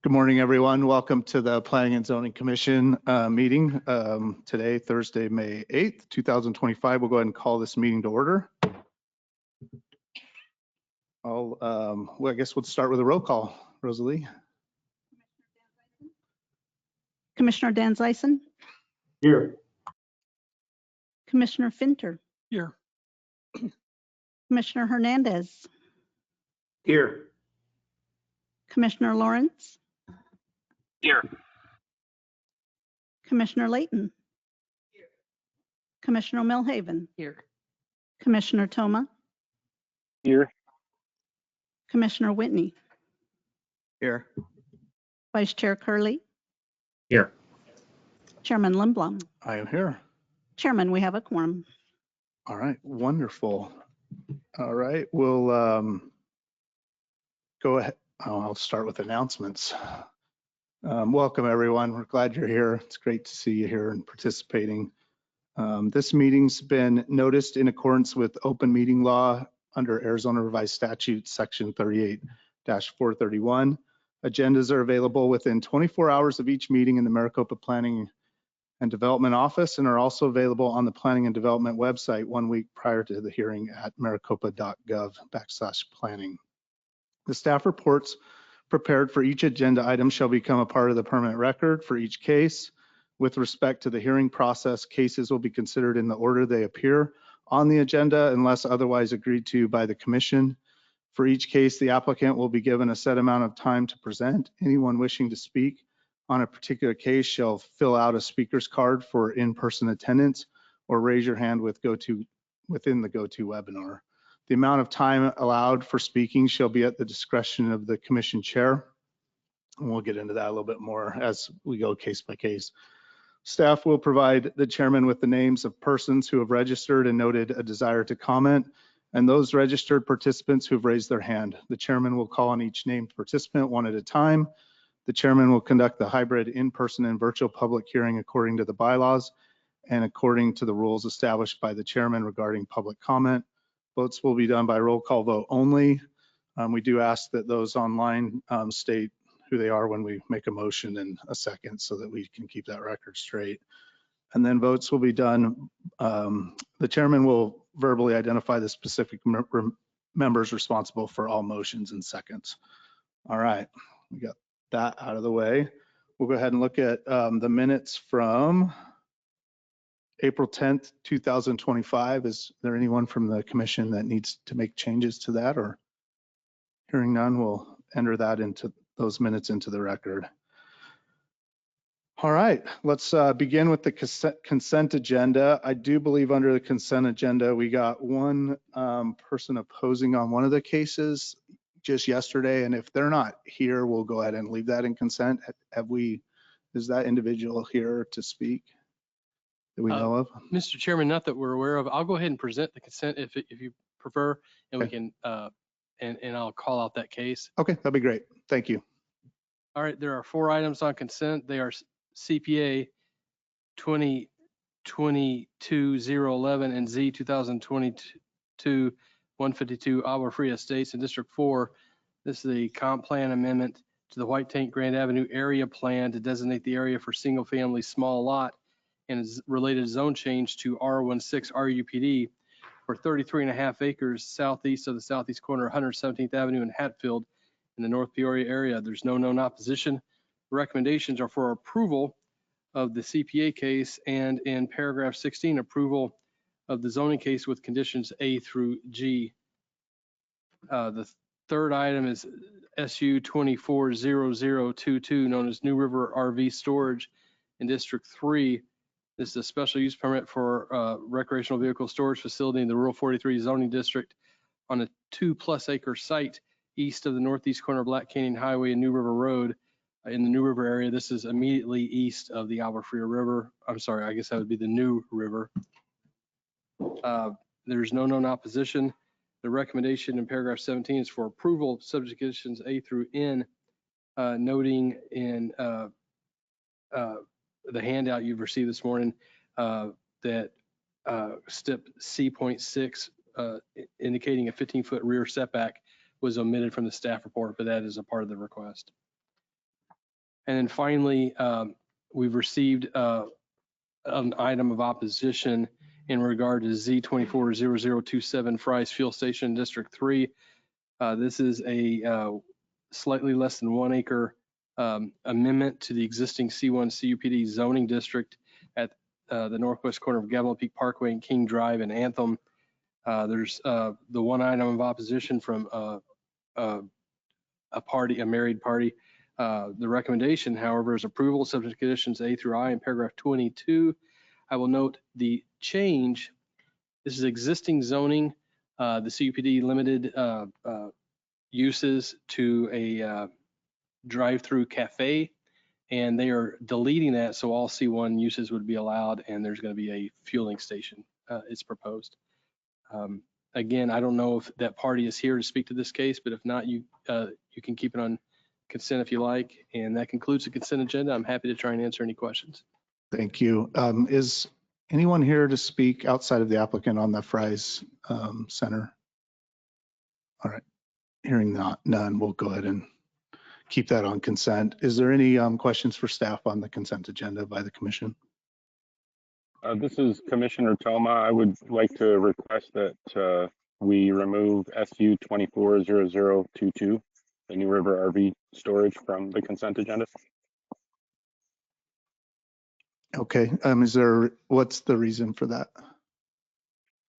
Good morning, everyone. Welcome to the Planning and Zoning Commission meeting today, Thursday, May 8th, 2025. We'll go ahead and call this meeting to order. Well, I guess we'll start with a roll call. Rosalie. Commissioner Dan Zeisen. Here. Commissioner Finter. Here. Commissioner Hernandez. Here. Commissioner Lawrence. Here. Commissioner Layton. Here. Commissioner Milhaven. Here. Commissioner Toma. Here. Commissioner Whitney. Here. Vice Chair Curley. Here. Chairman Lindblom. I am here. Chairman, we have a quorum. All right, wonderful. All right, we'll go ahead. I'll start with announcements. Welcome, everyone. We're glad you're here. It's great to see you here and participating. This meeting's been noticed in accordance with open meeting law under Arizona Revised Statute, Section 38-431. Agendas are available within 24 hours of each meeting in the Maricopa Planning and Development Office and are also available on the Planning and Development website 1 week prior to the hearing at maricopa.gov/planning. The staff reports prepared for each agenda item shall become a part of the permanent record for each case. With respect to the hearing process, cases will be considered in the order they appear on the agenda unless otherwise agreed to by the commission. For each case, the applicant will be given a set amount of time to present. Anyone wishing to speak on a particular case shall fill out a speaker's card for in-person attendance or raise your hand within the GoTo webinar. The amount of time allowed for speaking shall be at the discretion of the commission chair. And we'll get into that a little bit more as we go case by case. Staff will provide the chairman with the names of persons who have registered and noted a desire to comment, and those registered participants who have raised their hand. The chairman will call on each named participant one at a time. The chairman will conduct the hybrid in-person and virtual public hearing according to the bylaws and according to the rules established by the chairman regarding public comment. Votes will be done by roll call vote only. We do ask that those online state who they are when we make a motion in a second so that we can keep that record straight. And then votes will be done. The chairman will verbally identify the specific members responsible for all motions in seconds. All right, we got that out of the way. We'll go ahead and look at the minutes from April 10th, 2025. Is there anyone from the commission that needs to make changes to that, or hearing none, we'll enter that into those minutes into the record. All right, let's begin with the consent agenda. I do believe under the consent agenda, we got one person opposing on one of the cases just yesterday. And if they're not here, we'll go ahead and leave that in consent. Is that individual here to speak that we know of? Mr. Chairman, not that we're aware of. I'll go ahead and present the consent if you prefer, and Okay. we can, and I'll call out that case. Okay, that'd be great. Thank you. All right, there are 4 items on consent. They are CPA 2022-011 and Z 2022-152 Agua Fria Estates in District 4. This is the comp plan amendment to the White Tank Grand Avenue area plan to designate the area for single family small lot and is related zone change to R16 RUPD for 33.5 acres southeast of the southeast corner of 117th Avenue in Hatfield in the North Peoria area. There's no known opposition. The recommendations are for approval of the CPA case and in paragraph 16, approval of the zoning case with conditions A through G. The third item is SU 240022, known as New River RV Storage in District 3. This is a special use permit for recreational vehicle storage facility in the Rural 43 zoning district on a 2+ acre site east of the northeast corner of Black Canyon Highway and New River Road in the New River area. This is immediately east of the Agua Fria River. I'm sorry, I guess that would be the New River. There's no known opposition. The recommendation in paragraph 17 is for approval of subject conditions A through N, noting in the handout you've received this morning that step C.6 indicating a 15-foot rear setback was omitted from the staff report, but that is a part of the request. And then finally, we've received an item of opposition in regard to Z240027 Fry's Fuel Station District 3. This is a slightly less than 1 acre amendment to the existing C1 CUPD zoning district at the northwest corner of Gavel Peak Parkway and King Drive in Anthem. There's the one item of opposition from a married party. The recommendation, however, is approval subject to conditions A through I in paragraph 22. I will note the change. This is existing zoning. The CUPD limited uses to a drive-through cafe, and they are deleting that, so all C1 uses would be allowed, and there's going to be a fueling station. It's proposed. Again, I don't know if that party is here to speak to this case, but if not, you can keep it on consent if you like. And that concludes the consent agenda. I'm happy to try and answer any questions. Thank you. Is anyone here to speak outside of the applicant on the Fry's Center? All right. Hearing none, we'll go ahead and keep that on consent. Is there any questions for staff on the consent agenda by the commission? This is Commissioner Toma. I would like to request that we remove SU 240022, the New River RV storage, from the consent agenda. Okay. What's the reason for that?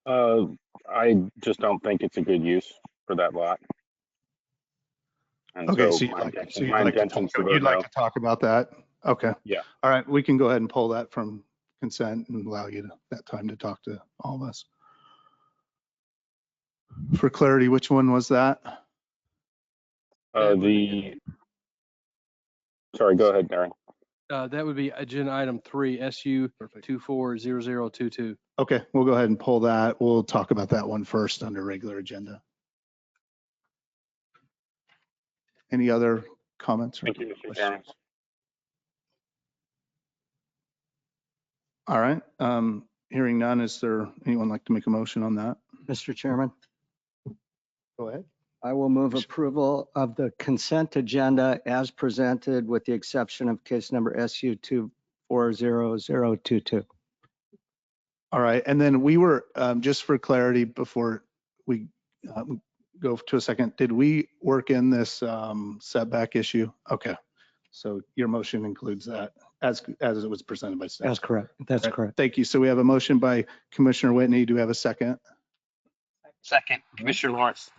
I just don't think it's a good use for that lot. And Okay, so so you'd like to talk about that? Okay. Yeah. All right, we can go ahead and pull that from consent and allow you that time to talk to all of us. For clarity, which one was that? Sorry, go ahead, Darren. That would be agenda item 3, SU 240022. Okay, we'll go ahead and pull that. We'll talk about that one first under regular agenda. Any other comments? Or Thank you, Mr. questions? Chairman. All right, hearing none, is there anyone like to make a motion on that? Mr. Chairman, Go ahead. I will move approval of the consent agenda as presented with the exception of case number SU 240022. All right, and then we were, just for clarity, before we go to a second, did we work in this setback issue? Okay, so your motion includes that as it was presented by staff. That's correct. That's All right, correct. thank you. So we have a motion by Commissioner Whitney. Do we have a second? Second, Commissioner Lawrence.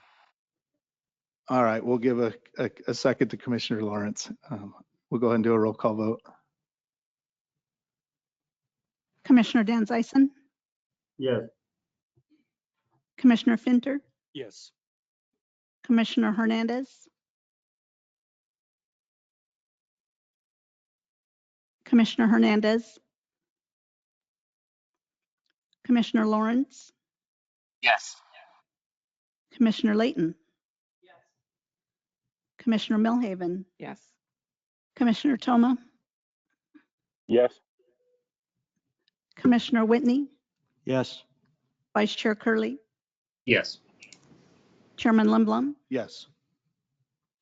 All right, we'll give a second to Commissioner Lawrence. We'll go ahead and do a roll call vote. Commissioner Dan Zyson, Yes. Commissioner Finter, Yes. Commissioner Hernandez, Commissioner Hernandez, Commissioner Lawrence, Yes. Commissioner Layton, Commissioner Milhaven, Yes. Commissioner Toma, Yes. Commissioner Whitney, Yes. Vice Chair Curley, Yes. Chairman Lindblom. Yes.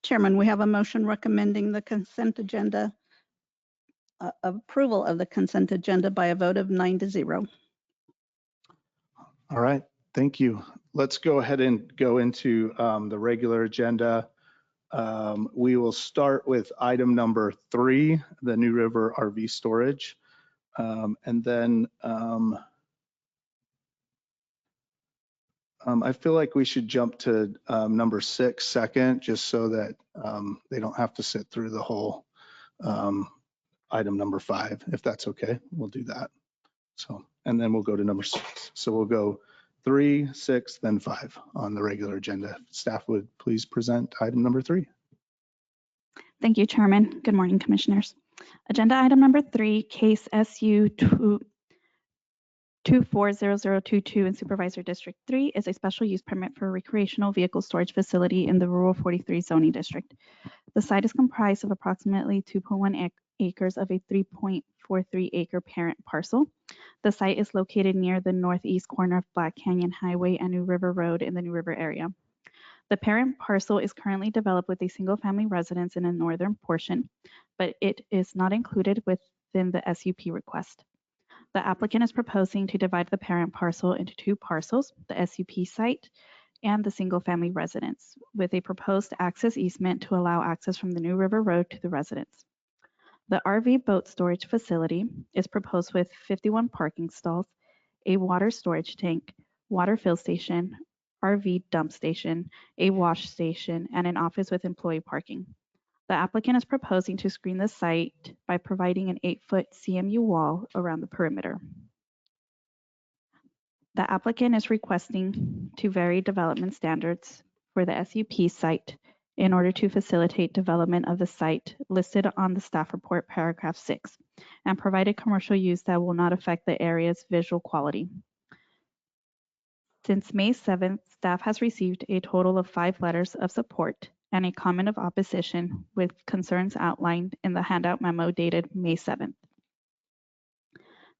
Chairman, we have a motion recommending the consent agenda, approval of the consent agenda by a vote of 9-0. All right, thank you. Let's go ahead and go into the regular agenda. We will start with item number 3, the New River RV storage. And then I feel like we should jump to number 6 second, just so that they don't have to sit through the whole item number 5, if that's okay. We'll do that. So, and then we'll go to number 6. So we'll go 3, 6, then 5 on the regular agenda. Staff would please present item number 3. Thank you, Chairman. Good morning, Commissioners. Agenda item number 3, case SU 240022 in Supervisor District 3 is a special use permit for a recreational vehicle storage facility in the Rural 43 zoning district. The site is comprised of approximately 2.1 acres of a 3.43 acre parent parcel. The site is located near the northeast corner of Black Canyon Highway and New River Road in the New River area. The parent parcel is currently developed with a single-family residence in a northern portion, but it is not included within the SUP request. The applicant is proposing to divide the parent parcel into two parcels, the SUP site and the single-family residence, with a proposed access easement to allow access from the New River Road to the residence. The RV boat storage facility is proposed with 51 parking stalls, a water storage tank, water fill station, RV dump station, a wash station, and an office with employee parking. The applicant is proposing to screen the site by providing an 8-foot CMU wall around the perimeter. The applicant is requesting to vary development standards for the SUP site in order to facilitate development of the site listed on the staff report paragraph 6 and provide a commercial use that will not affect the area's visual quality. Since May 7th, staff has received a total of 5 letters of support and a comment of opposition with concerns outlined in the handout memo dated May 7th.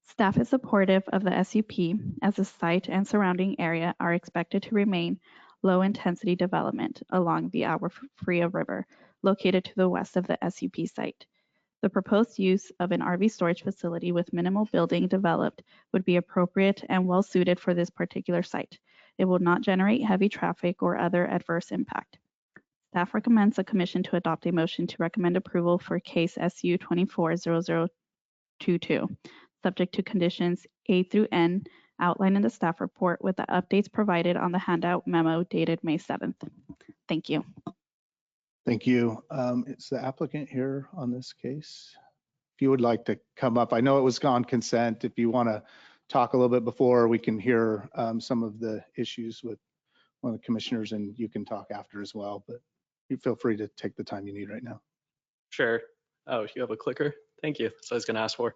Staff is supportive of the SUP as the site and surrounding area are expected to remain low-intensity development along the Agua Fria River, located to the west of the SUP site. The proposed use of an RV storage facility with minimal building developed would be appropriate and well-suited for this particular site. It will not generate heavy traffic or other adverse impact. Staff recommends the commission to adopt a motion to recommend approval for case SU 240022, subject to conditions A through N outlined in the staff report with the updates provided on the handout memo dated May 7th. Thank you. Thank you. Is the applicant here on this case? If you would like to come up, I know it was on consent. If you want to talk a little bit before, we can hear some of the issues with one of the commissioners, and you can talk after as well, but you feel free to take the time you need right now. Sure. Oh, you have a clicker? Thank you. So I was going to ask for.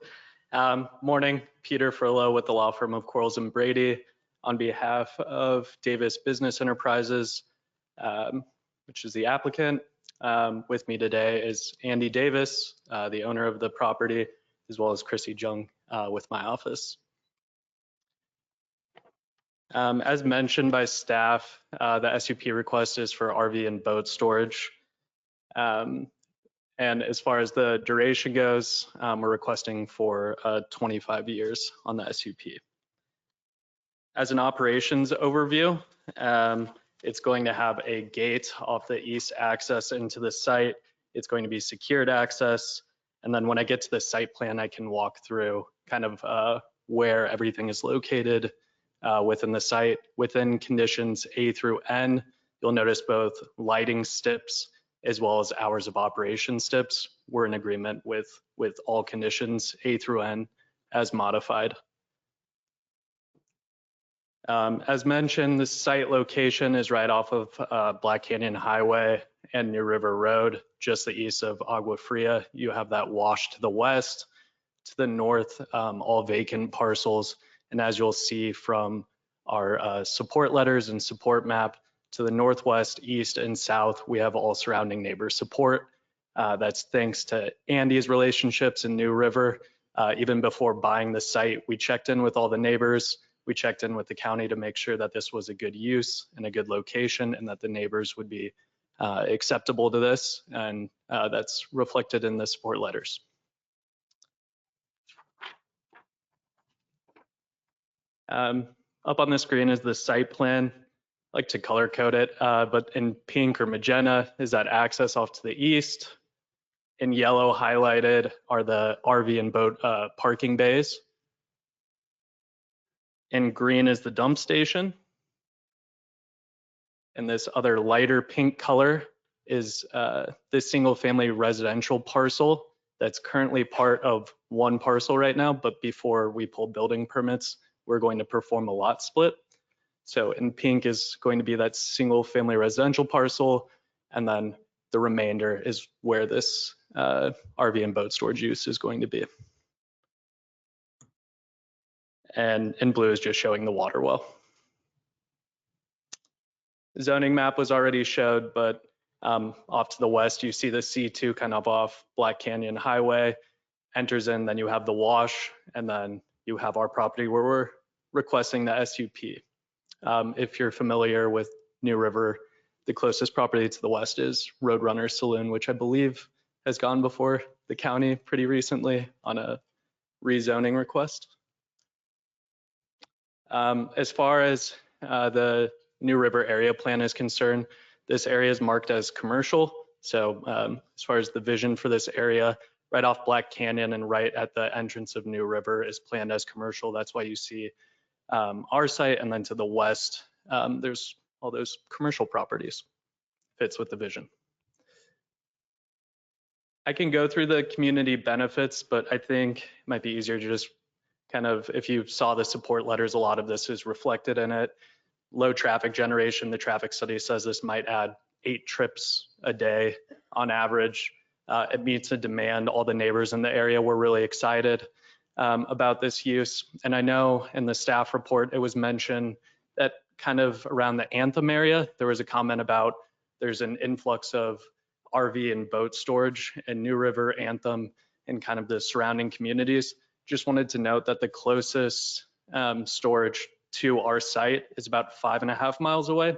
Morning, Peter Furlow with the law firm of Quarles and Brady on behalf of Davis Business Enterprises, which is the applicant. With me today is Andy Davis, the owner of the property, as well as Chrissy Jung with my office. As mentioned by staff, the SUP request is for RV and boat storage. And as far as the duration goes, we're requesting for 25 years on the SUP. As an operations overview, it's going to have a gate off the east access into the site. It's going to be secured access. And then when I get to the site plan, I can walk through kind of where everything is located within the site. Within conditions A through N, you'll notice both lighting steps as well as hours of operation steps. We're in agreement with all conditions A through N as modified. As mentioned, the site location is right off of Black Canyon Highway and New River Road, just the east of Agua Fria. You have that wash to the west, to the north, all vacant parcels. And as you'll see from our support letters and support map, to the northwest, east, and south, we have all surrounding neighbor support. That's thanks to Andy's relationships in New River. Even before buying the site, we checked in with all the neighbors. We checked in with the county to make sure that this was a good use and a good location and that the neighbors would be acceptable to this. And that's reflected in the support letters. Up on the screen is the site plan. I like to color code it, but in pink or magenta is that access off to the east. In yellow highlighted are the RV and boat parking bays. In green is the dump station. And this other lighter pink color is the single family residential parcel that's currently part of one parcel right now, but before we pull building permits, we're going to perform a lot split. So in pink is going to be that single family residential parcel, and then the remainder is where this RV and boat storage use is going to be. And in blue is just showing the water well. The zoning map was already showed, but off to the west, you see the C2 kind of off Black Canyon Highway, enters in, then you have the wash, and then you have our property where we're requesting the SUP. If you're familiar with New River, The closest property to the west is Roadrunner Saloon, which I believe has gone before the county pretty recently on a rezoning request. As far as the New River area plan is concerned, this area is marked as commercial. So as far as the vision for this area, right off Black Canyon and right at the entrance of New River is planned as commercial. That's why you see our site, and then to the west, there's all those commercial properties. Fits with the vision. I can go through the community benefits, but I think it might be easier to just kind of, if you saw the support letters, a lot of this is reflected in it. Low traffic generation, the traffic study says this might add 8 trips a day on average. It meets a demand. All the neighbors in the area were really excited about this use. And I know in the staff report, it was mentioned that kind of around the Anthem area, there was a comment about there's an influx of RV and boat storage in New River, Anthem, and kind of the surrounding communities. Just wanted to note that the closest storage to our site is about 5.5 miles away.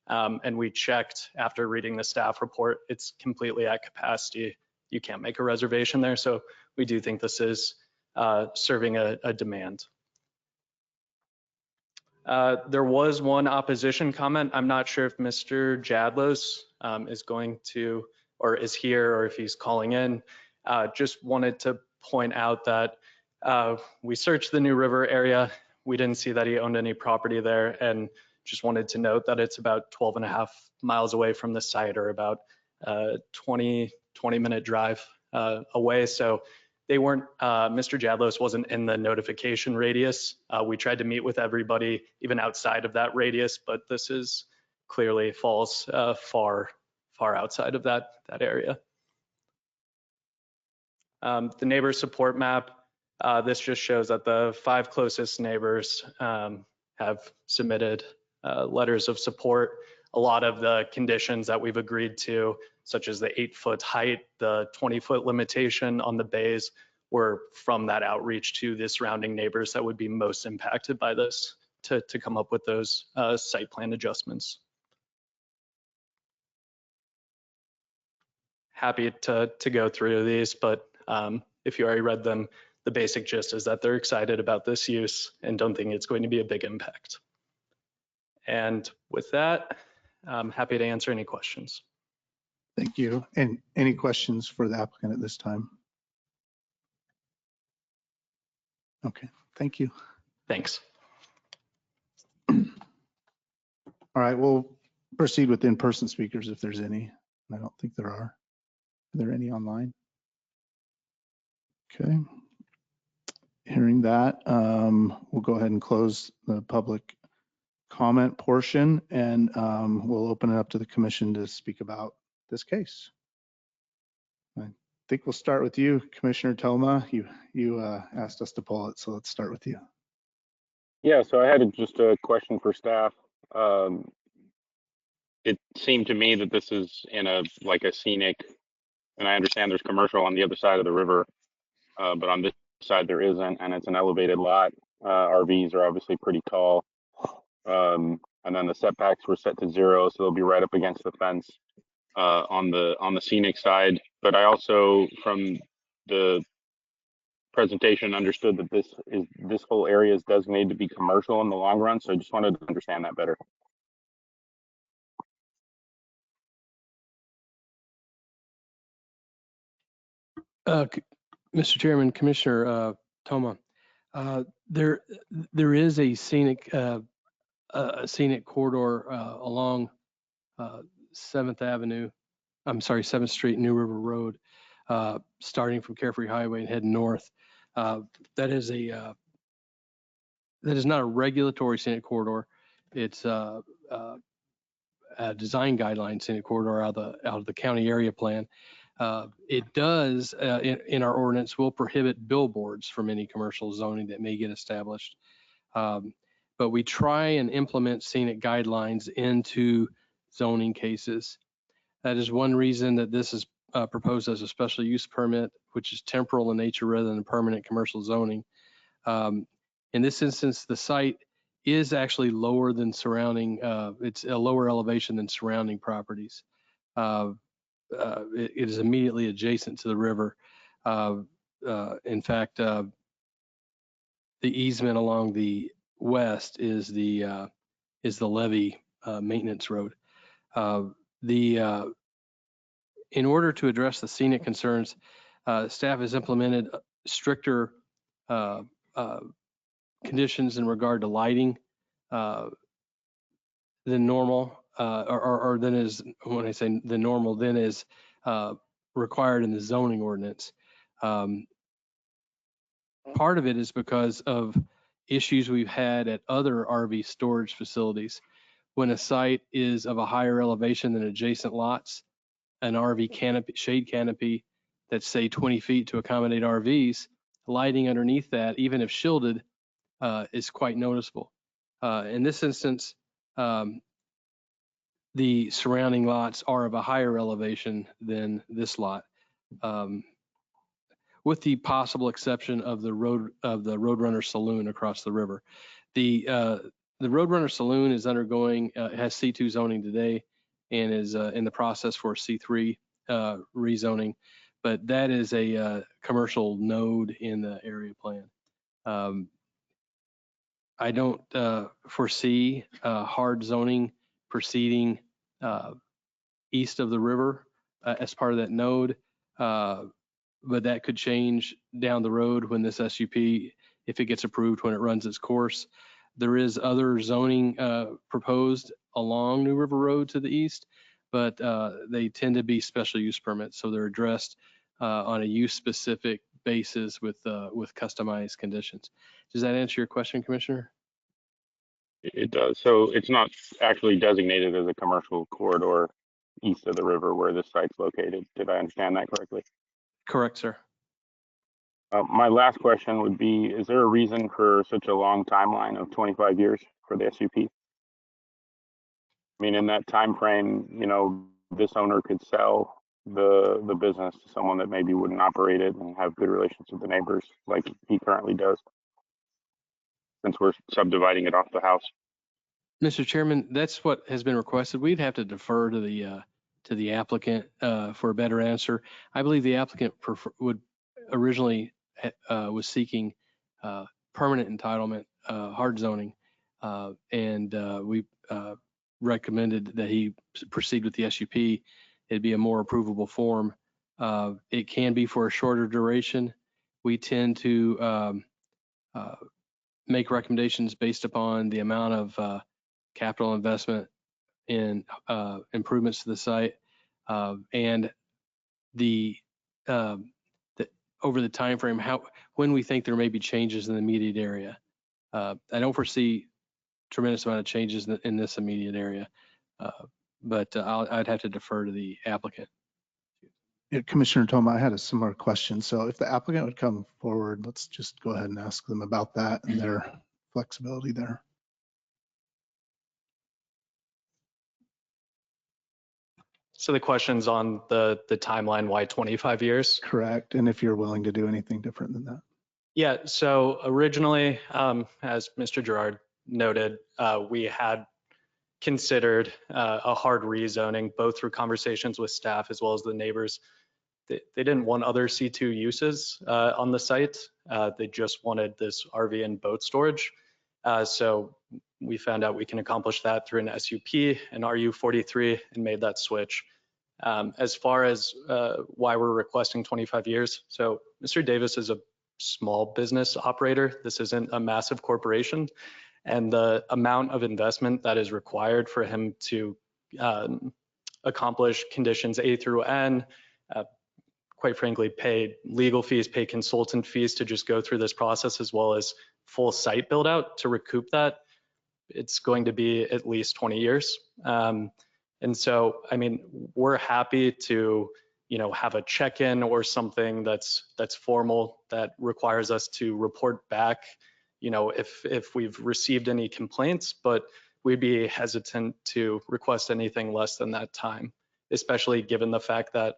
And we checked after reading the staff report, it's completely at capacity. You can't make a reservation there. So we do think this is serving a demand. There was one opposition comment. I'm not sure if Mr. Jadlos is going to, or is here, or if he's calling in. Just wanted to point out that we searched the New River area. We didn't see that he owned any property there, and just wanted to note that it's about 12.5 miles away from the site, or about 20-minute drive away. So they weren't, Mr. Jadlos wasn't in the notification radius. We tried to meet with everybody, even outside of that radius, but this is clearly falls far outside of that area. The neighbor support map, this just shows that the 5 closest neighbors have submitted letters of support. A lot of the conditions that we've agreed to, such as the 8-foot height, the 20-foot limitation on the bays, were from that outreach to the surrounding neighbors that would be most impacted by this to come up with those site plan adjustments. Happy to go through these, but if you already read them, the basic gist is that they're excited about this use and don't think it's going to be a big impact. And with that, I'm happy to answer any questions. Thank you. And any questions for the applicant at this time? Okay, thank you. Thanks. All right, we'll proceed with in-person speakers if there's any. I don't think there are. Are there any online? Okay. Hearing that, we'll go ahead and close the public comment portion, and we'll open it up to the commission to speak about this case. I think we'll start with you, Commissioner Toma. You asked us to pull it, so let's start with you. Yeah, so I had just a question for staff. It seemed to me that this is in a scenic, and I understand there's commercial on the other side of the river, but on this side there isn't, and it's an elevated lot. RVs are obviously pretty tall, and then the setbacks were set to 0, so they'll be right up against the fence on the scenic side. But I also, from the presentation, understood that this whole area is designated to be commercial in the long run. So I just wanted to understand that better. Mr. Chairman, Commissioner Toma, there is a scenic corridor along 7th Street, New River Road, starting from Carefree Highway and heading north. That is not a regulatory scenic corridor. It's a design guideline scenic corridor out of the county area plan. It does, in our ordinance, will prohibit billboards from any commercial zoning that may get established. But we try and implement scenic guidelines into zoning cases. That is one reason that this is proposed as a special use permit, which is temporal in nature rather than permanent commercial zoning. In this instance, the site is actually lower than surrounding, it's a lower elevation than surrounding properties. It is immediately adjacent to the river. In fact, the easement along the west is the levee maintenance road. In order to address the scenic concerns, staff has implemented stricter conditions in regard to lighting than normal, or than is, when I say the normal, then is required in the zoning ordinance. Part of it is because of issues we've had at other RV storage facilities. When a site is of a higher elevation than adjacent lots, an RV canopy, shade canopy that's say 20 feet to accommodate RVs, lighting underneath that, even if shielded, is quite noticeable. In this instance, the surrounding lots are of a higher elevation than this lot, with the possible exception of the Roadrunner Saloon across the river. The Roadrunner Saloon is undergoing, has C2 zoning today, and is in the process for C3 rezoning, but that is a commercial node in the area plan. I don't foresee hard zoning proceeding east of the river as part of that node, but that could change down the road when this SUP, if it gets approved, when it runs its course. There is other zoning proposed along New River Road to the east, but they tend to be special use permits, so they're addressed on a use-specific basis with customized conditions. Does that answer your question, Commissioner? It does. So it's not actually designated as a commercial corridor east of the river where this site's located. Did I understand that correctly? Correct, sir. My last question would be, is there a reason for such a long timeline of 25 years for the SUP? I mean, in that time frame, you know, this owner could sell the business to someone that maybe wouldn't operate it and have good relations with the neighbors like he currently does, since we're subdividing it off the house. Mr. Chairman, that's what has been requested. We'd have to defer to the applicant for a better answer. I believe the applicant would originally was seeking permanent entitlement, hard zoning, and we recommended that he proceed with the SUP. It'd be a more approvable form. It can be for a shorter duration. We tend to make recommendations based upon the amount of capital investment in improvements to the site and the over the time frame, when we think there may be changes in the immediate area. I don't foresee tremendous amount of changes in this immediate area, but I'd have to defer to the applicant. Yeah, Commissioner Toma, I had a similar question. So if the applicant would come forward, let's just go ahead and ask them about that and their flexibility there. So the question's on the timeline, why 25 years? Correct. And if you're willing to do anything different than that. Yeah, so originally, as Mr. Gerard noted, we had considered a hard rezoning, both through conversations with staff as well as the neighbors. They didn't want other C2 uses on the site. They just wanted this RV and boat storage. So we found out we can accomplish that through an SUP and RU43 and made that switch. As far as why we're requesting 25 years, so Mr. Davis is a small business operator. This isn't a massive corporation. And the amount of investment that is required for him to accomplish conditions A through N, quite frankly, pay legal fees, pay consultant fees to just go through this process, as well as full site build out to recoup that, it's going to be at least 20 years. And so, I mean, we're happy to, you know, have a check-in or something that's formal that requires us to report back, you know, if we've received any complaints, but we'd be hesitant to request anything less than that time, especially given the fact that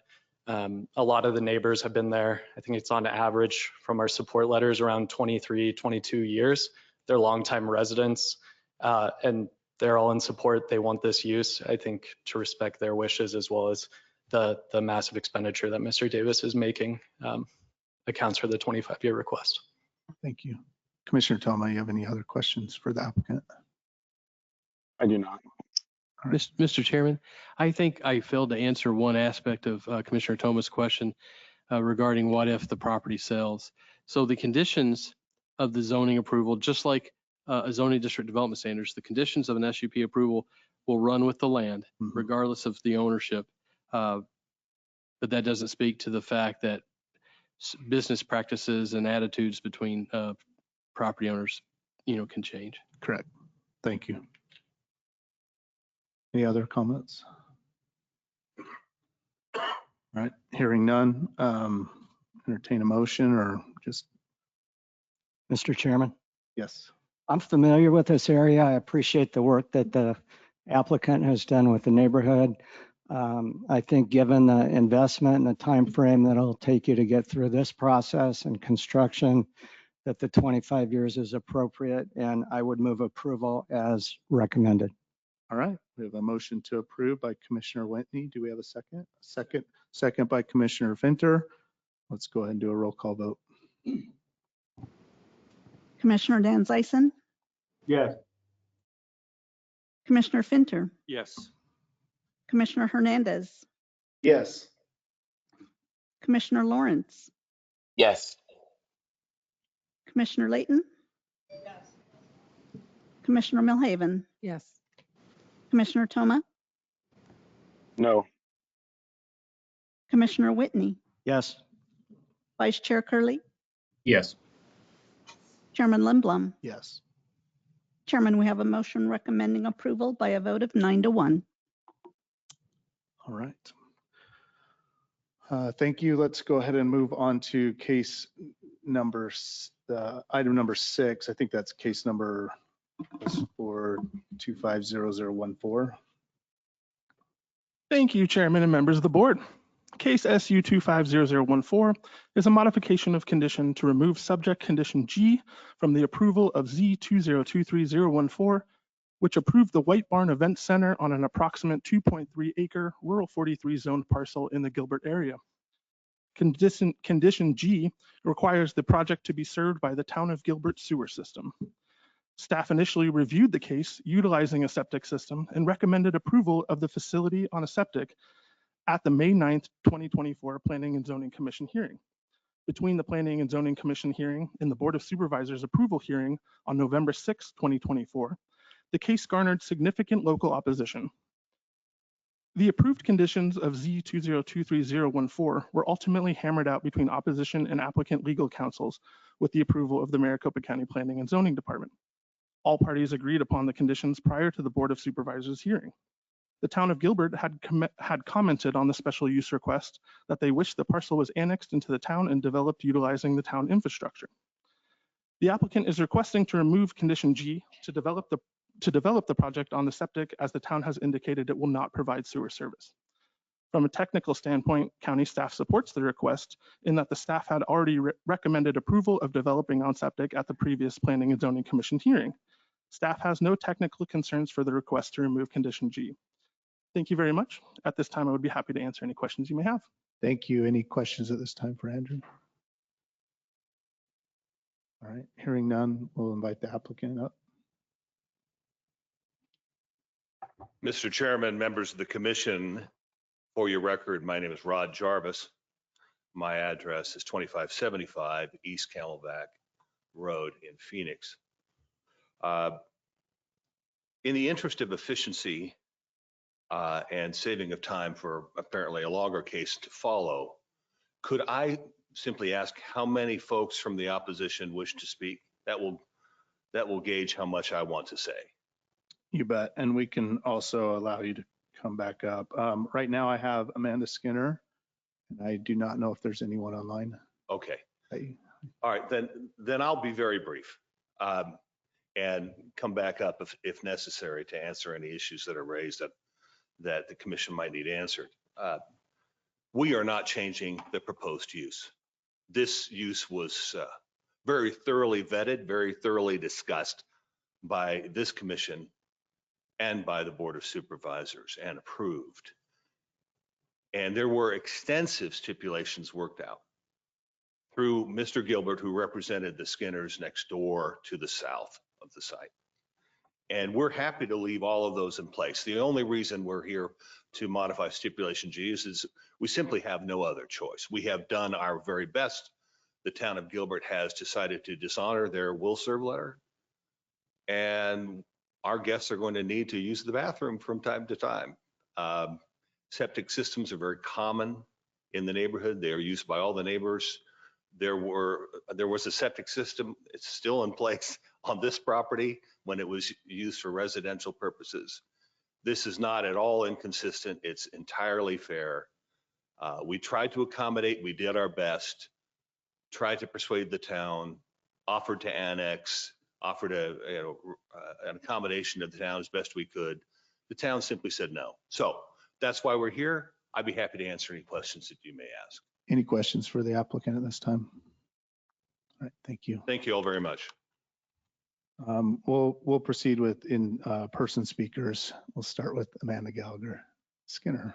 a lot of the neighbors have been there. I think it's on average from our support letters around 23, 22 years. They're longtime residents. And they're all in support. They want this use, I think, to respect their wishes, as well as the massive expenditure that Mr. Davis is making accounts for the 25-year request. Thank you. Commissioner Toma, you have any other questions for the applicant? I do not. All right. Mr. Chairman, I think I failed to answer one aspect of Commissioner Toma's question regarding what if the property sells. So the conditions of the zoning approval, just like a zoning district development standards, the conditions of an SUP approval will run with the land regardless of the ownership. But that doesn't speak to the fact that business practices and attitudes between property owners, can change. Correct. Thank you. Any other comments? All right, hearing none, entertain a motion or just, Mr. Chairman, yes. I'm familiar with this area. I appreciate the work that the applicant has done with the neighborhood. I think given the investment and the time frame that it'll take you to get through this process and construction, that the 25 years is appropriate, and I would move approval as recommended. All right, we have a motion to approve by Commissioner Whitney. Do we have a second? Second by Commissioner Finter. Let's go ahead and do a roll call vote. Commissioner Dan Zeisen, Yes. Commissioner Finter, Yes. Commissioner Hernandez, Yes. Commissioner Lawrence, Yes. Commissioner Layton, Commissioner Milhaven, Yes. Commissioner Toma, No. Commissioner Whitney, Yes. Vice Chair Curley, Yes. Chairman Lindblom. Yes. Chairman, we have a motion recommending approval by a vote of 9-1. All right. Thank you. Let's go ahead and move on to case number, item number 6. I think that's case number for 250014. Thank you, Chairman and members of the board. Case SU 250014 is a modification of condition to remove subject condition G from the approval of Z 2023014, which approved the White Barn Event Center on an approximate 2.3 acre rural 43 zoned parcel in the Gilbert area. Condition G requires the project to be served by the town of Gilbert sewer system. Staff initially reviewed the case utilizing a septic system and recommended approval of the facility on a septic at the May 9th, 2024 Planning and Zoning Commission hearing. Between the Planning and Zoning Commission hearing and the Board of Supervisors approval hearing on November 6, 2024, the case garnered significant local opposition. The approved conditions of Z 2023014 were ultimately hammered out between opposition and applicant legal counsels with the approval of the Maricopa County Planning and Zoning Department. All parties agreed upon the conditions prior to the Board of Supervisors hearing. The town of Gilbert had commented on the special use request that they wished the parcel was annexed into the town and developed utilizing the town infrastructure. The applicant is requesting to remove condition G to develop the project on the septic, as the town has indicated it will not provide sewer service. From a technical standpoint, county staff supports the request in that the staff had already recommended approval of developing on septic at the previous Planning and Zoning Commission hearing. Staff has no technical concerns for the request to remove condition G. Thank you very much. At this time, I would be happy to answer any questions you may have. Thank you. Any questions at this time for Andrew? All right, hearing none, we'll invite the applicant up. Mr. Chairman, members of the commission, for your record, my name is Rod Jarvis. My address is 2575 East Camelback Road in Phoenix. In the interest of efficiency and saving of time for apparently a longer case to follow, could I simply ask how many folks from the opposition wish to speak? That will gauge how much I want to say. You bet. And we can also allow you to come back up. Right now I have Amanda Skinner, and I do not know if there's anyone online. Okay. All right, then I'll be very brief and come back up if necessary to answer any issues that are raised that the commission might need answered. We are not changing the proposed use. This use was very thoroughly vetted, very thoroughly discussed by this commission and by the Board of Supervisors and approved. And there were extensive stipulations worked out through Mr. Gilbert, who represented the Skinners next door to the south of the site. And we're happy to leave all of those in place. The only reason we're here to modify stipulation G is we simply have no other choice. We have done our very best. The town of Gilbert has decided to dishonor their will serve letter. And our guests are going to need to use the bathroom from time to time. Septic systems are very common in the neighborhood. They are used by all the neighbors. There was a septic system, it's still in place on this property when it was used for residential purposes. This is not at all inconsistent. It's entirely fair. We tried to accommodate, we did our best, tried to persuade the town, offered to annex, offered an accommodation to the town as best we could. The town simply said no. So that's why we're here. I'd be happy to answer any questions that you may ask. Any questions for the applicant at this time? All right, thank you. Thank you all very much. We'll proceed with in-person speakers. We'll start with Amanda Gallagher Skinner.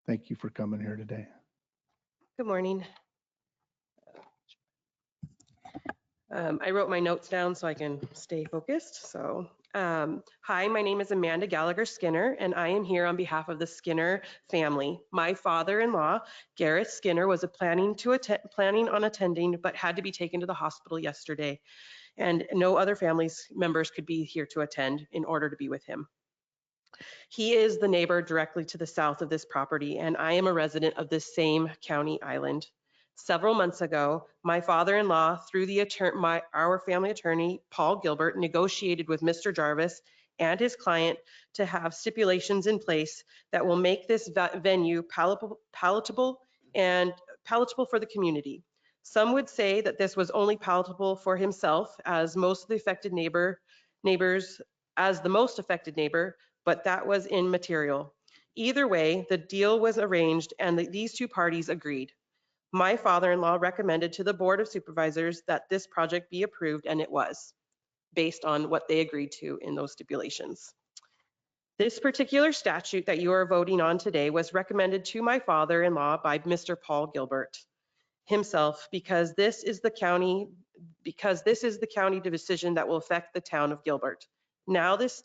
Thank you for coming here today. Good morning. I wrote my notes down so I can stay focused. So, hi, my name is Amanda Gallagher Skinner, and I am here on behalf of the Skinner family. My father-in-law, Gareth Skinner, was planning on attending, but had to be taken to the hospital yesterday, and no other family members could be here to attend in order to be with him. He is the neighbor directly to the south of this property, and I am a resident of this same county island. Several months ago, my father-in-law, through our family attorney, Paul Gilbert, negotiated with Mr. Jarvis and his client to have stipulations in place that will make this venue palatable for the community. Some would say that this was only palatable for himself as most of the affected neighbors, but that was immaterial. Either way, the deal was arranged and these two parties agreed. My father-in-law recommended to the Board of Supervisors that this project be approved, and it was, based on what they agreed to in those stipulations. This particular statute that you are voting on today was recommended to my father-in-law by Mr. Paul Gilbert himself, because this is the county decision that will affect the town of Gilbert. Now this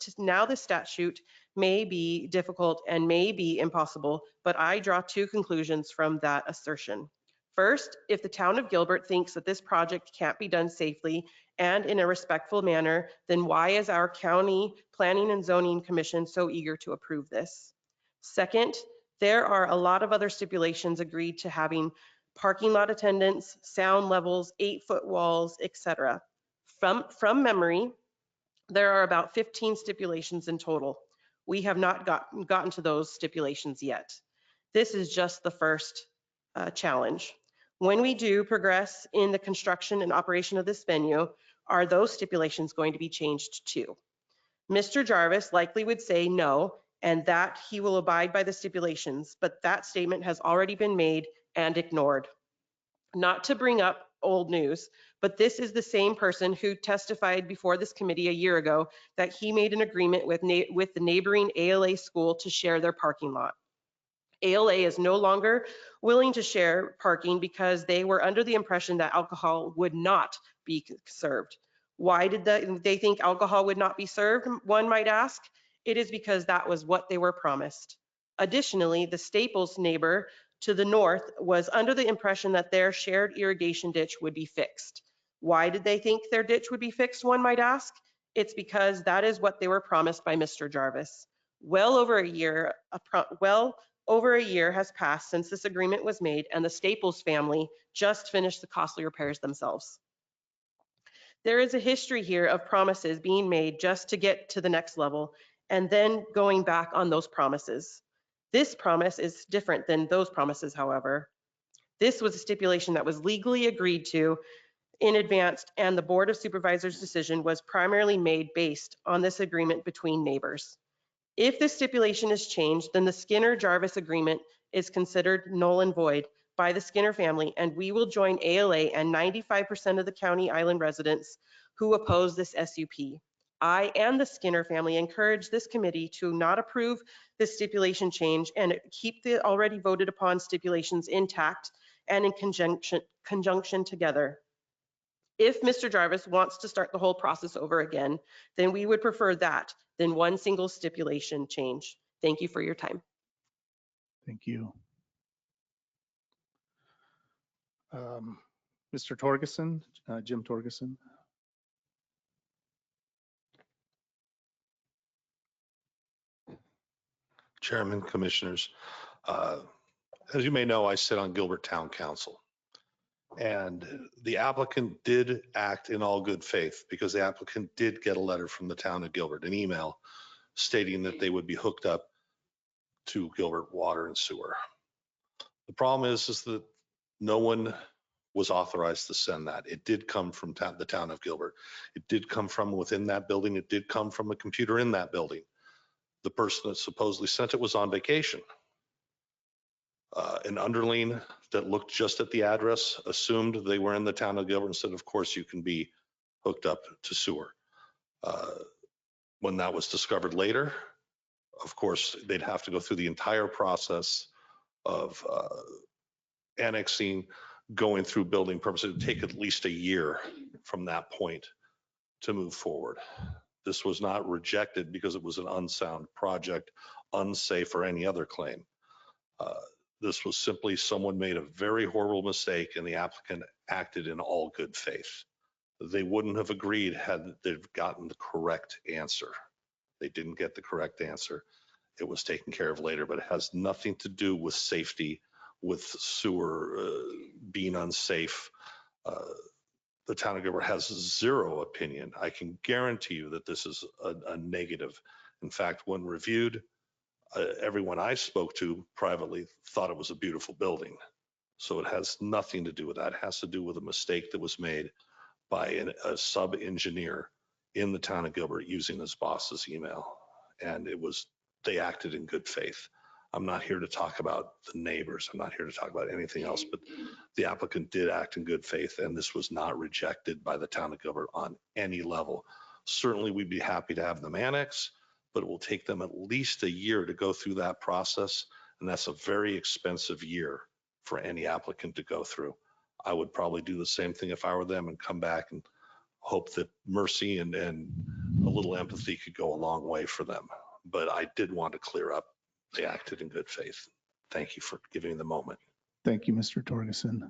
statute may be difficult and may be impossible, but I draw two conclusions from that assertion. First, if the town of Gilbert thinks that this project can't be done safely and in a respectful manner, then why is our county planning and zoning commission so eager to approve this? Second, there are a lot of other stipulations agreed to, having parking lot attendance, sound levels, 8-foot walls, etc. From memory, there are about 15 stipulations in total. We have not gotten to those stipulations yet. This is just the first challenge. When we do progress in the construction and operation of this venue, are those stipulations going to be changed too? Mr. Jarvis likely would say no, and that he will abide by the stipulations, but that statement has already been made and ignored. Not to bring up old news, but this is the same person who testified before this committee a year ago that he made an agreement with the neighboring ALA school to share their parking lot. ALA is no longer willing to share parking because they were under the impression that alcohol would not be served. Why did they think alcohol would not be served, one might ask? It is because that was what they were promised. Additionally, the Staples neighbor to the north was under the impression that their shared irrigation ditch would be fixed. Why did they think their ditch would be fixed, one might ask? It's because that is what they were promised by Mr. Jarvis. Well over a year has passed since this agreement was made, and the Staples family just finished the costly repairs themselves. There is a history here of promises being made just to get to the next level, and then going back on those promises. This promise is different than those promises, however. This was a stipulation that was legally agreed to in advance, and the Board of Supervisors decision was primarily made based on this agreement between neighbors. If this stipulation is changed, then the Skinner-Jarvis agreement is considered null and void by the Skinner family, and we will join ALA and 95% of the county island residents who oppose this SUP. I and the Skinner family encourage this committee to not approve this stipulation change and keep the already voted upon stipulations intact and in conjunction together. If Mr. Jarvis wants to start the whole process over again, then we would prefer that than one single stipulation change. Thank you for your time. Thank you. Mr. Torgerson, Jim Torgerson. Chairman, Commissioners, as you may know, I sit on Gilbert Town Council. And the applicant did act in all good faith because the applicant did get a letter from the town of Gilbert, an email stating that they would be hooked up to Gilbert water and sewer. The problem is that no one was authorized to send that. It did come from the town of Gilbert. It did come from within that building. It did come from a computer in that building. The person that supposedly sent it was on vacation. An underling that looked just at the address assumed they were in the town of Gilbert and said, of course you can be hooked up to sewer. When that was discovered later, of course, they'd have to go through the entire process of annexing, going through building permits. It would take at least a year from that point to move forward. This was not rejected because it was an unsound project, unsafe, or any other claim. This was simply someone made a very horrible mistake and the applicant acted in all good faith. They wouldn't have agreed had they've gotten the correct answer. They didn't get the correct answer. It was taken care of later, but it has nothing to do with safety, with sewer being unsafe. The town of Gilbert has zero opinion. I can guarantee you that this is a negative. In fact, when reviewed, everyone I spoke to privately thought it was a beautiful building. So it has nothing to do with that. It has to do with a mistake that was made by a sub-engineer in the town of Gilbert using his boss's email. And they acted in good faith. I'm not here to talk about the neighbors. I'm not here to talk about anything else, but the applicant did act in good faith, and this was not rejected by the town of Gilbert on any level. Certainly, we'd be happy to have them annex, but it will take them at least a year to go through that process, and that's a very expensive year for any applicant to go through. I would probably do the same thing if I were them and come back and hope that mercy and a little empathy could go a long way for them. But I did want to clear up. They acted in good faith. Thank you for giving me the moment. Thank you, Mr. Torgerson.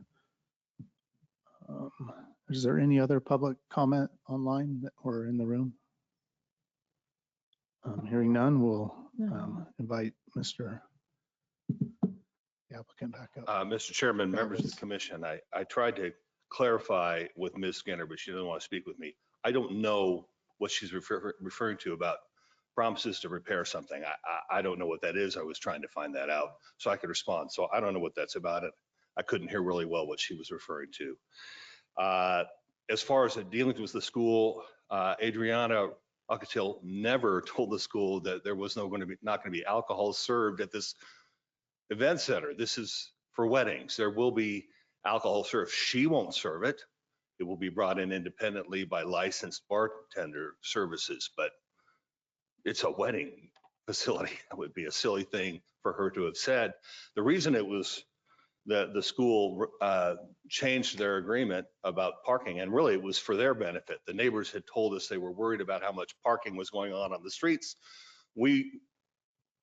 Is there any other public comment online or in the room? Hearing none, we'll invite the applicant back up. Mr. Chairman, members of the commission, I tried to clarify with Ms. Skinner, but she doesn't want to speak with me. I don't know what she's referring to about promises to repair something. I don't know what that is. I was trying to find that out so I could respond. So I don't know what that's about. I couldn't hear really well what she was referring to. As far as the dealings with the school, Adriana Alcatil never told the school that there was not going to be alcohol served at this event center. This is for weddings. There will be alcohol served. She won't serve it. It will be brought in independently by licensed bartender services, but it's a wedding facility. That would be a silly thing for her to have said. The reason it was that the school changed their agreement about parking, and really it was for their benefit. The neighbors had told us they were worried about how much parking was going on the streets. We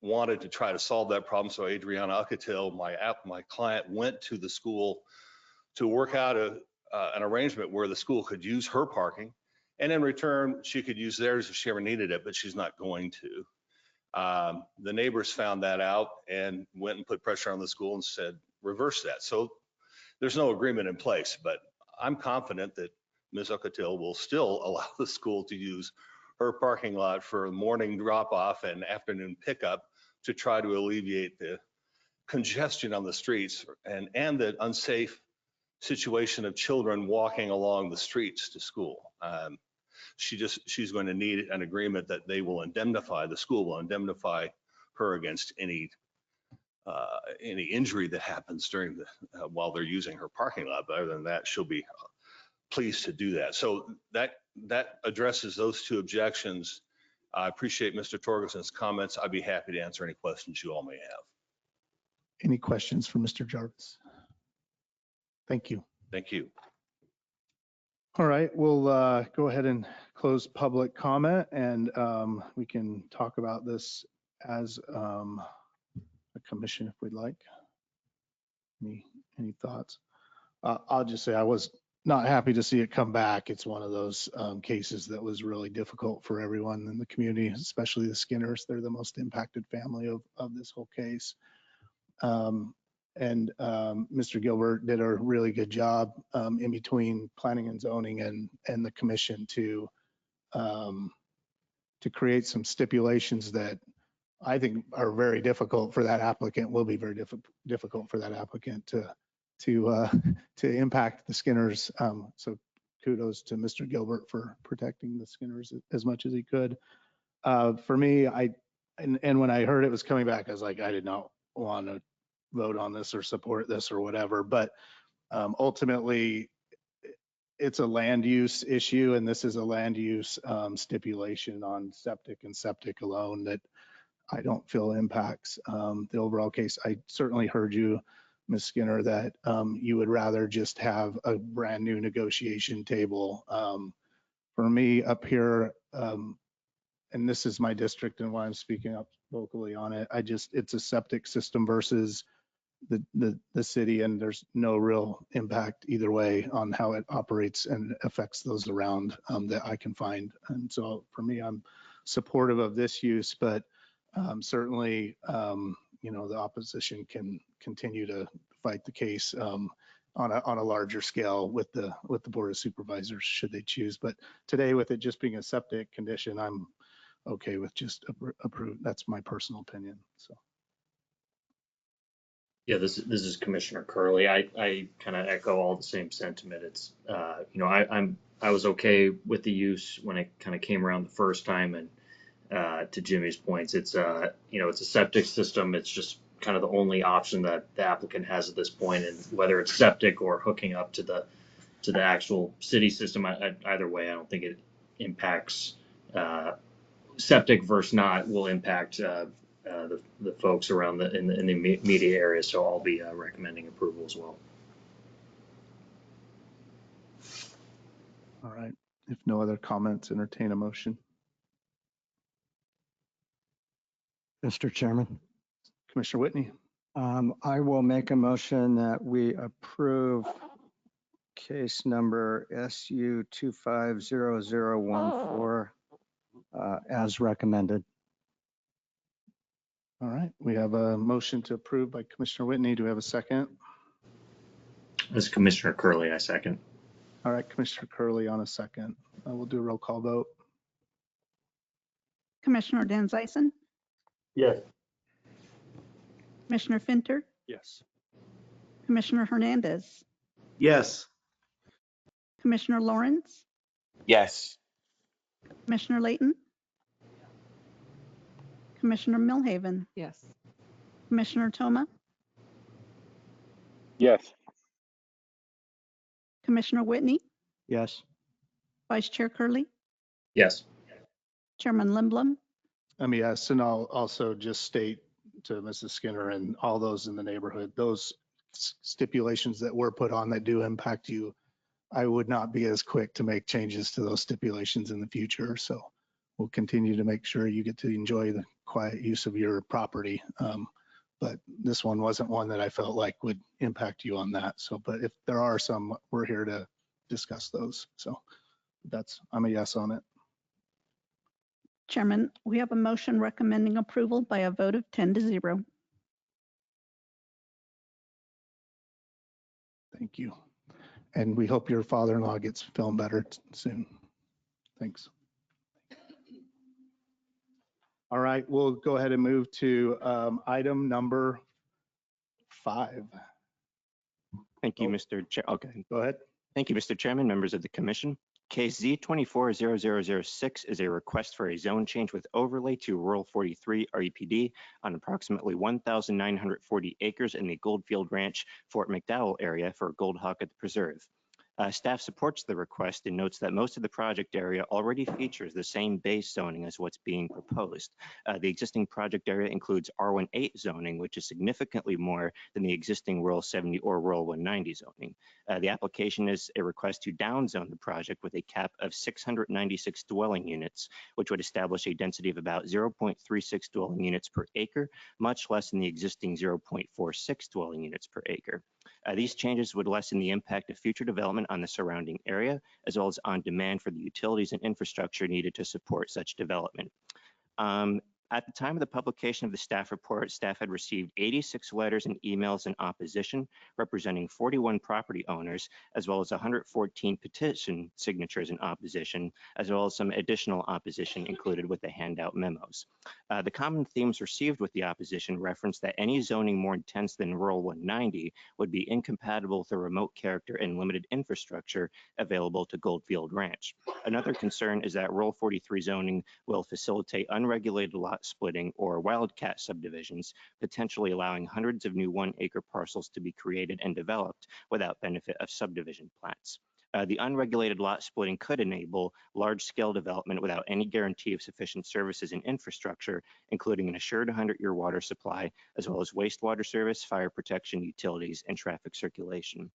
wanted to try to solve that problem. So Adriana Alcatil, my client, went to the school to work out an arrangement where the school could use her parking. And in return, she could use theirs if she ever needed it, but she's not going to. The neighbors found that out and went and put pressure on the school and said, reverse that. So there's no agreement in place, but I'm confident that Ms. Alcatil will still allow the school to use her parking lot for morning drop-off and afternoon pickup to try to alleviate the congestion on the streets and the unsafe situation of children walking along the streets to school. she's going to need an agreement that they will indemnify, the school will indemnify her against any injury that happens during the, while they're using her parking lot. But other than that, she'll be pleased to do that. So that addresses those two objections. I appreciate Mr. Torgerson's comments. I'd be happy to answer any questions you all may have. Any questions for Mr. Jarvis? Thank you. Thank you. All right, we'll go ahead and close public comment, and we can talk about this as a commission if we'd like. Any thoughts? I'll just say I was not happy to see it come back. It's one of those cases that was really difficult for everyone in the community, especially the Skinners. They're the most impacted family of this whole case. Mr. Gilbert did a really good job in between planning and zoning and the commission to create some stipulations that I think are very difficult for that applicant, will be very difficult for that applicant to impact the Skinners. So kudos to Mr. Gilbert for protecting the Skinners as much as he could. For me, and when I heard it was coming back, I was like, I did not want to vote on this or support this or whatever. But ultimately, it's a land use issue, and this is a land use stipulation on septic and septic alone that I don't feel impacts the overall case. I certainly heard you, Ms. Skinner, that you would rather just have a brand new negotiation table. For me up here, and this is my district and why I'm speaking up vocally on it, it's a septic system versus the city, and there's no real impact either way on how it operates and affects those around that I can find. And so for me, I'm supportive of this use, but certainly, the opposition can continue to fight the case on a larger scale with the Board of Supervisors should they choose. But today, with it just being a septic condition, I'm okay with just approve. That's my personal opinion. So. Yeah, this is Commissioner Curley. I kind of echo all the same sentiment. It's I was okay with the use when it kind of came around the first time, and to Jimmy's points, it's it's a septic system. It's just kind of the only option that the applicant has at this point, and whether it's septic or hooking up to the actual city system, either way, I don't think it impacts septic versus not will impact the folks around in the immediate area. So I'll be recommending approval as well. All right. If no other comments, entertain a motion. Mr. Chairman, Commissioner Whitney. I will make a motion that we approve case number SU 250014 as recommended. All right. We have a motion to approve by Commissioner Whitney. Do we have a second? This is Commissioner Curley. I second. All right. Commissioner Curley on a second. We'll do a roll call vote. Commissioner Dan Zeisen, Yes. Commissioner Finter, Yes. Commissioner Hernandez, Yes. Commissioner Lawrence, Yes. Commissioner Layton, Commissioner Milhaven, Yes. Commissioner Toma, Yes. Commissioner Whitney, Yes. Vice Chair Curley, Yes. Chairman Lindblom. Yes, and I'll also just state to Mrs. Skinner and all those in the neighborhood, those stipulations that were put on that do impact you, I would not be as quick to make changes to those stipulations in the future. So we'll continue to make sure you get to enjoy the quiet use of your property. But this one wasn't one that I felt like would impact you on that. So, but if there are some, we're here to discuss those. So I'm a yes on it. Chairman, we have a motion recommending approval by a vote of 10-0. Thank you. And we hope your father-in-law gets feeling better soon. Thanks. All right, we'll go ahead and move to item number 5. Thank you, Mr. Chair. Okay, Go ahead. thank you, Mr. Chairman, members of the commission. Case Z240006 is a request for a zone change with overlay to Rural 43 REPD on approximately 1,940 acres in the Goldfield Ranch, Fort McDowell area for Gold Hawk at the Preserve. Staff supports the request and notes that most of the project area already features the same base zoning as what's being proposed. The existing project area includes R18 zoning, which is significantly more than the existing Rural 70 or Rural 190 zoning. The application is a request to downzone the project with a cap of 696 dwelling units, which would establish a density of about 0.36 dwelling units per acre, much less than the existing 0.46 dwelling units per acre. These changes would lessen the impact of future development on the surrounding area, as well as on demand for the utilities and infrastructure needed to support such development. At the time of the publication of the staff report, staff had received 86 letters and emails in opposition, representing 41 property owners, as well as 114 petition signatures in opposition, as well as some additional opposition included with the handout memos. The common themes received with the opposition reference that any zoning more intense than Rural 190 would be incompatible with the remote character and limited infrastructure available to Goldfield Ranch. Another concern is that Rural 43 zoning will facilitate unregulated lot splitting or wildcat subdivisions, potentially allowing hundreds of new 1-acre parcels to be created and developed without benefit of subdivision plats. The unregulated lot splitting could enable large-scale development without any guarantee of sufficient services and infrastructure, including an assured 100-year water supply, as well as wastewater service, fire protection, utilities, and traffic circulation.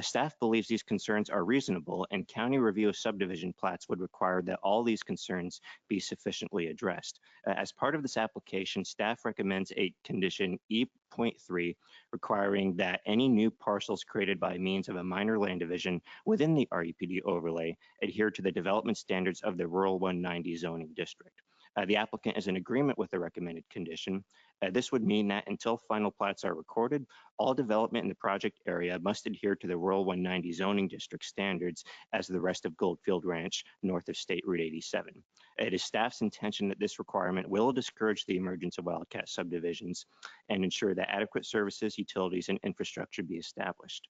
Staff believes these concerns are reasonable, and county review of subdivision plats would require that all these concerns be sufficiently addressed. As part of this application, staff recommends a condition E.3 requiring that any new parcels created by means of a minor land division within the REPD overlay adhere to the development standards of the Rural 190 zoning district. The applicant is in agreement with the recommended condition. This would mean that until final plats are recorded, all development in the project area must adhere to the Rural 190 zoning district standards as the rest of Goldfield Ranch north of State Route 87. It is staff's intention that this requirement will discourage the emergence of wildcat subdivisions and ensure that adequate services, utilities, and infrastructure be established.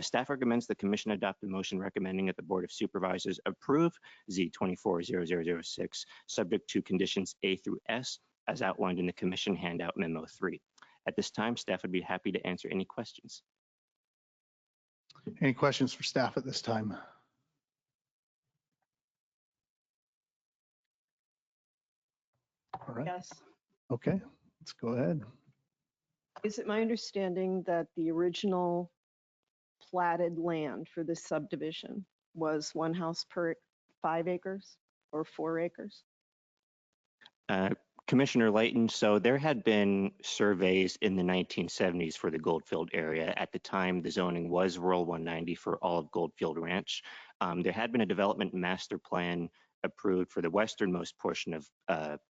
Staff recommends the commission adopt a motion recommending that the Board of Supervisors approve Z240006, subject to conditions A through S, as outlined in the Commission Handout Memo 3. At this time, staff would be happy to answer any questions. Any questions for staff at this time? All right. Yes. Okay, let's go ahead. Is it my understanding that the original platted land for this subdivision was one house per 5 acres or 4 acres? Commissioner Layton, so there had been surveys in the 1970s for the Goldfield area. At the time, the zoning was Rural 190 for all of Goldfield Ranch. There had been a development master plan approved for the westernmost portion of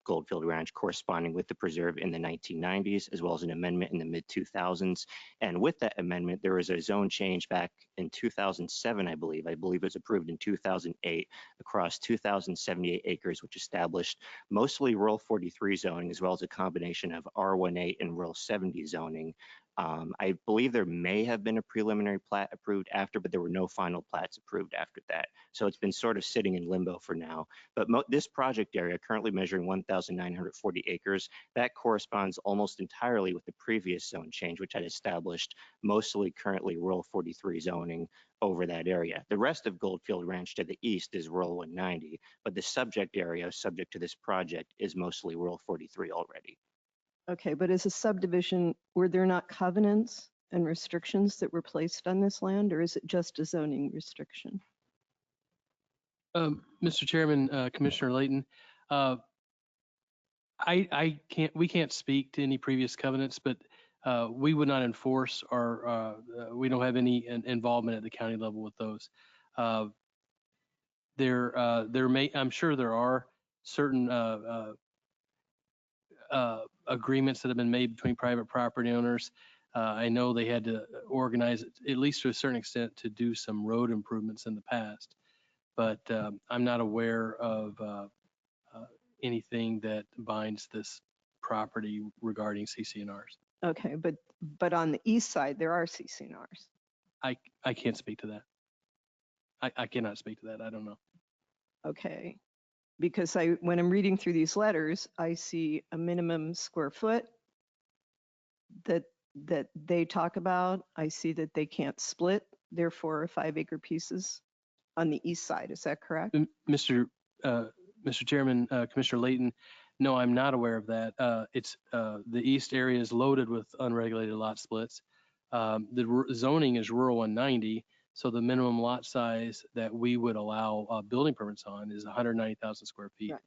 Goldfield Ranch, corresponding with the preserve in the 1990s, as well as an amendment in the mid-2000s. And with that amendment, there was a zone change back in 2007, I believe. I believe it was approved in 2008 across 2,078 acres, which established mostly Rural 43 zoning, as well as a combination of R18 and Rural 70 zoning. I believe there may have been a preliminary plat approved after, but there were no final plats approved after that. So it's been sort of sitting in limbo for now. But this project area, currently measuring 1,940 acres, that corresponds almost entirely with the previous zone change, which had established mostly currently Rural 43 zoning over that area. The rest of Goldfield Ranch to the east is Rural 190, but the subject area subject to this project is mostly Rural 43 already. Okay, but as a subdivision, were there not covenants and restrictions that were placed on this land, or is it just a zoning restriction? Mr. Chairman, Commissioner Layton, we can't speak to any previous covenants, but we would not enforce or we don't have any involvement at the county level with those. I'm sure there are certain agreements that have been made between private property owners. I know they had to organize, at least to a certain extent, to do some road improvements in the past, but I'm not aware of anything that binds this property regarding CC&Rs. Okay, but on the east side, there are CC&Rs. I can't speak to that. I cannot speak to that. I don't know. Okay, because when I'm reading through these letters, I see a minimum square foot that they talk about. I see that they can't split their 4 or 5 acre pieces on the east side. Is that correct? Mr. Chairman, Commissioner Layton, no, I'm not aware of that. It's the east area is loaded with unregulated lot splits. Zoning is rural 190, so the minimum lot size that we would allow building permits on is 190,000 square feet. Right.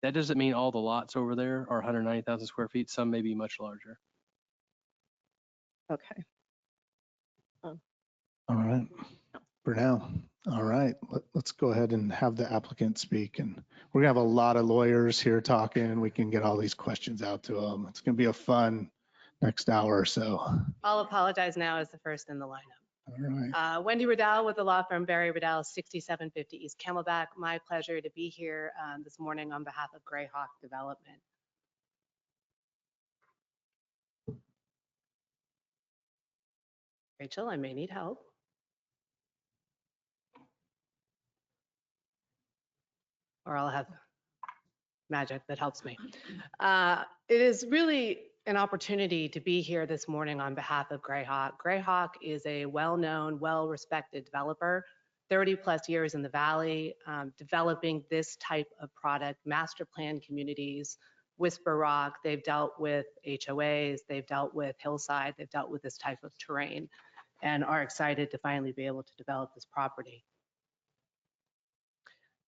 That doesn't mean all the lots over there are 190,000 square feet. Some may be much larger. Okay. All right, for now. All right, let's go ahead and have the applicant speak. And we're gonna have a lot of lawyers here talking. We can get all these questions out to them. It's gonna be a fun next hour or so. I'll apologize now as the first in the lineup. All right. Wendy Riddell with the law firm Barry Riddell, 6750 East Camelback. My pleasure to be here this morning on behalf of Greyhawk Development. Rachel, I may need help. Or I'll have magic that helps me. It is really an opportunity to be here this morning on behalf of Greyhawk. Greyhawk is a well-known, well-respected developer, 30 plus years in the Valley, developing this type of product, master plan communities, Whisper Rock. They've dealt with HOAs, they've dealt with hillside, they've dealt with this type of terrain, and are excited to finally be able to develop this property.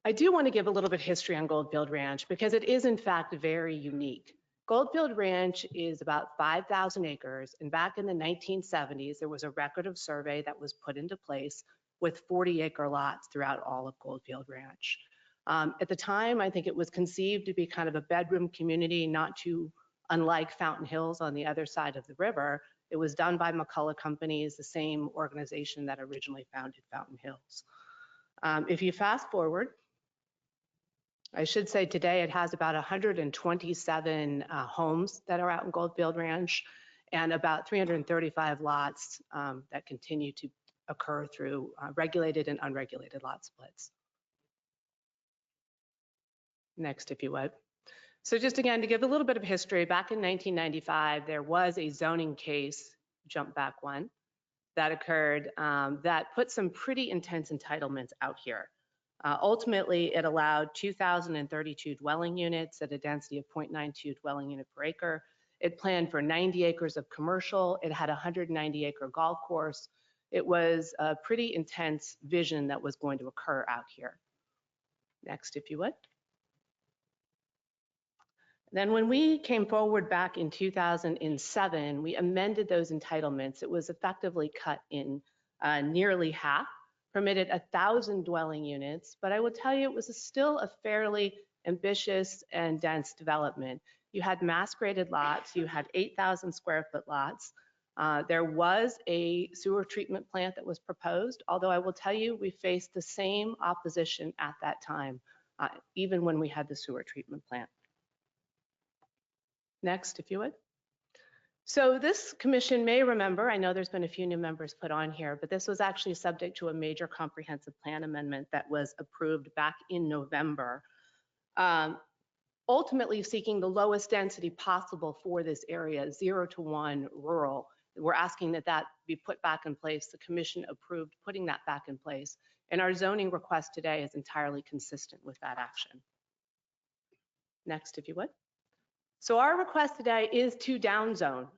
I do want to give a little bit of history on Goldfield Ranch because it is in fact very unique. Goldfield Ranch is about 5,000 acres, and back in the 1970s, there was a record of survey that was put into place with 40-acre lots throughout all of Goldfield Ranch. At the time, I think it was conceived to be kind of a bedroom community, not too unlike Fountain Hills on the other side of the river. It was done by McCullough Companies, the same organization that originally founded Fountain Hills. If you fast forward, I should say today it has about 127 homes that are out in Goldfield Ranch and about 335 lots that continue to occur through regulated and unregulated lot splits. Next, if you would. So just again, to give a little bit of history, back in 1995, there was a zoning case, jump back one, that occurred that put some pretty intense entitlements out here. Ultimately, it allowed 2,032 dwelling units at a density of 0.92 dwelling unit per acre. It planned for 90 acres of commercial. It had a 190-acre golf course. It was a pretty intense vision that was going to occur out here. Next, if you would. Then when we came forward back in 2007, we amended those entitlements. It was effectively cut in nearly half, permitted 1,000 dwelling units, but I will tell you it was still a fairly ambitious and dense development. You had mass graded lots, you had 8,000 square foot lots. There was a sewer treatment plant that was proposed, although I will tell you we faced the same opposition at that time, even when we had the sewer treatment plant. Next, if you would. So this commission may remember, I know there's been a few new members put on here, but this was actually subject to a major comprehensive plan amendment that was approved back in November, ultimately seeking the lowest density possible for this area, 0 to 1 rural. We're asking that that be put back in place. The commission approved putting that back in place. And our zoning request today is entirely consistent with that action. Next, if you would. So our request today is to downzone.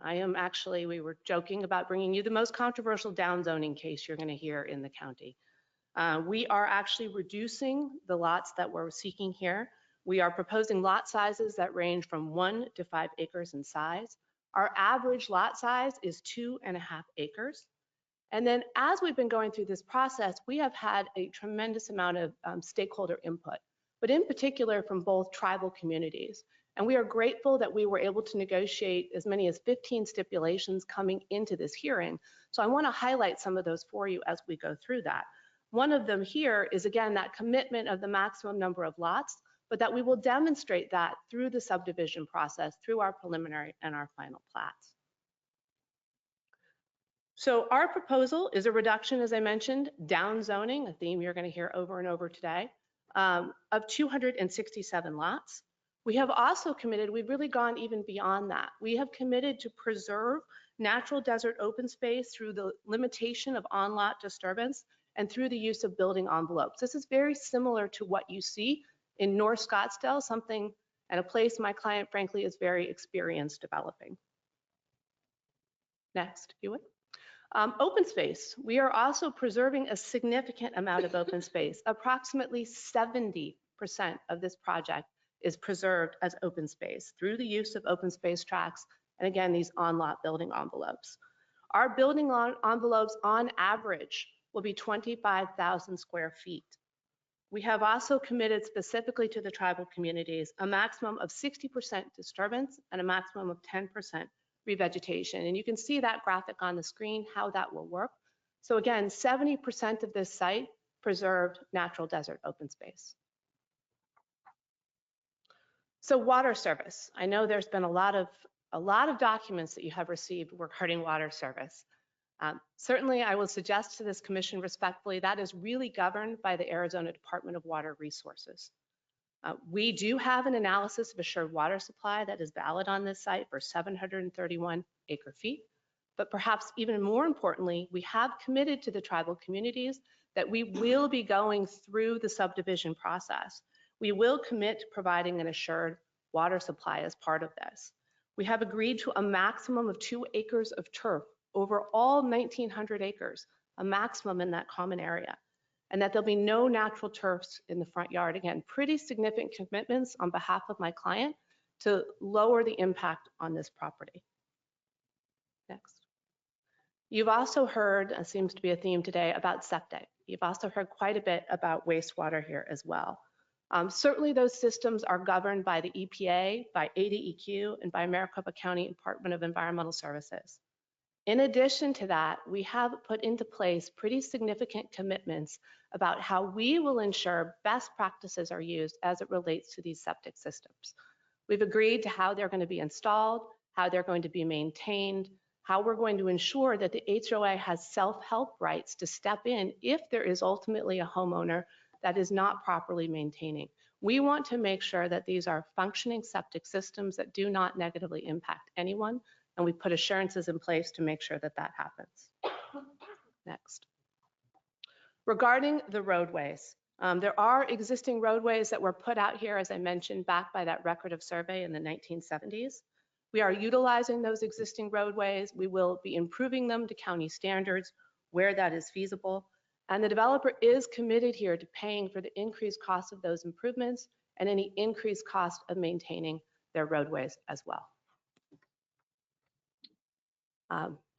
We were joking about bringing you the most controversial downzoning case you're going to hear in the county. We are actually reducing the lots that we're seeking here. We are proposing lot sizes that range from 1 to 5 acres in size. Our average lot size is 2.5 acres. And then as we've been going through this process, we have had a tremendous amount of stakeholder input, but in particular from both tribal communities. And we are grateful that we were able to negotiate as many as 15 stipulations coming into this hearing. So I want to highlight some of those for you as we go through that. One of them here is, again, that commitment of the maximum number of lots, but that we will demonstrate that through the subdivision process, through our preliminary and our final plats. So our proposal is a reduction, as I mentioned, down zoning, a theme you're going to hear over and over today. of 267 lots. We have also committed, we've really gone even beyond that. We have committed to preserve natural desert open space through the limitation of on-lot disturbance and through the use of building envelopes. This is very similar to what you see in North Scottsdale, something and a place my client, frankly, is very experienced developing. Next, if you would. Open space. We are also preserving a significant amount of open space. Approximately 70% of this project is preserved as open space through the use of open space tracts and, again, these on-lot building envelopes. Our building envelopes on average will be 25,000 square feet. We have also committed specifically to the tribal communities a maximum of 60% disturbance and a maximum of 10% revegetation. And you can see that graphic on the screen, how that will work. So again, 70% of this site preserved natural desert open space. So water service. I know there's been a lot of documents that you have received regarding water service. Certainly, I will suggest to this commission respectfully that is really governed by the Arizona Department of Water Resources. We do have an analysis of assured water supply that is valid on this site for 731 acre feet. But perhaps even more importantly, we have committed to the tribal communities that we will be going through the subdivision process. We will commit to providing an assured water supply as part of this. We have agreed to a maximum of 2 acres of turf over all 1,900 acres, a maximum in that common area, and that there'll be no natural turfs in the front yard. Again, pretty significant commitments on behalf of my client to lower the impact on this property. Next. You've also heard, it seems to be a theme today, about septic. You've also heard quite a bit about wastewater here as well. Certainly those systems are governed by the EPA, by ADEQ, and by Maricopa County Department of Environmental Services. In addition to that, we have put into place pretty significant commitments about how we will ensure best practices are used as it relates to these septic systems. We've agreed to how they're going to be installed, how they're going to be maintained, how we're going to ensure that the HOA has self-help rights to step in if there is ultimately a homeowner that is not properly maintaining. We want to make sure that these are functioning septic systems that do not negatively impact anyone, and we put assurances in place to make sure that that happens. Next. Regarding the roadways, there are existing roadways that were put out here, as I mentioned, back by that record of survey in the 1970s. We are utilizing those existing roadways. We will be improving them to county standards where that is feasible. And the developer is committed here to paying for the increased cost of those improvements and any increased cost of maintaining their roadways as well.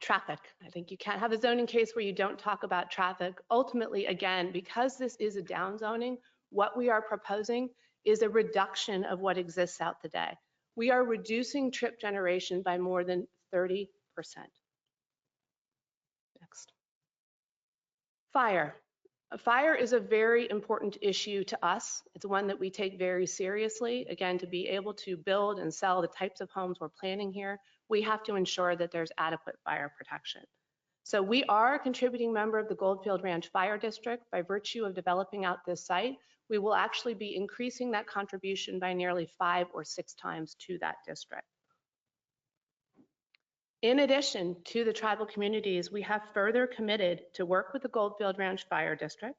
Traffic. I think you can't have a zoning case where you don't talk about traffic. Ultimately, again, because this is a down zoning, what we are proposing is a reduction of what exists out today. We are reducing trip generation by more than 30%. Next. Fire. Fire is a very important issue to us. It's one that we take very seriously. Again, to be able to build and sell the types of homes we're planning here, we have to ensure that there's adequate fire protection. So we are a contributing member of the Goldfield Ranch Fire District. By virtue of developing out this site, we will actually be increasing that contribution by nearly 5 or 6 times to that district. In addition to the tribal communities, we have further committed to work with the Goldfield Ranch Fire District,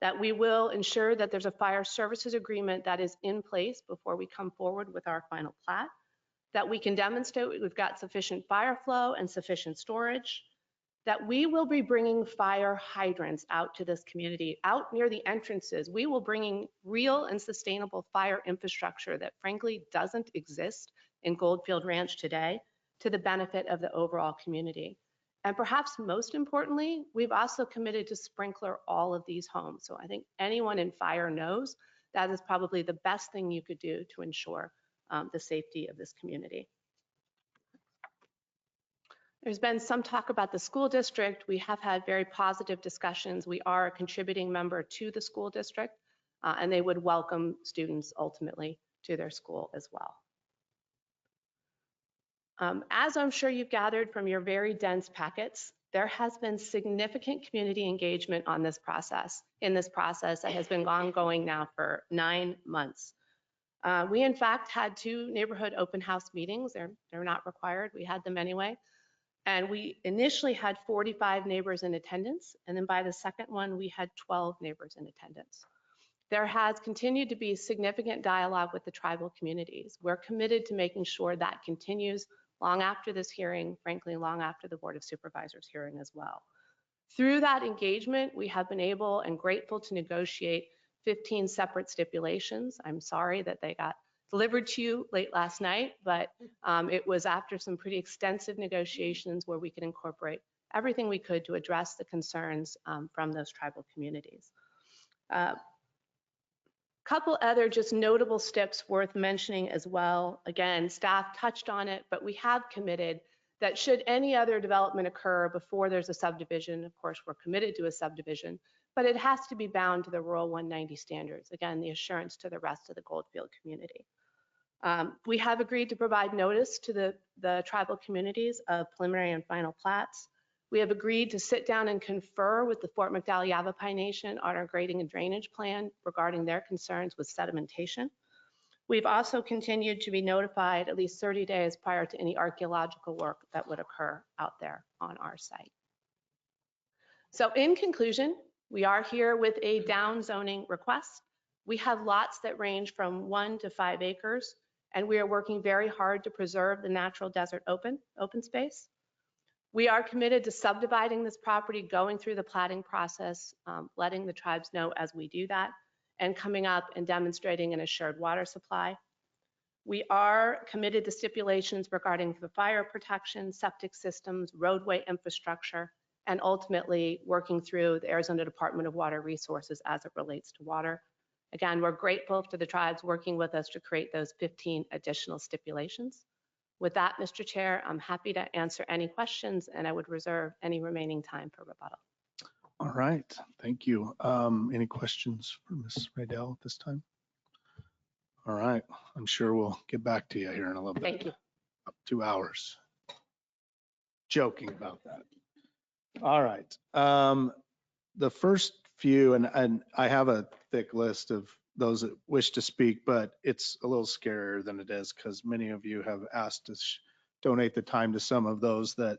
that we will ensure that there's a fire services agreement that is in place before we come forward with our final plat, that we can demonstrate we've got sufficient fire flow and sufficient storage, that we will be bringing fire hydrants out to this community, out near the entrances. We will bringing real and sustainable fire infrastructure that frankly doesn't exist in Goldfield Ranch today, to the benefit of the overall community. And perhaps most importantly, we've also committed to sprinkler all of these homes. So I think anyone in fire knows that is probably the best thing you could do to ensure the safety of this community. There's been some talk about the school district. We have had very positive discussions. We are a contributing member to the school district, and they would welcome students ultimately to their school as well. As I'm sure you've gathered from your very dense packets, There has been significant community engagement on this process, that has been ongoing now for 9 months. We in fact had 2 neighborhood open house meetings. They're not required. We had them anyway. And we initially had 45 neighbors in attendance. And then by the second one, we had 12 neighbors in attendance. There has continued to be significant dialogue with the tribal communities. We're committed to making sure that continues long after this hearing, frankly, long after the Board of Supervisors hearing as well. Through that engagement, we have been able and grateful to negotiate 15 separate stipulations. I'm sorry that they got delivered to you late last night, but it was after some pretty extensive negotiations where we could incorporate everything we could to address the concerns from those tribal communities. Couple other just notable steps worth mentioning as well. Again, staff touched on it, but we have committed that should any other development occur before there's a subdivision, of course, we're committed to a subdivision, but it has to be bound to the Rural 190 standards. Again, the assurance to the rest of the Goldfield community. We have agreed to provide notice to the tribal communities of preliminary and final plats. We have agreed to sit down and confer with the Fort McDowell Yavapai Nation on our grading and drainage plan regarding their concerns with sedimentation. We've also continued to be notified at least 30 days prior to any archaeological work that would occur out there on our site. So in conclusion, we are here with a down zoning request. We have lots that range from 1 to 5 acres, and we are working very hard to preserve the natural desert open space. We are committed to subdividing this property, going through the platting process, letting the tribes know as we do that, and coming up and demonstrating an assured water supply. We are committed to stipulations regarding the fire protection, septic systems, roadway infrastructure, and ultimately working through the Arizona Department of Water Resources as it relates to water. Again, we're grateful to the tribes working with us to create those 15 additional stipulations. With that, Mr. Chair, I'm happy to answer any questions, and I would reserve any remaining time for rebuttal. All right, thank you. Any questions for Ms. Raydell at this time? All right, I'm sure we'll get back to you here in a little bit. Thank you. Up 2 hours. Joking about that. All right. The first few, and I have a thick list of those that wish to speak, but it's a little scarier than it is because many of you have asked to donate the time to some of those that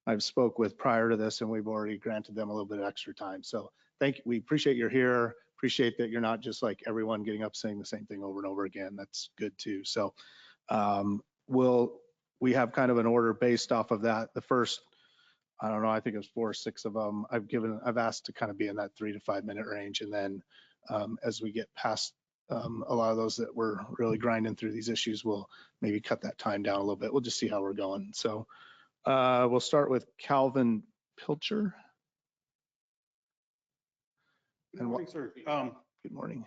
I've spoke with prior to this, and we've already granted them a little bit of extra time. So thank you. We appreciate you're here. Appreciate that you're not just like everyone getting up saying the same thing over and over again. That's good too. So we have kind of an order based off of that. The first, I don't know, I think it was 4 or 6 of them I've asked to kind of be in that 3 to 5 minute range. And then as we get past a lot of those that we're really grinding through these issues, we'll maybe cut that time down a little bit. We'll just see how we're going. So we'll start with Calvin Pilcher. Good morning, sir. Good morning.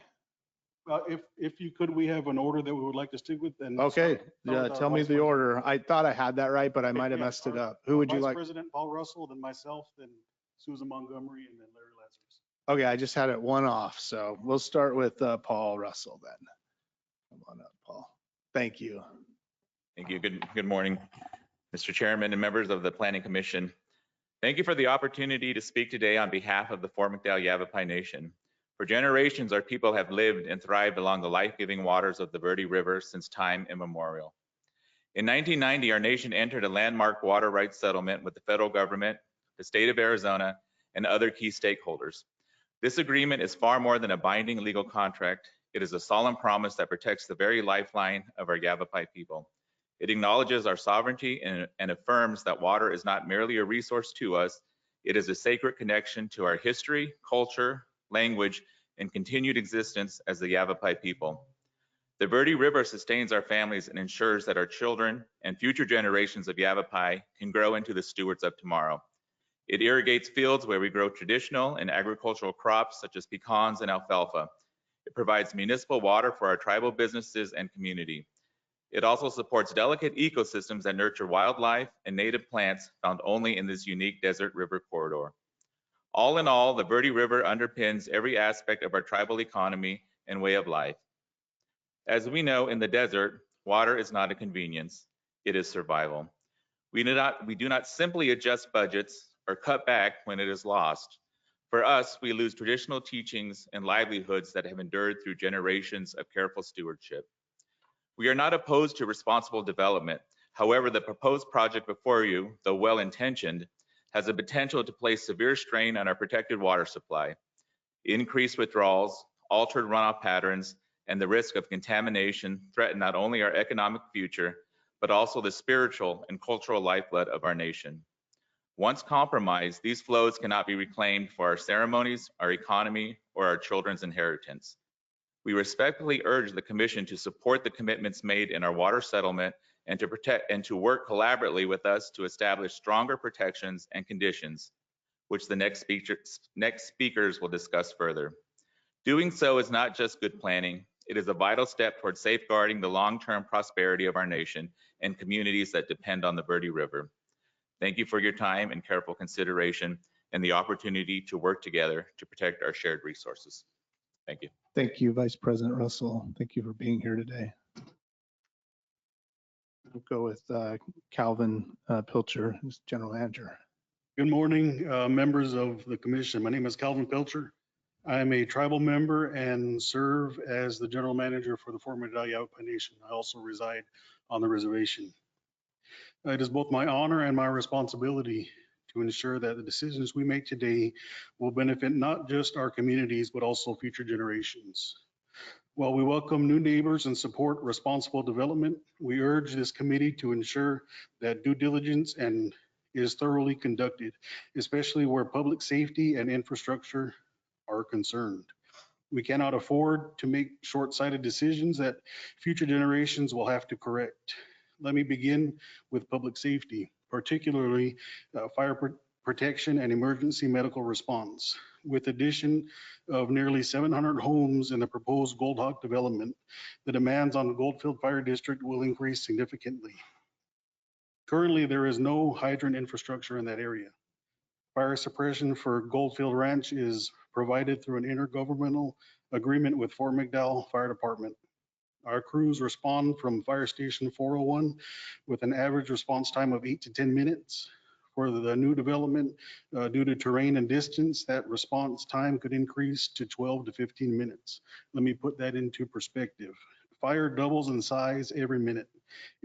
If you could, we have an order that we would like to stick with. And Okay, tell me the order. I thought I had that right, but I might have messed it up. Who would you like? Vice President Paul Russell, then myself, then Susan Montgomery, and then Larry Lazarus. Okay, I just had it one off, so we'll start with Paul Russell then. Come on up, Paul. Thank you. Thank you. Good morning, Mr. Chairman and members of the Planning Commission. Thank you for the opportunity to speak today on behalf of the Fort McDowell Yavapai Nation. For generations, our people have lived and thrived along the life-giving waters of the Verde River since time immemorial. In 1990, our nation entered a landmark water rights settlement with the federal government, the state of Arizona, and other key stakeholders. This agreement is far more than a binding legal contract. It is a solemn promise that protects the very lifeline of our Yavapai people. It acknowledges our sovereignty and affirms that water is not merely a resource to us, it is a sacred connection to our history, culture, language, and continued existence as the Yavapai people. The Verde River sustains our families and ensures that our children and future generations of Yavapai can grow into the stewards of tomorrow. It irrigates fields where we grow traditional and agricultural crops such as pecans and alfalfa. It provides municipal water for our tribal businesses and community. It also supports delicate ecosystems that nurture wildlife and native plants found only in this unique desert river corridor. All in all, the Verde River underpins every aspect of our tribal economy and way of life. As we know, in the desert, water is not a convenience, it is survival. We do not simply adjust budgets, or cut back when it is lost. For us, we lose traditional teachings and livelihoods that have endured through generations of careful stewardship. We are not opposed to responsible development. However, the proposed project before you, though well-intentioned, has the potential to place severe strain on our protected water supply. Increased withdrawals, altered runoff patterns, and the risk of contamination threaten not only our economic future, but also the spiritual and cultural lifeblood of our nation. Once compromised, these flows cannot be reclaimed for our ceremonies, our economy, or our children's inheritance. We respectfully urge the Commission to support the commitments made in our water settlement and to protect and to work collaboratively with us to establish stronger protections and conditions, which the next speakers will discuss further. Doing so is not just good planning, it is a vital step towards safeguarding the long-term prosperity of our nation and communities that depend on the Verde River. Thank you for your time and careful consideration and the opportunity to work together to protect our shared resources. Thank you. Thank you, Vice President Russell. Thank you for being here today. We'll go with Calvin Pilcher, who's General Manager. Good morning, members of the commission. My name is Calvin Pilcher. I am a tribal member and serve as the general manager for the Fort McDowell Yavapai Nation. I also reside on the reservation. It is both my honor and my responsibility to ensure that the decisions we make today will benefit not just our communities, but also future generations. While we welcome new neighbors and support responsible development, we urge this committee to ensure that due diligence is thoroughly conducted, especially where public safety and infrastructure are concerned. We cannot afford to make short-sighted decisions that future generations will have to correct. Let me begin with public safety, particularly fire protection and emergency medical response. With addition of nearly 700 homes in the proposed Gold Hawk development, the demands on the Goldfield Fire District will increase significantly. Currently, there is no hydrant infrastructure in that area. Fire suppression for Goldfield Ranch is provided through an intergovernmental agreement with Fort McDowell Fire Department. Our crews respond from Fire Station 401 with an average response time of 8 to 10 minutes. For the new development, due to terrain and distance, that response time could increase to 12 to 15 minutes. Let me put that into perspective. Fire doubles in size every minute.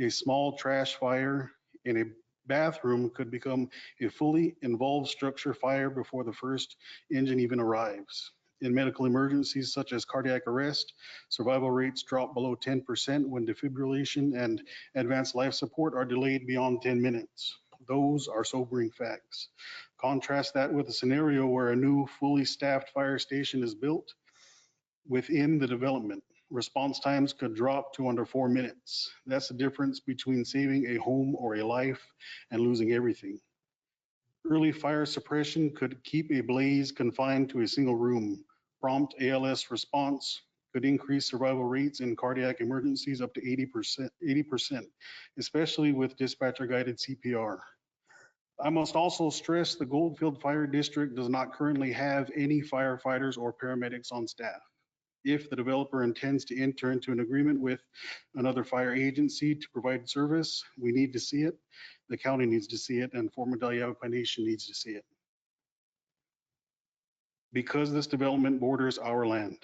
A small trash fire in a bathroom could become a fully involved structure fire before the first engine even arrives. In medical emergencies such as cardiac arrest, survival rates drop below 10% when defibrillation and advanced life support are delayed beyond 10 minutes. Those are sobering facts. Contrast that with a scenario where a new fully staffed fire station is built within the development. Response times could drop to under 4 minutes. That's the difference between saving a home or a life and losing everything. Early fire suppression could keep a blaze confined to a single room. Prompt ALS response could increase survival rates in cardiac emergencies up to 80%, especially with dispatcher-guided CPR. I must also stress the Goldfield Fire District does not currently have any firefighters or paramedics on staff. If the developer intends to enter into an agreement with another fire agency to provide service, we need to see it, the county needs to see it, and Fort McDowell Yavapai Nation needs to see it. Because this development borders our land,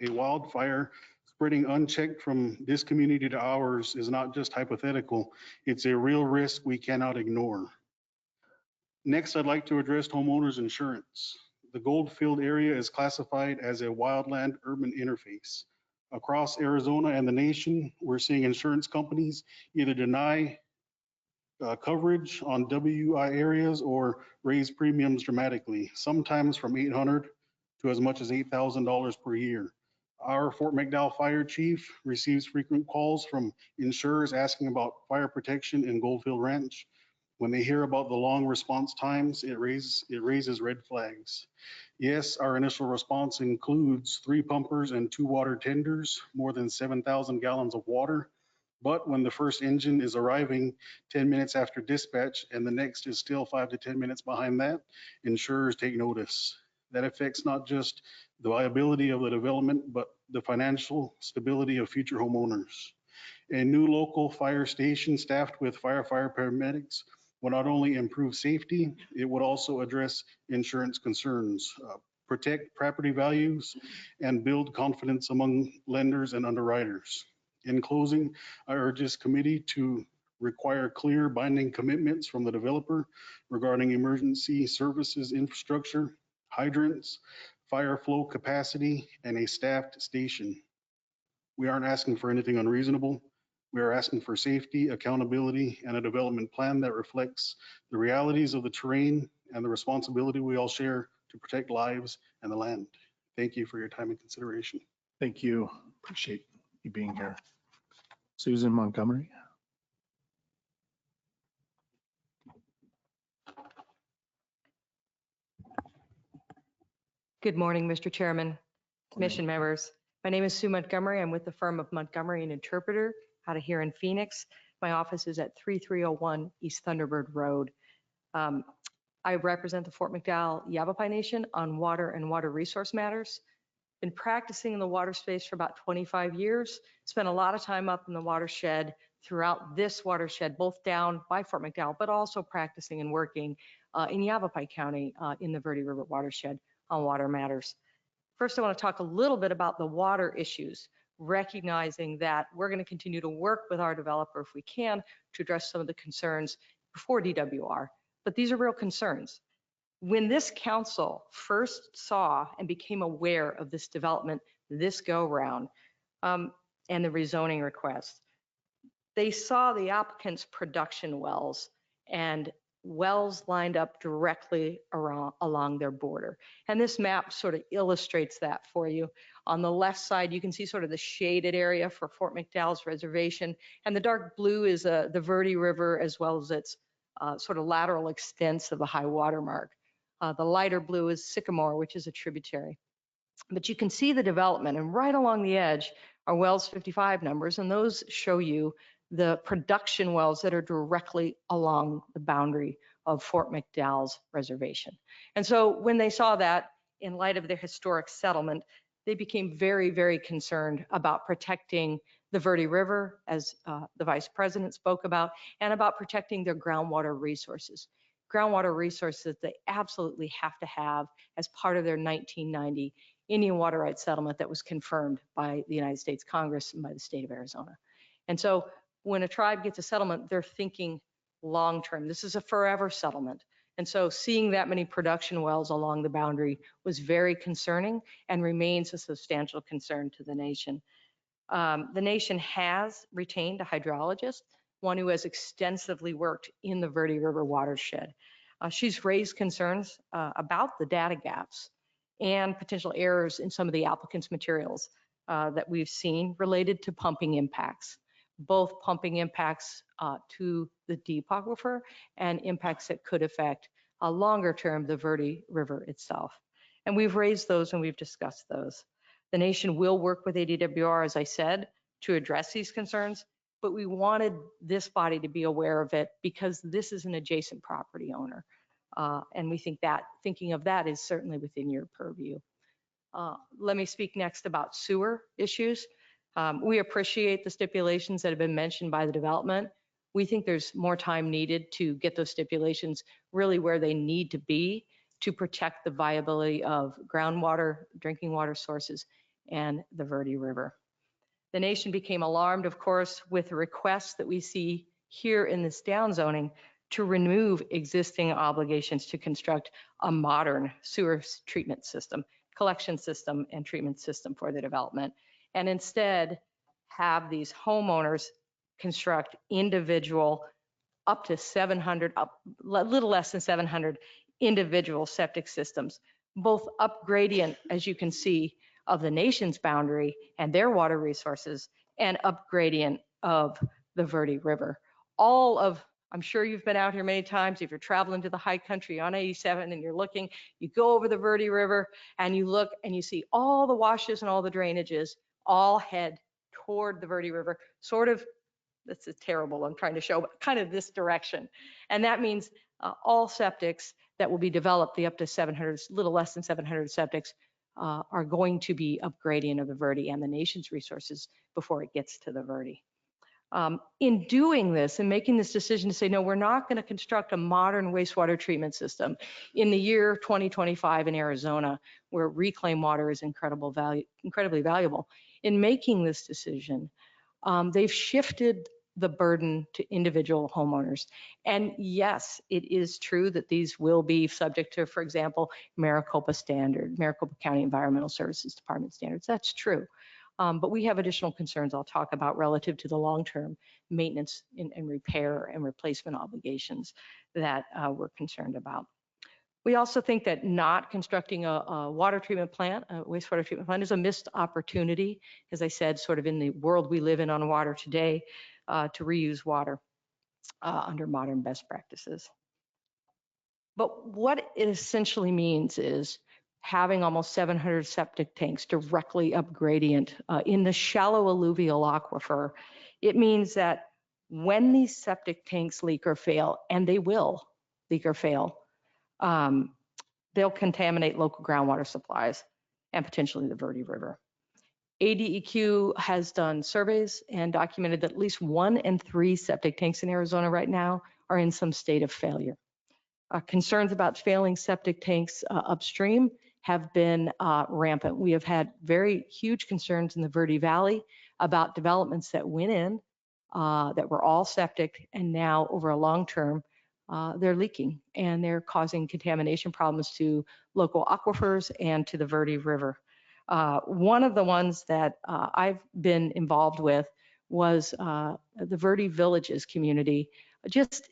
a wildfire spreading unchecked from this community to ours is not just hypothetical, it's a real risk we cannot ignore. Next, I'd like to address homeowners insurance. The Goldfield area is classified as a wildland urban interface. Across Arizona and the nation, we're seeing insurance companies either deny coverage on WI areas or raise premiums dramatically, sometimes from $800 to as much as $8,000 per year. Our Fort McDowell Fire Chief receives frequent calls from insurers asking about fire protection in Goldfield Ranch. When they hear about the long response times, it raises red flags. Yes, our initial response includes 3 pumpers and 2 water tenders, more than 7,000 gallons of water. But when the first engine is arriving 10 minutes after dispatch and the next is still 5 to 10 minutes behind that, insurers take notice. That affects not just the viability of the development, but the financial stability of future homeowners. A new local fire station staffed with firefighter paramedics will not only improve safety, it would also address insurance concerns, protect property values, and build confidence among lenders and underwriters. In closing, I urge this committee to require clear binding commitments from the developer regarding emergency services infrastructure, hydrants, fire flow capacity, and a staffed station. We aren't asking for anything unreasonable. We are asking for safety, accountability, and a development plan that reflects the realities of the terrain and the responsibility we all share to protect lives and the land. Thank you for your time and consideration. Thank you. Appreciate you being here. Susan Montgomery. Good morning, Mr. Chairman, Commission members. My name is Sue Montgomery. I'm with the firm of Montgomery and Interpreter out of here in Phoenix. My office is at 3301 East Thunderbird Road. I represent the Fort McDowell Yavapai Nation on water and water resource matters. Been practicing in the water space for about 25 years. Spent a lot of time up in the watershed throughout this watershed, both down by Fort McDowell, but also practicing and working in Yavapai County in the Verde River watershed on water matters. First, I want to talk a little bit about the water issues, recognizing that we're going to continue to work with our developer if we can to address some of the concerns before DWR. But these are real concerns. When this council first saw and became aware of this development, this go round, and the rezoning request, they saw the applicant's production wells and wells lined up directly along their border. And this map sort of illustrates that for you. On the left side, you can see sort of the shaded area for Fort McDowell's reservation. And the dark blue is the Verde River, as well as its sort of lateral extents of the high water mark. The lighter blue is Sycamore, which is a tributary. But you can see the development, and right along the edge are Wells 55 numbers, and those show you the production wells that are directly along the boundary of Fort McDowell's reservation. And so when they saw that, in light of their historic settlement, they became very, very concerned about protecting the Verde River, as the Vice President spoke about, and about protecting their groundwater resources. Groundwater resources they absolutely have to have as part of their 1990 Indian Water Rights Settlement that was confirmed by the United States Congress and by the state of Arizona. And so when a tribe gets a settlement, they're thinking long-term. This is a forever settlement. And so seeing that many production wells along the boundary was very concerning and remains a substantial concern to the nation. The nation has retained a hydrologist, one who has extensively worked in the Verde River watershed. She's raised concerns about the data gaps and potential errors in some of the applicant's materials that we've seen related to pumping impacts, both pumping impacts to the deep aquifer and impacts that could affect longer term the Verde River itself. And we've raised those and we've discussed those. The nation will work with ADWR, as I said, to address these concerns, but we wanted this body to be aware of it because this is an adjacent property owner. And we think that thinking of that is certainly within your purview. Let me speak next about sewer issues. We appreciate the stipulations that have been mentioned by the development. We think there's more time needed to get those stipulations really where they need to be to protect the viability of groundwater, drinking water sources, and the Verde River. The nation became alarmed, of course, with the requests that we see here in this downzoning to remove existing obligations to construct a modern sewer treatment system, collection system, and treatment system for the development, and instead have these homeowners construct individual up to 700, a little less than 700 individual septic systems, both up gradient, as you can see, of the nation's boundary and their water resources, and up gradient of the Verde River. All of, I'm sure you've been out here many times, if you're traveling to the high country on 87 and you're looking, you go over the Verde River and you look and you see all the washes and all the drainages all head toward the Verde River, sort of, this is terrible, I'm trying to show, but kind of this direction. And that means all septics that will be developed, the up to 700, little less than 700 septics, are going to be upgrading of the Verde and the nation's resources before it gets to the Verde. In doing this and making this decision to say, no, we're not going to construct a modern wastewater treatment system in the year 2025 in Arizona, where reclaimed water is incredibly valuable. In making this decision, they've shifted the burden to individual homeowners. And yes, it is true that these will be subject to, for example, Maricopa County Environmental Services Department standards. That's true. But we have additional concerns I'll talk about relative to the long-term maintenance and repair and replacement obligations that we're concerned about. We also think that not constructing a water treatment plant, a wastewater treatment plant, is a missed opportunity, as I said, sort of in the world we live in on water today, to reuse water under modern best practices. But what it essentially means is having almost 700 septic tanks directly up gradient in the shallow alluvial aquifer. It means that when these septic tanks leak or fail, and they will leak or fail, they'll contaminate local groundwater supplies and potentially the Verde River. ADEQ has done surveys and documented that at least 1 in 3 septic tanks in Arizona right now are in some state of failure. Concerns about failing septic tanks upstream have been rampant. We have had very huge concerns in the Verde Valley about developments that went in that were all septic, and now over a long term, they're leaking and they're causing contamination problems to local aquifers and to the Verde River. One of the ones that I've been involved with was the Verde Villages community. Just,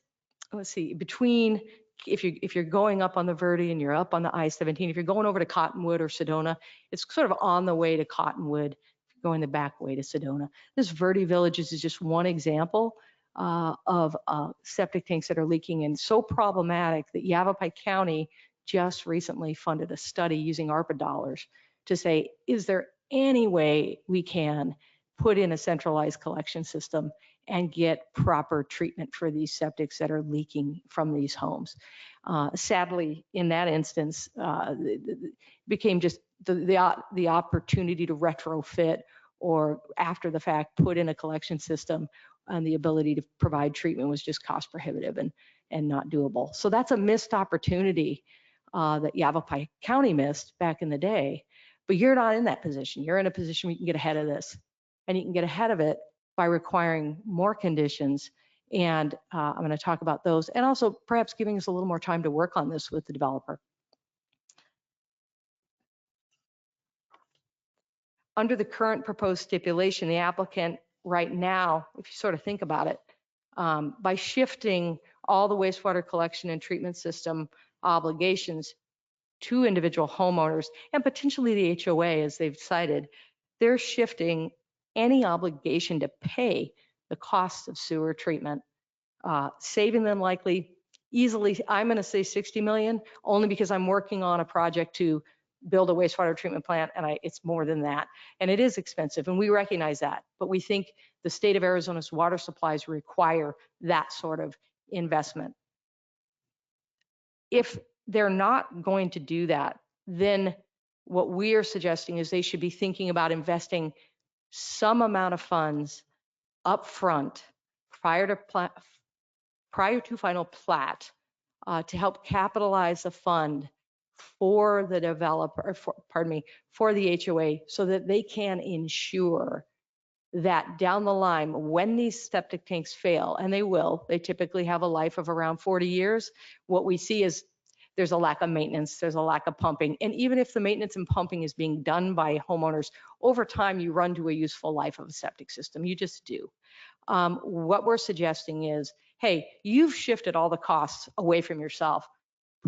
let's see, between, if you're going up on the Verde and you're up on the I-17, if you're going over to Cottonwood or Sedona, it's sort of on the way to Cottonwood, going the back way to Sedona. This Verde Villages is just one example of septic tanks that are leaking and so problematic that Yavapai County just recently funded a study using ARPA dollars to say, is there any way we can put in a centralized collection system and get proper treatment for these septics that are leaking from these homes? Sadly, in that instance, it became just the opportunity to retrofit or after the fact put in a collection system, and the ability to provide treatment was just cost prohibitive and not doable. So that's a missed opportunity that Yavapai County missed back in the day. But you're not in that position. You're in a position where you can get ahead of this. And you can get ahead of it by requiring more conditions. And I'm going to talk about those, and also perhaps giving us a little more time to work on this with the developer. Under the current proposed stipulation, the applicant right now, if you sort of think about it, by shifting all the wastewater collection and treatment system obligations to individual homeowners and potentially the HOA, as they've cited, they're shifting any obligation to pay the costs of sewer treatment, saving them likely easily, I'm going to say 60 million, only because I'm working on a project to build a wastewater treatment plant, and it's more than that. And it is expensive, and we recognize that, but we think the state of Arizona's water supplies require that sort of investment. If they're not going to do that, then what we are suggesting is they should be thinking about investing some amount of funds up front prior to final plat to help capitalize the fund for the developer, for the HOA, so that they can ensure that down the line, when these septic tanks fail, and they typically have a life of around 40 years, what we see is there's a lack of maintenance, there's a lack of pumping. And even if the maintenance and pumping is being done by homeowners, over time you run to a useful life of a septic system. You just do. What we're suggesting is, hey, you've shifted all the costs away from yourself.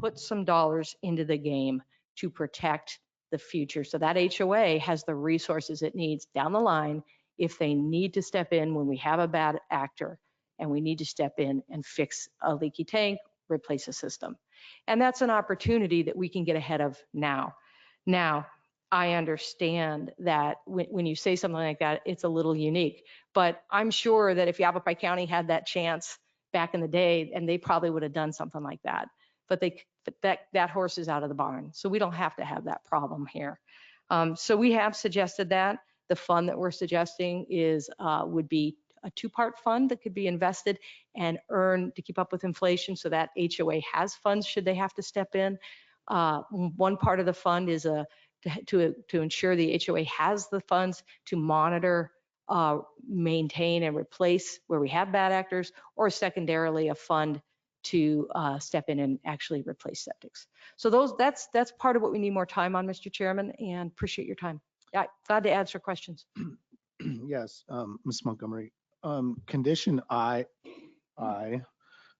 Put some dollars into the game to protect the future, so that HOA has the resources it needs down the line if they need to step in when we have a bad actor and we need to step in and fix a leaky tank, replace a system. And that's an opportunity that we can get ahead of now. Now, I understand that when you say something like that, it's a little unique, but I'm sure that if Yavapai County had that chance back in the day, and they probably would have done something like that. But that horse is out of the barn. So we don't have to have that problem here. So we have suggested that. The fund that we're suggesting would be a two-part fund that could be invested and earn to keep up with inflation, so that HOA has funds should they have to step in. One part of the fund is to ensure the HOA has the funds to monitor, maintain, and replace where we have bad actors, or secondarily a fund to step in and actually replace septics. So that's part of what we need more time on, Mr. Chairman, and appreciate your time. Yeah, glad to answer questions. Yes, Ms. Montgomery. Condition I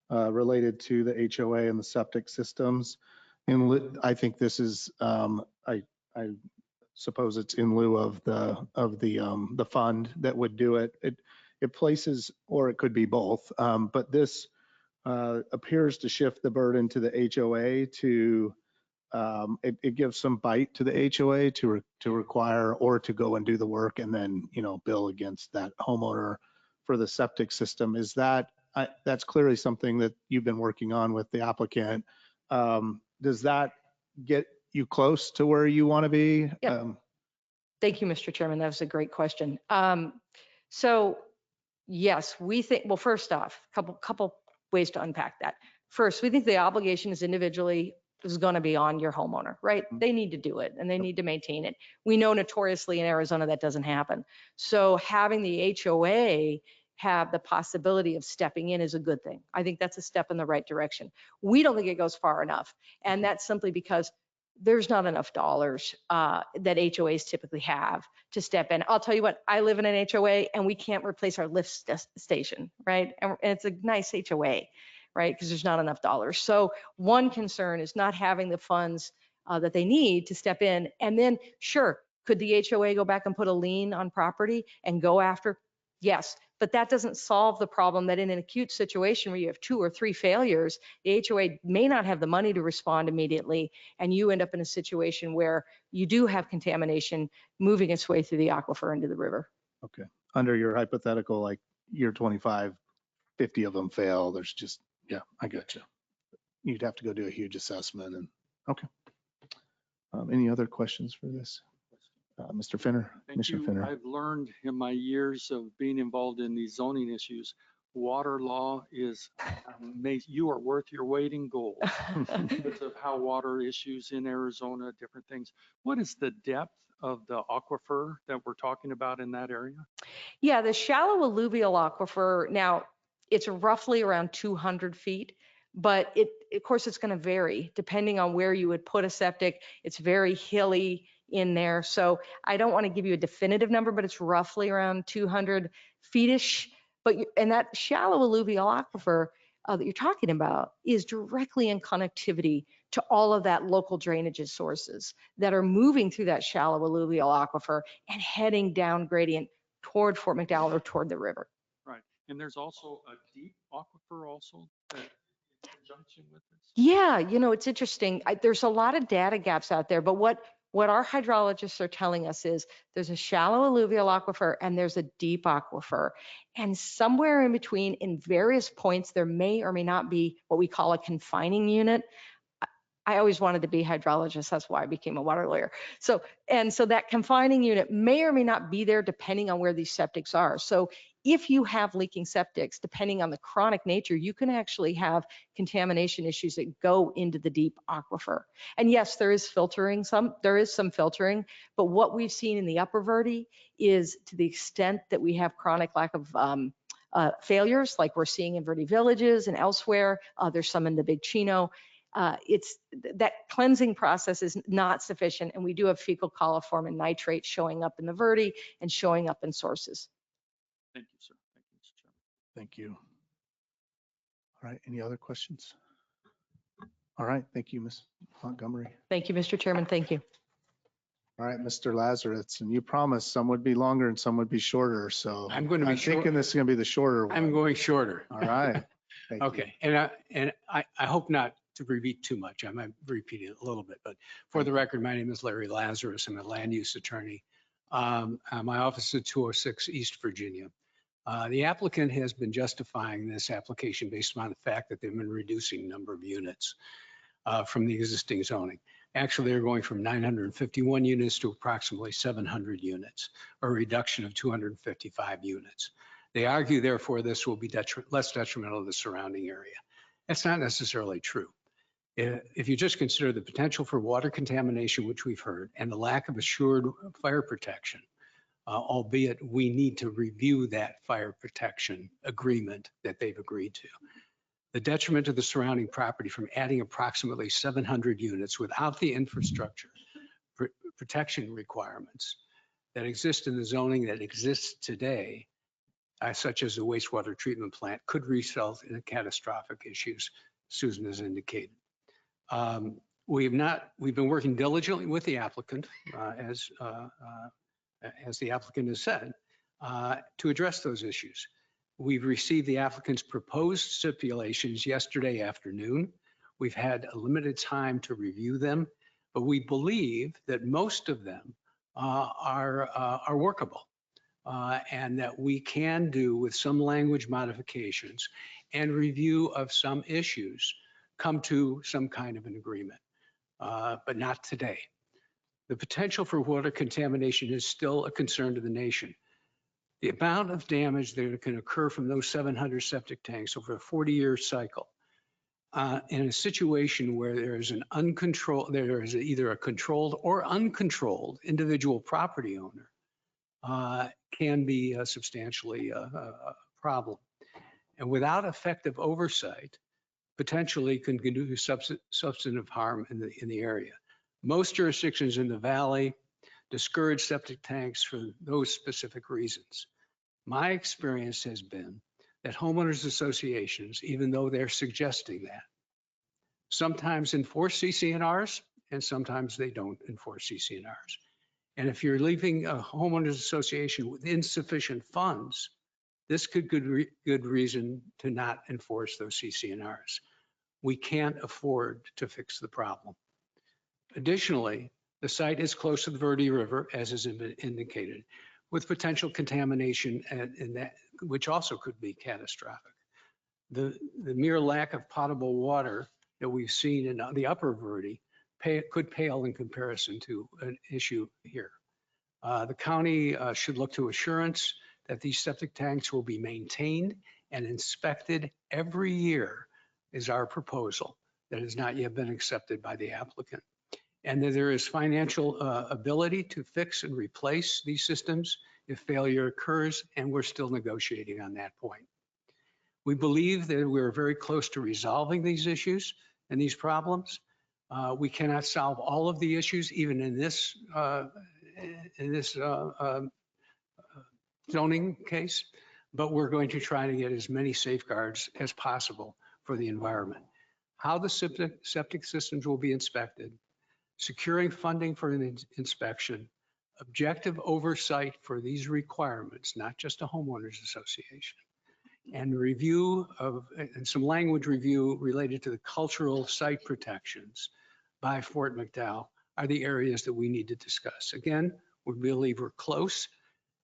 related to the HOA and the septic systems. I think this is, I suppose it's in lieu of the fund that would do it. It places, or it could be both, but this appears to shift the burden to the HOA to, it gives some bite to the HOA to require or to go and do the work and then, bill against that homeowner for the septic system. Is that's clearly something that you've been working on with the applicant. Does that get you close to where you want to be? Yep. Thank you, Mr. Chairman. That was a great question. So yes, we think, well, first off, couple ways to unpack that. First, we think the obligation is going to be on your homeowner, right? They need to do it and they need to maintain it. We know notoriously in Arizona that doesn't happen. So having the HOA have the possibility of stepping in is a good thing. I think that's a step in the right direction. We don't think it goes far enough. And that's simply because there's not enough dollars that HOAs typically have to step in. I'll tell you what, I live in an HOA and we can't replace our lift station, right? And it's a nice HOA, right? Because there's not enough dollars. So one concern is not having the funds that they need to step in. And then sure, could the HOA go back and put a lien on property and go after? Yes, but that doesn't solve the problem that in an acute situation where you have 2 or 3 failures, the HOA may not have the money to respond immediately, and you end up in a situation where you do have contamination moving its way through the aquifer into the river. Okay. Under your hypothetical, like year 25, 50 of them fail. There's just, yeah, I got you. You'd have to go do a huge assessment and, okay. Any other questions for this? Mr. Finner, Commissioner Finner. I've learned in my years of being involved in these zoning issues, water law is amazing. You are worth your weight in gold because of how water issues in Arizona, different things. What is the depth of the aquifer that we're talking about in that area? Yeah, the shallow alluvial aquifer, now it's roughly around 200 feet, but of course it's going to vary depending on where you would put a septic. It's very hilly in there. So I don't want to give you a definitive number, but it's roughly around 200 feet-ish. And that shallow alluvial aquifer that you're talking about is directly in connectivity to all of that local drainage sources that are moving through that shallow alluvial aquifer and heading down gradient toward Fort McDowell or toward the river. Right. And there's also a deep aquifer also that in conjunction with this? Yeah, it's interesting. There's a lot of data gaps out there, but what our hydrologists are telling us is there's a shallow alluvial aquifer and there's a deep aquifer. And somewhere in between, in various points, there may or may not be what we call a confining unit. I always wanted to be a hydrologist. That's why I became a water lawyer. So that confining unit may or may not be there depending on where these septics are. So if you have leaking septics, depending on the chronic nature, you can actually have contamination issues that go into the deep aquifer. And yes, there is some filtering, but what we've seen in the upper Verde is to the extent that we have chronic lack of failures, like we're seeing in Verde Villages and elsewhere, there's some in the Big Chino, that cleansing process is not sufficient, and we do have fecal coliform and nitrate showing up in the Verde and showing up in sources. Thank you, sir. Thank you, Mr. Chairman. Thank you. All right, any other questions? All right, thank you, Ms. Montgomery. Thank you, Mr. Chairman. Thank you. All right, Mr. Lazarus, and you promised some would be longer and some would be shorter, so I'm going to be thinking this is going to be the shorter one. I'm going shorter. All right. Okay, and I hope not to repeat too much. I might repeat it a little bit, but for the record, my name is Larry Lazarus. I'm a land use attorney. My office is 206 East Virginia. The applicant has been justifying this application based on the fact that they've been reducing number of units from the existing zoning. Actually, they're going from 951 units to approximately 700 units, a reduction of 255 units. They argue, therefore, this will be less detrimental to the surrounding area. That's not necessarily true. If you just consider the potential for water contamination, which we've heard, and the lack of assured fire protection, albeit we need to review that fire protection agreement that they've agreed to. The detriment to the surrounding property from adding approximately 700 units without the infrastructure protection requirements that exist in the zoning that exists today, such as the wastewater treatment plant, could result in catastrophic issues, Susan has indicated. We've been working diligently with the applicant, as the applicant has said, to address those issues. We've received the applicant's proposed stipulations yesterday afternoon. We've had a limited time to review them, but we believe that most of them are workable and that we can do, with some language modifications and review of some issues, come to some kind of an agreement, but not today. The potential for water contamination is still a concern to the nation. The amount of damage that can occur from those 700 septic tanks over a 40-year cycle in a situation where there is either a controlled or uncontrolled individual property owner can be substantially a problem. And without effective oversight, potentially can do substantive harm in the area. Most jurisdictions in the valley discourage septic tanks for those specific reasons. My experience has been that homeowners associations, even though they're suggesting that, sometimes enforce CC&Rs and sometimes they don't enforce CC&Rs. And if you're leaving a homeowners association with insufficient funds, this could be good reason to not enforce those CC&Rs. We can't afford to fix the problem. Additionally, the site is close to the Verde River, as has been indicated, with potential contamination in that, which also could be catastrophic. The mere lack of potable water that we've seen in the upper Verde could pale in comparison to an issue here. The county should look to assurance that these septic tanks will be maintained and inspected every year, is our proposal that has not yet been accepted by the applicant. And that there is financial ability to fix and replace these systems if failure occurs, and we're still negotiating on that point. We believe that we're very close to resolving these issues and these problems. We cannot solve all of the issues, even in this zoning case, but we're going to try to get as many safeguards as possible for the environment. How the septic systems will be inspected, securing funding for an inspection, objective oversight for these requirements, not just a homeowners association, and review of, and some language review related to the cultural site protections by Fort McDowell are the areas that we need to discuss. Again, we believe we're close.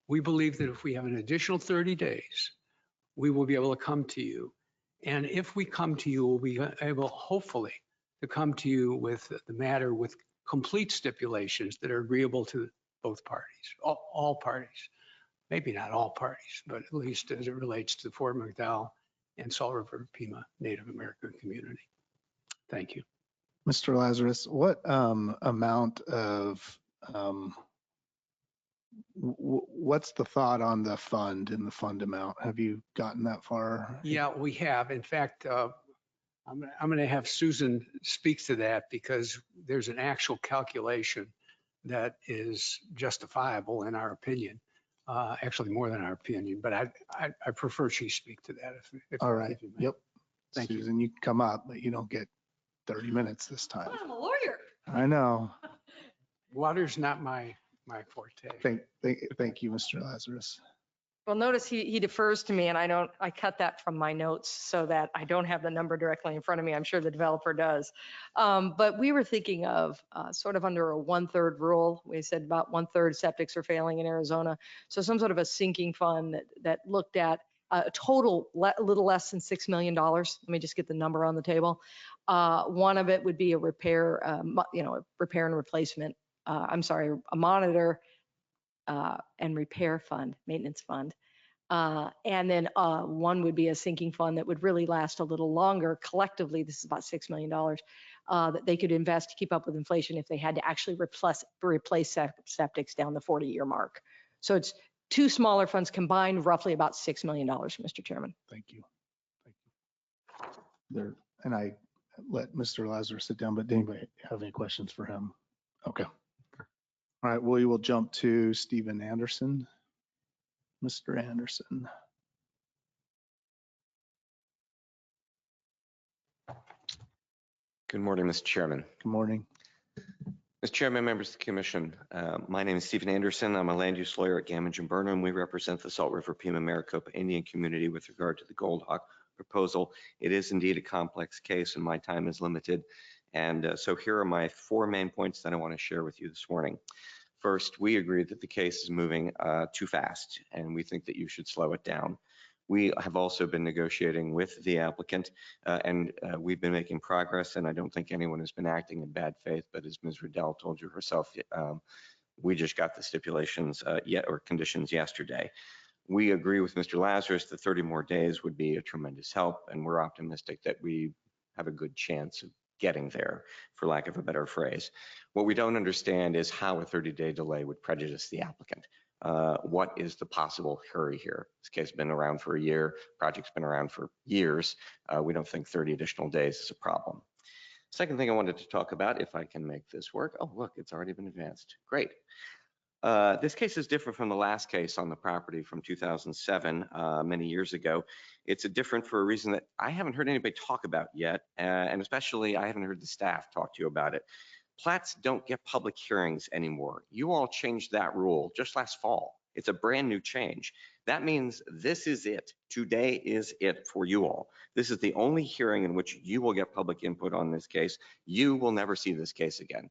We believe that if we have an additional 30 days, we will be able to come to you. And if we come to you, we'll be able, hopefully, to come to you with the matter with complete stipulations that are agreeable to both parties, all parties. Maybe not all parties, but at least as it relates to Fort McDowell and Salt River Pima Native American community. Thank you. Mr. Lazarus, what amount of, what's the thought on the fund and the fund amount? Have you gotten that far? Yeah, we have. In fact, I'm going to have Susan speak to that because there's an actual calculation that is justifiable in our opinion. Actually, more than our opinion, but I prefer she speak to that. If all right. Yep. Thank you. Susan, you can come up, but you don't get 30 minutes this time. I'm a lawyer. I know. Water's not my forte. Thank you, Mr. Lazarus. Well, notice he defers to me, and I cut that from my notes so that I don't have the number directly in front of me. I'm sure the developer does. But we were thinking of sort of under a 1/3 rule. We said about 1/3 septics are failing in Arizona. So some sort of a sinking fund that looked at a total a little less than $6 million. Let me just get the number on the table. One of it would be a repair, repair and replacement. A monitor and repair fund, maintenance fund. And then one would be a sinking fund that would really last a little longer. Collectively, this is about $6 million that they could invest to keep up with inflation if they had to actually replace septics down the 40-year mark. So it's two smaller funds combined, roughly about $6 million, Mr. Chairman. Thank you. There, and I let Mr. Lazarus sit down, but did anybody have any questions for him? Okay. All right, we will jump to Stephen Anderson. Mr. Anderson. Good morning, Mr. Chairman. Good morning. Mr. Chairman, members of the commission, my name is Stephen Anderson. I'm a land use lawyer at Gamage and Burnham. We represent the Salt River Pima Maricopa Indian community with regard to the Gold Hawk proposal. It is indeed a complex case and my time is limited. And so here are my 4 main points that I want to share with you this morning. First, we agree that the case is moving too fast and we think that you should slow it down. We have also been negotiating with the applicant and we've been making progress, and I don't think anyone has been acting in bad faith, but as Ms. Riddell told you herself, we just got the stipulations or conditions yesterday. We agree with Mr. Lazarus that 30 more days would be a tremendous help, and we're optimistic that we have a good chance of getting there, for lack of a better phrase. What we don't understand is how a 30-day delay would prejudice the applicant. What is the possible hurry here? This case has been around for a year, project's been around for years. We don't think 30 additional days is a problem. Second thing I wanted to talk about, if I can make this work. Oh, look, it's already been advanced. Great. This case is different from the last case on the property from 2007, many years ago. It's different for a reason that I haven't heard anybody talk about yet, and especially I haven't heard the staff talk to you about it. Plats don't get public hearings anymore. You all changed that rule just last fall. It's a brand new change. That means this is it. Today is it for you all. This is the only hearing in which you will get public input on this case. You will never see this case again.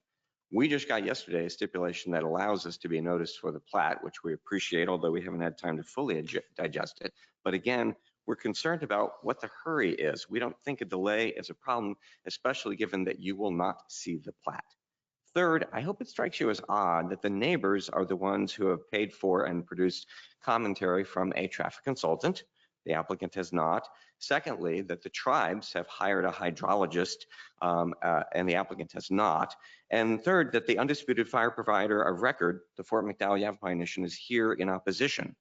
We just got yesterday a stipulation that allows us to be noticed for the plat, which we appreciate, although we haven't had time to fully digest it. But again, we're concerned about what the hurry is. We don't think a delay is a problem, especially given that you will not see the plat. Third, I hope it strikes you as odd that the neighbors are the ones who have paid for and produced commentary from a traffic consultant. The applicant has not. Secondly, that the tribes have hired a hydrologist and the applicant has not. And third, that the undisputed fire provider of record, the Fort McDowell Yavapai Nation, is here in opposition.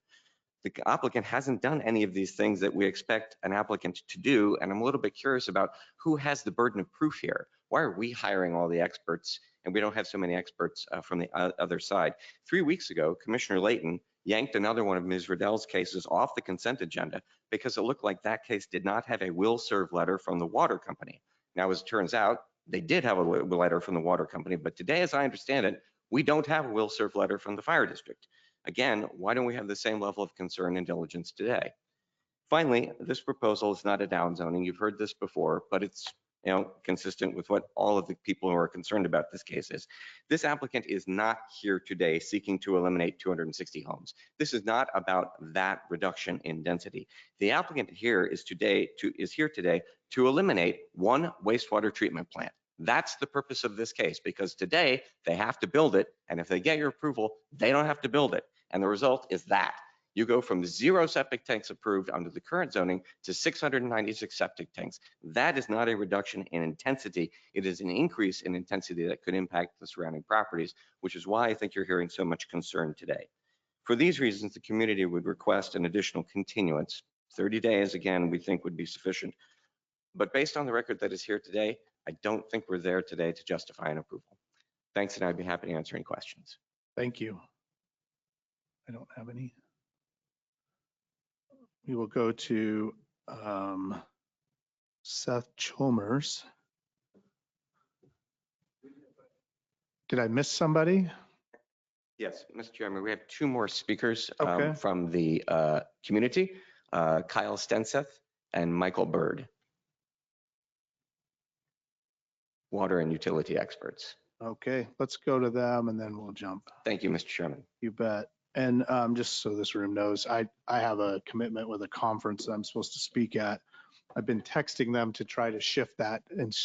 The applicant hasn't done any of these things that we expect an applicant to do, and I'm a little bit curious about who has the burden of proof here. Why are we hiring all the experts and we don't have so many experts from the other side? 3 weeks ago, Commissioner Layton yanked another one of Ms. Riddell's cases off the consent agenda because it looked like that case did not have a will serve letter from the water company. Now, as it turns out, they did have a letter from the water company, but today, as I understand it, we don't have a will serve letter from the fire district. Again, why don't we have the same level of concern and diligence today? Finally, this proposal is not a downzoning. You've heard this before, but it's consistent with what all of the people who are concerned about this case is. This applicant is not here today seeking to eliminate 260 homes. This is not about that reduction in density. The applicant here is here today to eliminate one wastewater treatment plant. That's the purpose of this case, because today they have to build it, and if they get your approval, they don't have to build it. And the result is that you go from 0 septic tanks approved under the current zoning to 696 septic tanks. That is not a reduction in intensity. It is an increase in intensity that could impact the surrounding properties, which is why I think you're hearing so much concern today. For these reasons, the community would request an additional continuance. 30 days, again, we think would be sufficient. But based on the record that is here today, I don't think we're there today to justify an approval. Thanks, and I'd be happy to answer any questions. Thank you. I don't have any. We will go to Seth Chalmers. Did I miss somebody? Yes, Mr. Chairman, we have 2 more speakers Okay. from the community, Kyle Stenseth and Michael Bird, water and utility experts. Okay, let's go to them and then we'll jump. Thank you, Mr. Chairman. You bet. And just so this room knows, I have a commitment with a conference that I'm supposed to speak at. I've been texting them to try to shift that and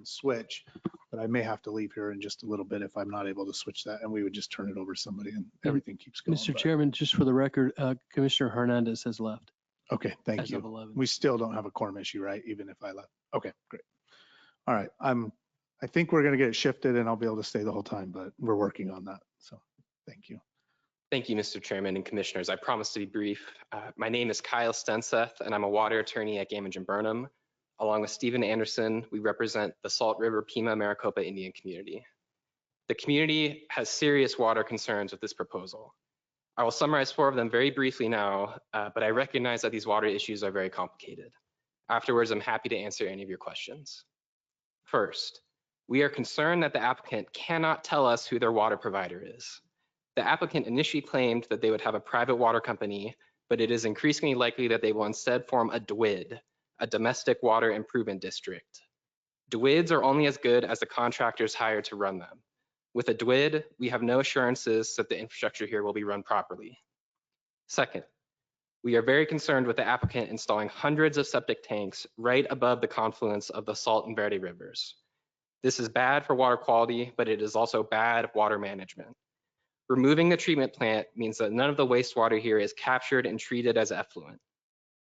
switch. but I may have to leave here in just a little bit if I'm not able to switch that, and we would just turn it over to somebody and everything keeps going. Mr. but- Chairman, just for the record, Commissioner Hernandez has left. Okay, thank as you. of 11. We still don't have a quorum issue, right? Even if I left. Okay, great. All right, I think we're gonna get it shifted and I'll be able to stay the whole time, but we're working on that. So, thank you. Thank you, Mr. Chairman and Commissioners. I promise to be brief. My name is Kyle Stenseth, and I'm a water attorney at Gamage and Burnham. Along with Stephen Anderson, we represent the Salt River Pima Maricopa Indian community. The community has serious water concerns with this proposal. I will summarize 4 of them very briefly now, but I recognize that these water issues are very complicated. Afterwards, I'm happy to answer any of your questions. First, we are concerned that the applicant cannot tell us who their water provider is. The applicant initially claimed that they would have a private water company, but it is increasingly likely that they will instead form a DWID, a domestic water improvement district. DWIDs are only as good as the contractors hired to run them. With a DWID, we have no assurances that the infrastructure here will be run properly. Second, we are very concerned with the applicant installing hundreds of septic tanks right above the confluence of the Salt and Verde rivers. This is bad for water quality, but it is also bad water management. Removing the treatment plant means that none of the wastewater here is captured and treated as effluent.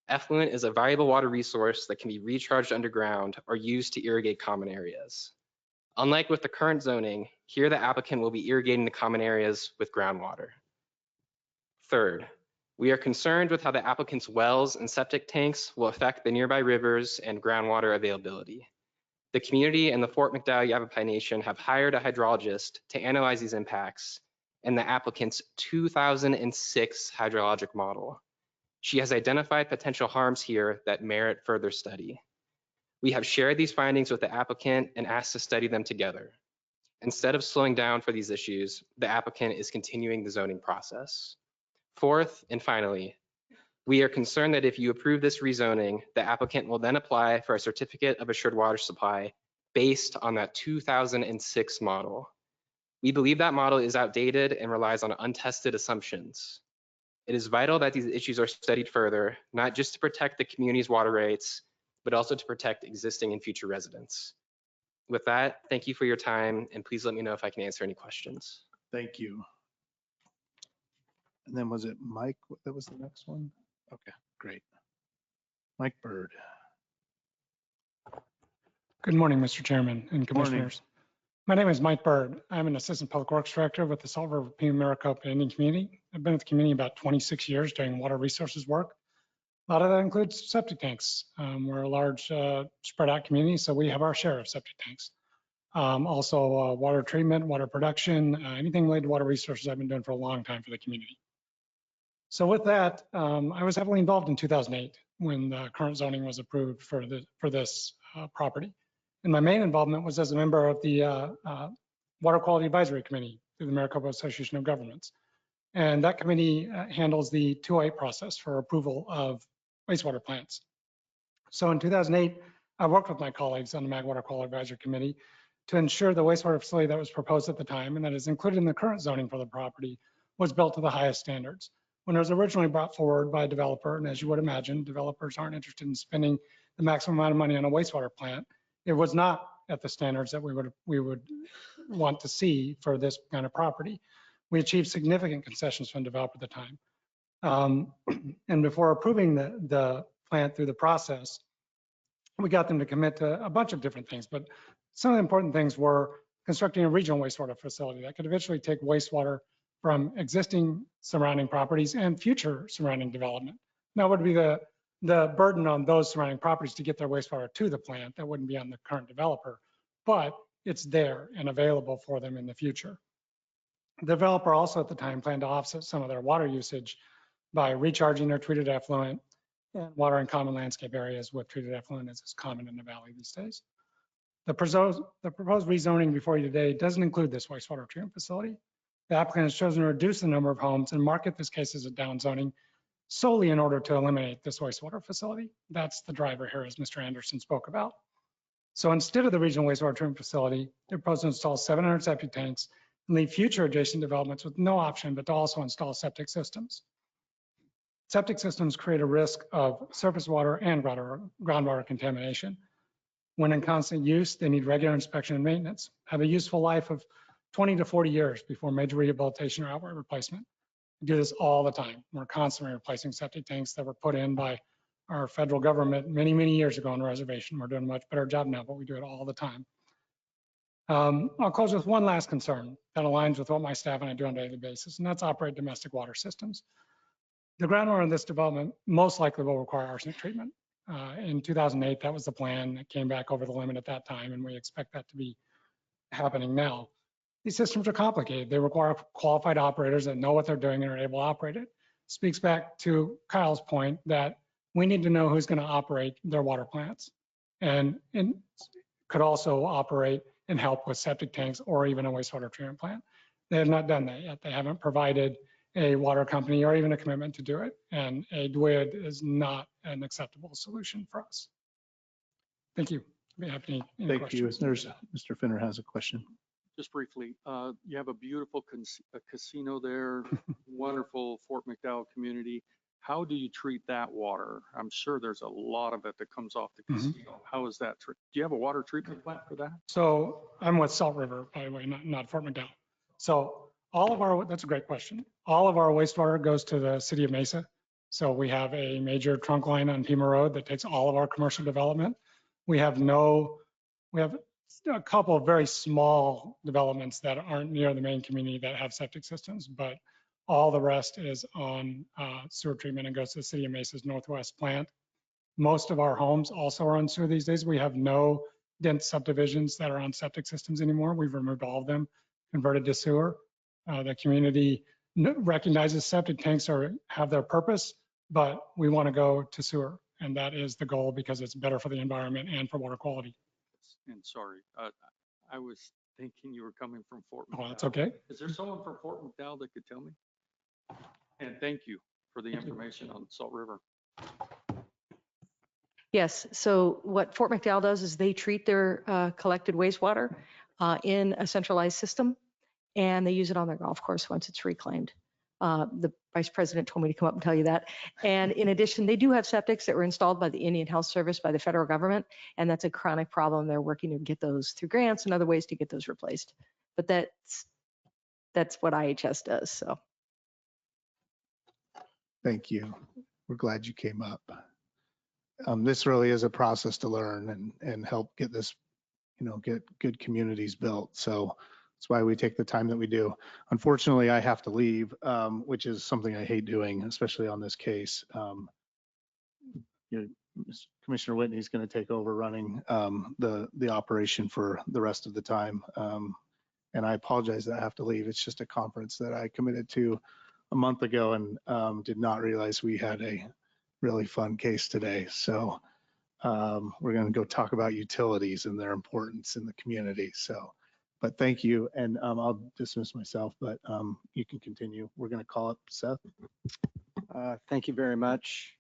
Effluent is a valuable water resource that can be recharged underground or used to irrigate common areas. Unlike with the current zoning, here the applicant will be irrigating the common areas with groundwater. Third, we are concerned with how the applicant's wells and septic tanks will affect the nearby rivers and groundwater availability. The community and the Fort McDowell Yavapai Nation have hired a hydrologist to analyze these impacts in the applicant's 2006 hydrologic model. She has identified potential harms here that merit further study. We have shared these findings with the applicant and asked to study them together. Instead of slowing down for these issues, the applicant is continuing the zoning process. Fourth, and finally, we are concerned that if you approve this rezoning, the applicant will then apply for a certificate of assured water supply based on that 2006 model. We believe that model is outdated and relies on untested assumptions. It is vital that these issues are studied further, not just to protect the community's water rights, but also to protect existing and future residents. With that, thank you for your time, and please let me know if I can answer any questions. Thank you. And then was it Mike that was the next one? Okay, great. Mike Bird. Good morning, Mr. Chairman and Commissioners. My name is Mike Bird. I'm an Assistant Public Works Director with the Salt River Pima Maricopa Indian Community. I've been with the community about 26 years doing water resources work. A lot of that includes septic tanks. We're a large spread out community, so we have our share of septic tanks. Also water treatment, water production, anything related to water resources I've been doing for a long time for the community. So with that, I was heavily involved in 2008 when the current zoning was approved for this property. And my main involvement was as a member of the Water Quality Advisory Committee through the Maricopa Association of Governments. And that committee handles the 208 process for approval of wastewater plants. So in 2008, I worked with my colleagues on the Mag Water Quality Advisory Committee to ensure the wastewater facility that was proposed at the time and that is included in the current zoning for the property was built to the highest standards. When it was originally brought forward by a developer, and as you would imagine, developers aren't interested in spending the maximum amount of money on a wastewater plant. It was not at the standards that we would want to see for this kind of property. We achieved significant concessions from the developer at the time. And before approving the plant through the process, we got them to commit to a bunch of different things, but some of the important things were constructing a regional wastewater facility that could eventually take wastewater from existing surrounding properties and future surrounding development. That would be the burden on those surrounding properties to get their wastewater to the plant. That wouldn't be on the current developer, but it's there and available for them in the future. The developer also at the time planned to offset some of their water usage by recharging their treated effluent and watering common landscape areas with treated effluent, as is common in the valley these days. The proposed rezoning before you today doesn't include this wastewater treatment facility. The applicant has chosen to reduce the number of homes and market this case as a downzoning solely in order to eliminate this wastewater facility. That's the driver here, as Mr. Anderson spoke about. So instead of the regional wastewater treatment facility, they're proposed to install 700 septic tanks and leave future adjacent developments with no option but to also install septic systems. Septic systems create a risk of surface water and groundwater contamination. When in constant use, they need regular inspection and maintenance, have a useful life of 20 to 40 years before major rehabilitation or outright replacement. We do this all the time. We're constantly replacing septic tanks that were put in by our federal government many, many years ago on the reservation. We're doing a much better job now, but we do it all the time. I'll close with one last concern that aligns with what my staff and I do on a daily basis, and that's operate domestic water systems. The groundwater in this development most likely will require arsenic treatment. In 2008, that was the plan. It came back over the limit at that time, and we expect that to be happening now. These systems are complicated. They require qualified operators that know what they're doing and are able to operate it. Speaks back to Kyle's point that we need to know who's going to operate their water plants and could also operate and help with septic tanks or even a wastewater treatment plant. They have not done that yet. They haven't provided a water company or even a commitment to do it. And a DWID is not an acceptable solution for us. Thank you. I'd be happy to answer any Thank you. questions. Mr. Finner has a question. Just briefly, you have a beautiful casino there, wonderful Fort McDowell community. How do you treat that water? I'm sure there's a lot of it that comes off the casino. How is that? Do you have a water treatment plant for that? So I'm with Salt River, by the way, not Fort McDowell. So all of our, that's a great question. All of our wastewater goes to the city of Mesa. So we have a major trunk line on Pima Road that takes all of our commercial development. We have a couple of very small developments that aren't near the main community that have septic systems, but all the rest is on sewer treatment and goes to the city of Mesa's Northwest plant. Most of our homes also are on sewer these days. We have no dense subdivisions that are on septic systems anymore. We've removed all of them, converted to sewer. The community recognizes septic tanks have their purpose, but we want to go to sewer. And that is the goal because it's better for the environment and for water quality. And sorry, I was thinking you were coming from Fort McDowell. Oh, that's okay. Is there someone from Fort McDowell that could tell me? And thank you for the information on Salt River. Yes, so what Fort McDowell does is they treat their collected wastewater in a centralized system, and they use it on their golf course once it's reclaimed. The vice president told me to come up and tell you that. And in addition, they do have septics that were installed by the Indian Health Service, by the federal government, and that's a chronic problem. They're working to get those through grants and other ways to get those replaced. But that's what IHS does, so. Thank you. We're glad you came up. This really is a process to learn and help get this, get good communities built. So that's why we take the time that we do. Unfortunately, I have to leave, which is something I hate doing, especially on this case. Commissioner Whitney's going to take over running the operation for the rest of the time. And I apologize that I have to leave. It's just a conference that I committed to a month ago and did not realize we had a really fun case today. So we're going to go talk about utilities and their importance in the community. So, but thank you. And I'll dismiss myself, but you can continue. We're going to call up Seth. Thank you very much.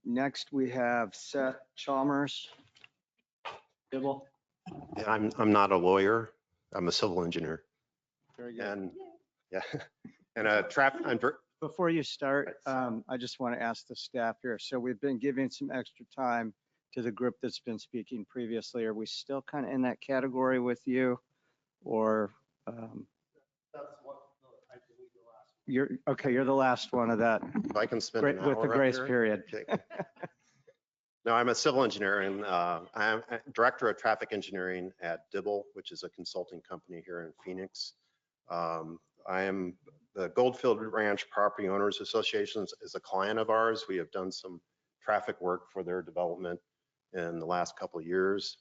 Next, we have Seth Chalmers. Dibble. I'm not a lawyer. I'm a civil engineer. Very good. And yeah, and Before you start, I just want to ask the staff here. So we've been giving some extra time to the group that's been speaking previously. Are we still kind of in that category with you, or? You're okay. You're the last one of that. If I can spend an with the hour grace up here. period. Okay. No, I'm a civil engineer, and I'm director of traffic engineering at Dibble, which is a consulting company here in Phoenix. I am the Goldfield Ranch Property Owners Association is a client of ours. We have done some traffic work for their development in the last couple of years,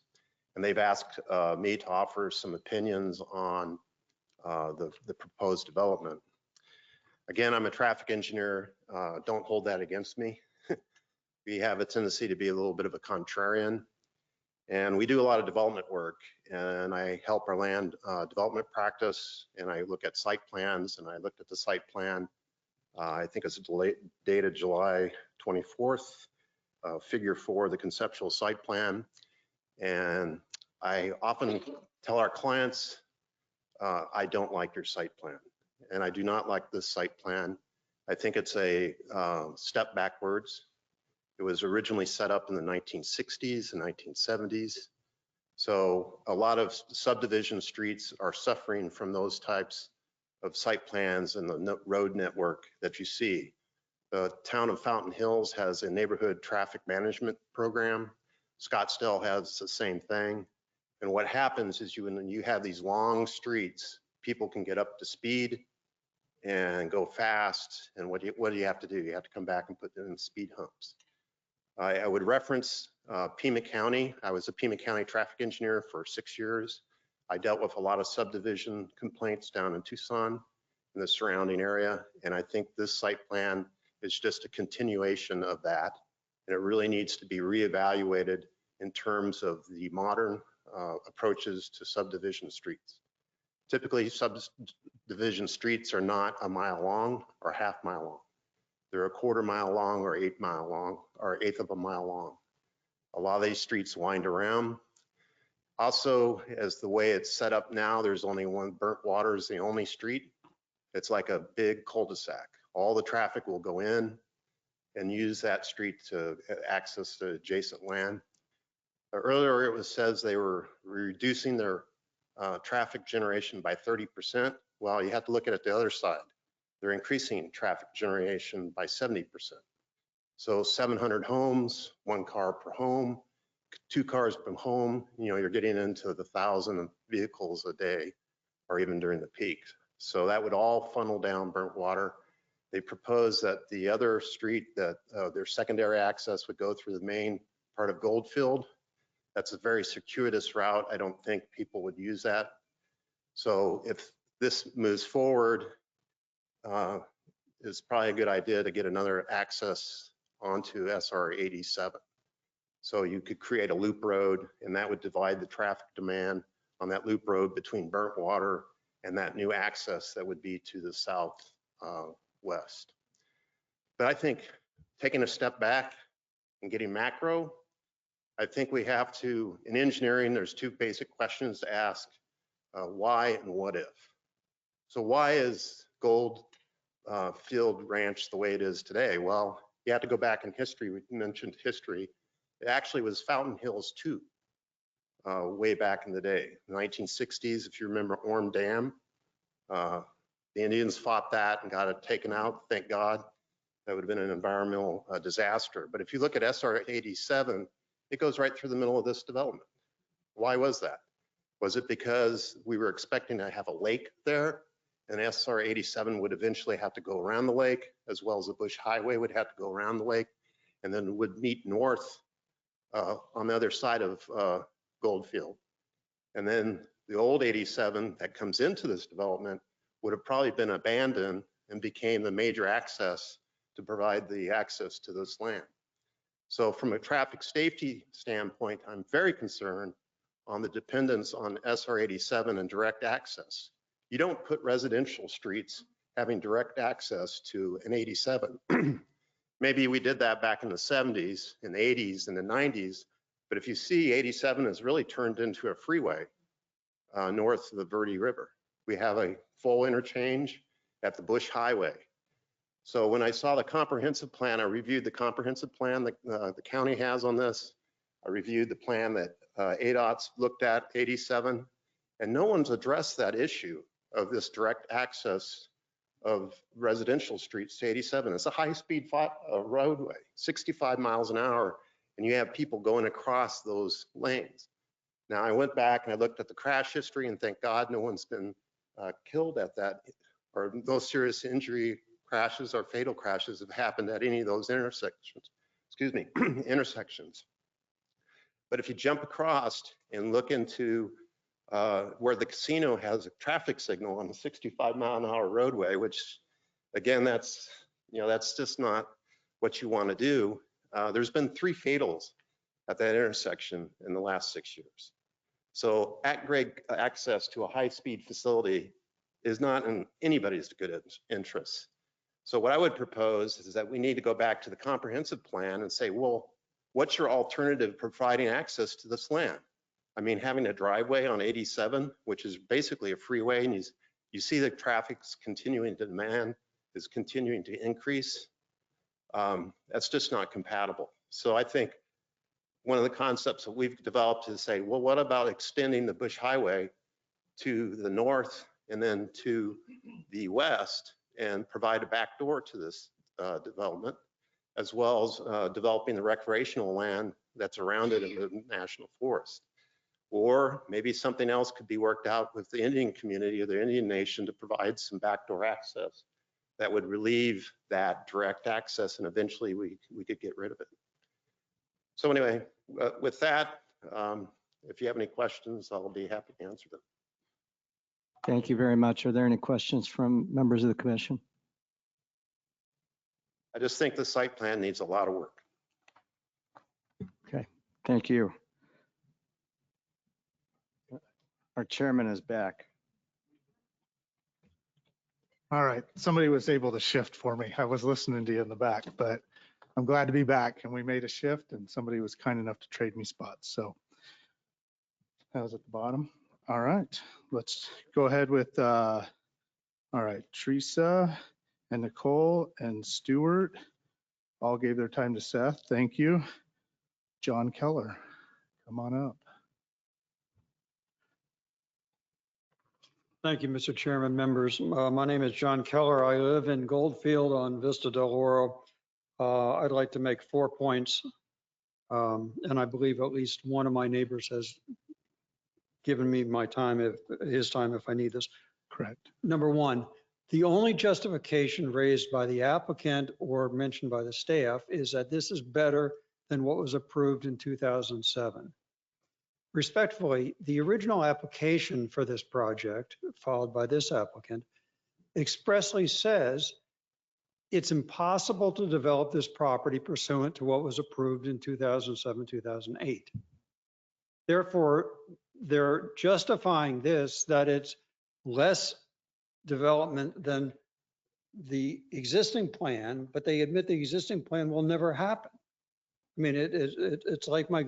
and they've asked me to offer some opinions on the proposed development. Again, I'm a traffic engineer. Don't hold that against me. We have a tendency to be a little bit of a contrarian, and we do a lot of development work, and I help our land development practice, and I look at site plans, and I looked at the site plan. I think it's dated July 24th, figure 4, the conceptual site plan. And I often tell our clients, I don't like your site plan, and I do not like this site plan. I think it's a step backwards. It was originally set up in the 1960s and 1970s. So a lot of subdivision streets are suffering from those types of site plans and the road network that you see. The town of Fountain Hills has a neighborhood traffic management program. Scottsdale has the same thing. And what happens is when you have these long streets, people can get up to speed and go fast. And what do you have to do? You have to come back and put them in speed humps. I would reference Pima County. I was a Pima County traffic engineer for 6 years. I dealt with a lot of subdivision complaints down in Tucson and the surrounding area. And I think this site plan is just a continuation of that. And it really needs to be reevaluated in terms of the modern approaches to subdivision streets. Typically, subdivision streets are not a mile long or half mile long. They're a quarter mile long or 8 mile long or eighth of a mile long. A lot of these streets wind around. Also, as the way it's set up now, there's only one. Burnt Water is the only street. It's like a big cul-de-sac. All the traffic will go in and use that street to access the adjacent land. Earlier, it says they were reducing their traffic generation by 30%. Well, you have to look at it the other side. They're increasing traffic generation by 70%. So 700 homes, 1 car per home, 2 cars per home, you're getting into the 1,000 vehicles a day or even during the peak. So that would all funnel down Burnt Water. They proposed that the other street, that their secondary access would go through the main part of Goldfield. That's a very circuitous route. I don't think people would use that. So if this moves forward, it's probably a good idea to get another access onto SR 87. So you could create a loop road, and that would divide the traffic demand on that loop road between Burnt Water and that new access that would be to the southwest. But I think taking a step back and getting macro, I think we have to, in engineering, there's 2 basic questions to ask, why and what if. So why is Goldfield Ranch the way it is today? Well, you have to go back in history. We mentioned history. It actually was Fountain Hills 2 way back in the day. In the 1960s, if you remember Orm Dam, the Indians fought that and got it taken out, thank God. That would have been an environmental disaster. But if you look at SR 87, it goes right through the middle of this development. Why was that? Was it because we were expecting to have a lake there, and SR 87 would eventually have to go around the lake, as well as the Bush Highway would have to go around the lake, and then would meet north on the other side of Goldfield? And then the old 87 that comes into this development would have probably been abandoned and became the major access to provide the access to this land. So from a traffic safety standpoint, I'm very concerned on the dependence on SR 87 and direct access. You don't put residential streets having direct access to an 87. Maybe we did that back in the 70s, in the 80s, and the 90s, but if you see, 87 has really turned into a freeway north of the Verde River. We have a full interchange at the Bush Highway. So when I saw the comprehensive plan, I reviewed the comprehensive plan that the county has on this. I reviewed the plan that ADOT's looked at, 87, and no one's addressed that issue of this direct access of residential streets to 87. It's a high-speed roadway, 65 miles an hour, and you have people going across those lanes. Now, I went back and I looked at the crash history, and thank God no one's been killed at that, or no serious injury crashes or fatal crashes have happened at any of those intersections, intersections. But if you jump across and look into where the casino has a traffic signal on the 65-mile-an-hour roadway, which again, that's just not what you want to do. There's been 3 fatals at that intersection in the last 6 years. So at-grade access to a high-speed facility is not in anybody's good interest. So what I would propose is that we need to go back to the comprehensive plan and say, well, what's your alternative providing access to this land? I mean, having a driveway on 87, which is basically a freeway, and you see the traffic's continuing to demand, is continuing to increase. That's just not compatible. So I think one of the concepts that we've developed is say, well, what about extending the Bush Highway to the north and then to the west and provide a back door to this development, as well as developing the recreational land that's around it in the national forest. Or maybe something else could be worked out with the Indian community or the Indian nation to provide some backdoor access that would relieve that direct access, and eventually we could get rid of it. So anyway, with that, if you have any questions, I'll be happy to answer them. Thank you very much. Are there any questions from members of the commission? I just think the site plan needs a lot of work. Okay, thank you. Our chairman is back. All right, somebody was able to shift for me. I was listening to you in the back, but I'm glad to be back, and we made a shift and somebody was kind enough to trade me spots. So that was at the bottom. All right, let's go ahead with, all right, Teresa and Nicole and Stuart all gave their time to Seth. Thank you. John Keller, come on up. Thank you, Mr. Chairman, members. My name is John Keller. I live in Goldfield on Vista del Oro. I'd like to make 4 points, and I believe at least one of my neighbors has given me my time, his time if I need this. Correct. Number one, the only justification raised by the applicant or mentioned by the staff is that this is better than what was approved in 2007. Respectfully, the original application for this project, followed by this applicant, expressly says it's impossible to develop this property pursuant to what was approved in 2007, 2008. Therefore, they're justifying this, that it's less development than the existing plan, but they admit the existing plan will never happen. I mean, it's like my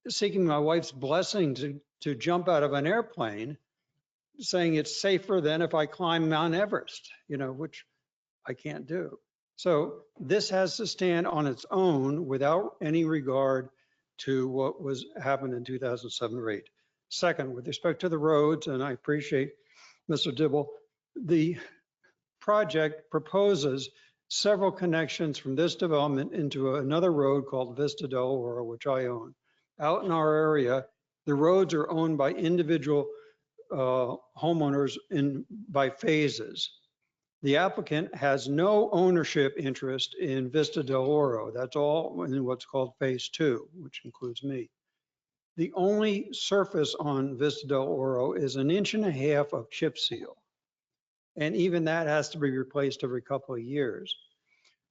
seeking my wife's blessing to jump out of an airplane, saying it's safer than if I climb Mount Everest, which I can't do. So this has to stand on its own without any regard to what happened in 2007 or 8. Second, with respect to the roads, and I appreciate Mr. Dibble, the project proposes several connections from this development into another road called Vista del Oro, which I own. Out in our area, the roads are owned by individual homeowners by phases. The applicant has no ownership interest in Vista del Oro. That's all in what's called phase 2, which includes me. The only surface on Vista del Oro is 1.5 inches of chip seal. And even that has to be replaced every couple of years.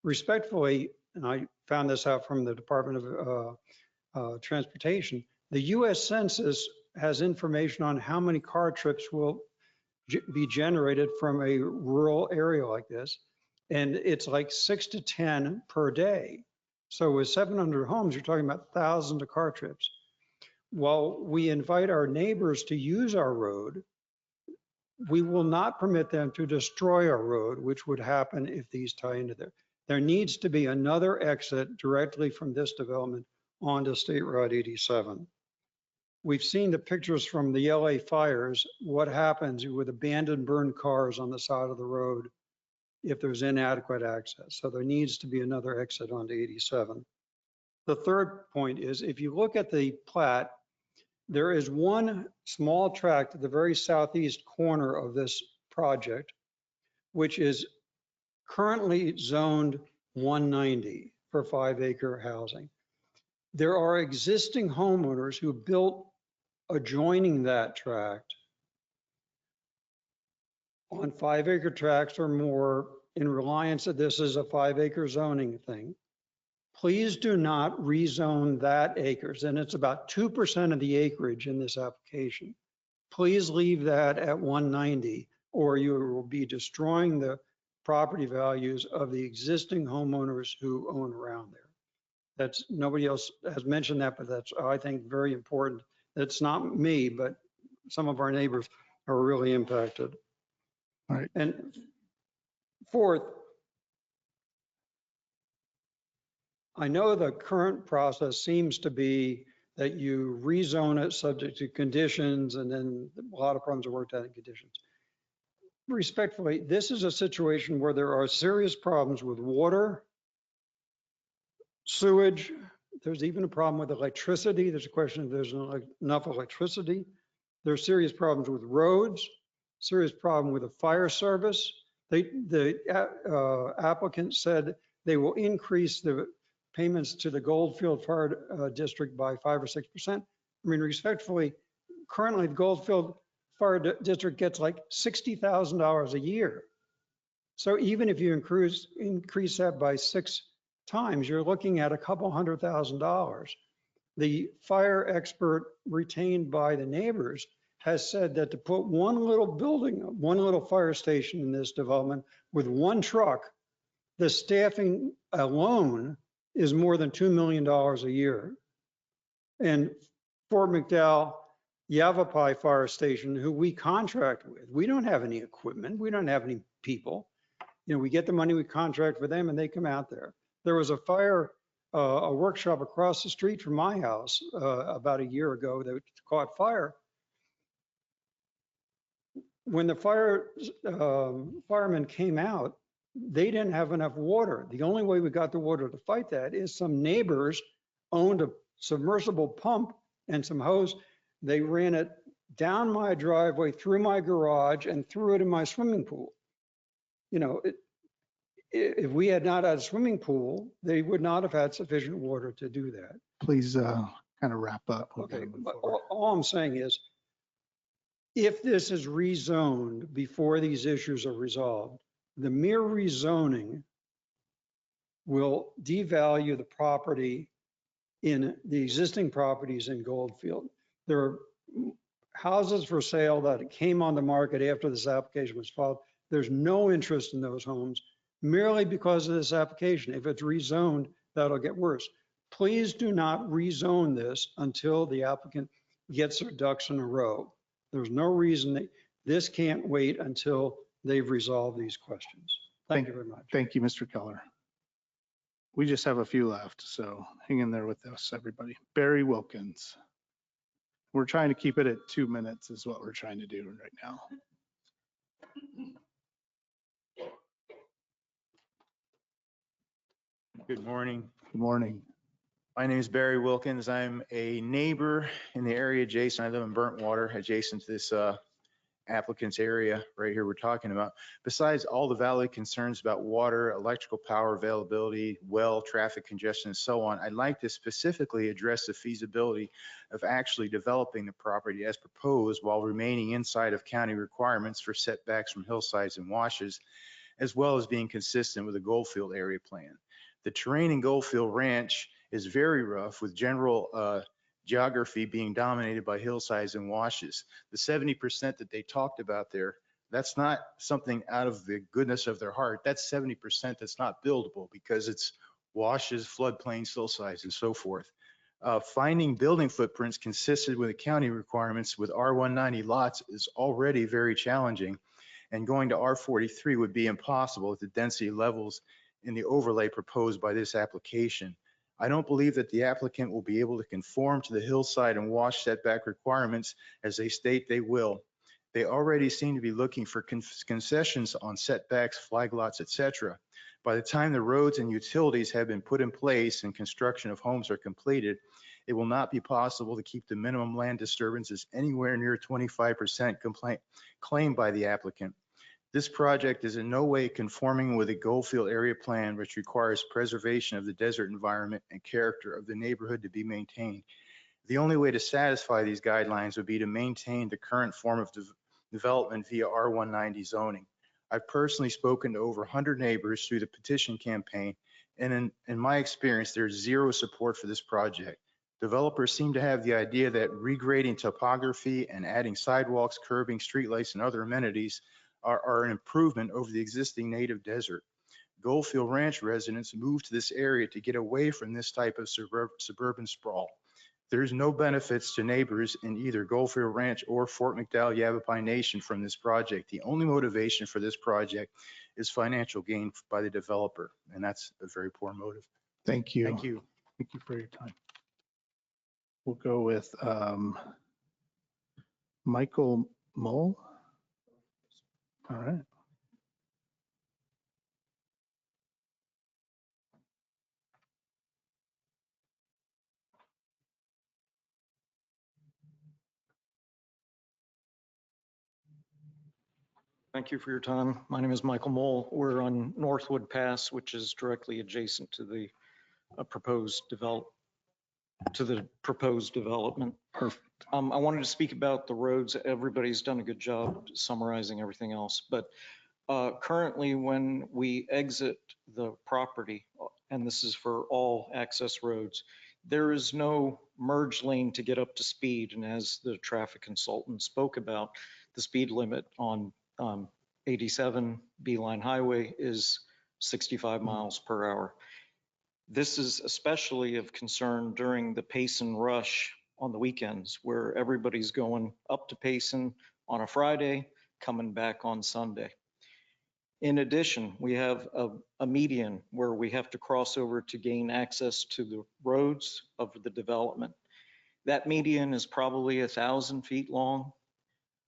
Respectfully, and I found this out from the Department of Transportation, the US Census has information on how many car trips will be generated from a rural area like this. And it's like 6 to 10 per day. So with 700 homes, you're talking about thousands of car trips. While we invite our neighbors to use our road, we will not permit them to destroy our road, which would happen if these tie into there. There needs to be another exit directly from this development onto State Route 87. We've seen the pictures from the LA fires, what happens with abandoned burned cars on the side of the road if there's inadequate access. So there needs to be another exit onto 87. The third point is, if you look at the plat, there is one small tract at the very southeast corner of this project, which is currently zoned 190 for 5-acre housing. There are existing homeowners who built adjoining that tract on 5-acre tracts or more in reliance that this is a 5-acre zoning thing. Please do not rezone that acres, and it's about 2% of the acreage in this application. Please leave that at 190, or you will be destroying the property values of the existing homeowners who own around there. That's, nobody else has mentioned that, but that's, I think, very important. It's not me, but some of our neighbors are really impacted. All right. And fourth, I know the current process seems to be that you rezone it subject to conditions, and then a lot of problems are worked out in conditions. Respectfully, this is a situation where there are serious problems with water, sewage. There's even a problem with electricity. There's a question if there's enough electricity. There's serious problems with roads, serious problem with the fire service. The applicant said they will increase the payments to the Goldfield Fire District by 5 or 6%. I mean, respectfully, currently the Goldfield Fire District gets like $60,000 a year. So even if you increase that by 6 times, you're looking at a couple $100,000. The fire expert retained by the neighbors has said that to put one little building, one little fire station in this development with one truck, the staffing alone is more than $2 million a year. And Fort McDowell Yavapai Fire Station, who we contract with, we don't have any equipment, we don't have any people. You know, we get the money, we contract with them, and they come out there. There was a fire, a workshop across the street from my house about a year ago that caught fire. When the firemen came out, they didn't have enough water. The only way we got the water to fight that is some neighbors owned a submersible pump and some hose. They ran it down my driveway, through my garage, and threw it in my swimming pool. You know, if we had not had a swimming pool, they would not have had sufficient water to do that. Please kind of wrap up. Okay, but all I'm saying is, if this is rezoned before these issues are resolved, the mere rezoning will devalue the property in the existing properties in Goldfield. There are houses for sale that came on the market after this application was filed. There's no interest in those homes merely because of this application. If it's rezoned, that'll get worse. Please do not rezone this until the applicant gets their ducks in a row. There's no reason that this can't wait until they've resolved these questions. Thank you very much. Thank you, Mr. Keller. We just have a few left, so hang in there with us, everybody. Barry Wilkins. We're trying to keep it at 2 minutes is what we're trying to do right now. Good morning. Good morning. My name is Barry Wilkins. I'm a neighbor in the area adjacent. I live in Burntwater, adjacent to this applicant's area right here we're talking about. Besides all the valid concerns about water, electrical power availability, well, traffic congestion, and so on, I'd like to specifically address the feasibility of actually developing the property as proposed while remaining inside of county requirements for setbacks from hillsides and washes, as well as being consistent with the Goldfield area plan. The terrain in Goldfield Ranch is very rough, with general geography being dominated by hillsides and washes. The 70% that they talked about there, that's not something out of the goodness of their heart. That's 70% that's not buildable because it's washes, floodplains, hillsides, and so forth. Finding building footprints consistent with the county requirements with R190 lots is already very challenging, and going to R43 would be impossible at the density levels in the overlay proposed by this application. I don't believe that the applicant will be able to conform to the hillside and wash setback requirements as they state they will. They already seem to be looking for concessions on setbacks, flag lots, etc. By the time the roads and utilities have been put in place and construction of homes are completed, it will not be possible to keep the minimum land disturbances anywhere near 25% claimed by the applicant. This project is in no way conforming with the Goldfield area plan, which requires preservation of the desert environment and character of the neighborhood to be maintained. The only way to satisfy these guidelines would be to maintain the current form of development via R190 zoning. I've personally spoken to over 100 neighbors through the petition campaign, and in my experience, there's zero support for this project. Developers seem to have the idea that regrading topography and adding sidewalks, curbing, streetlights, and other amenities are an improvement over the existing native desert. Goldfield Ranch residents moved to this area to get away from this type of suburban sprawl. There's no benefits to neighbors in either Goldfield Ranch or Fort McDowell Yavapai Nation from this project. The only motivation for this project is financial gain by the developer, and that's a very poor motive. Thank you. Thank you. Thank you for your time. We'll go with Michael Mull. All right. Thank you for your time. My name is Michael Mole. We're on Northwood Pass, which is directly adjacent to the proposed development. Perfect. I wanted to speak about the roads. Everybody's done a good job summarizing everything else, but currently when we exit the property, and this is for all access roads, there is no merge lane to get up to speed. And as the traffic consultant spoke about, the speed limit on 87 Beeline Highway is 65 miles per hour. This is especially of concern during the Payson rush on the weekends, where everybody's going up to Payson on a Friday, coming back on Sunday. In addition, we have a median where we have to cross over to gain access to the roads of the development. That median is probably 1,000 feet long.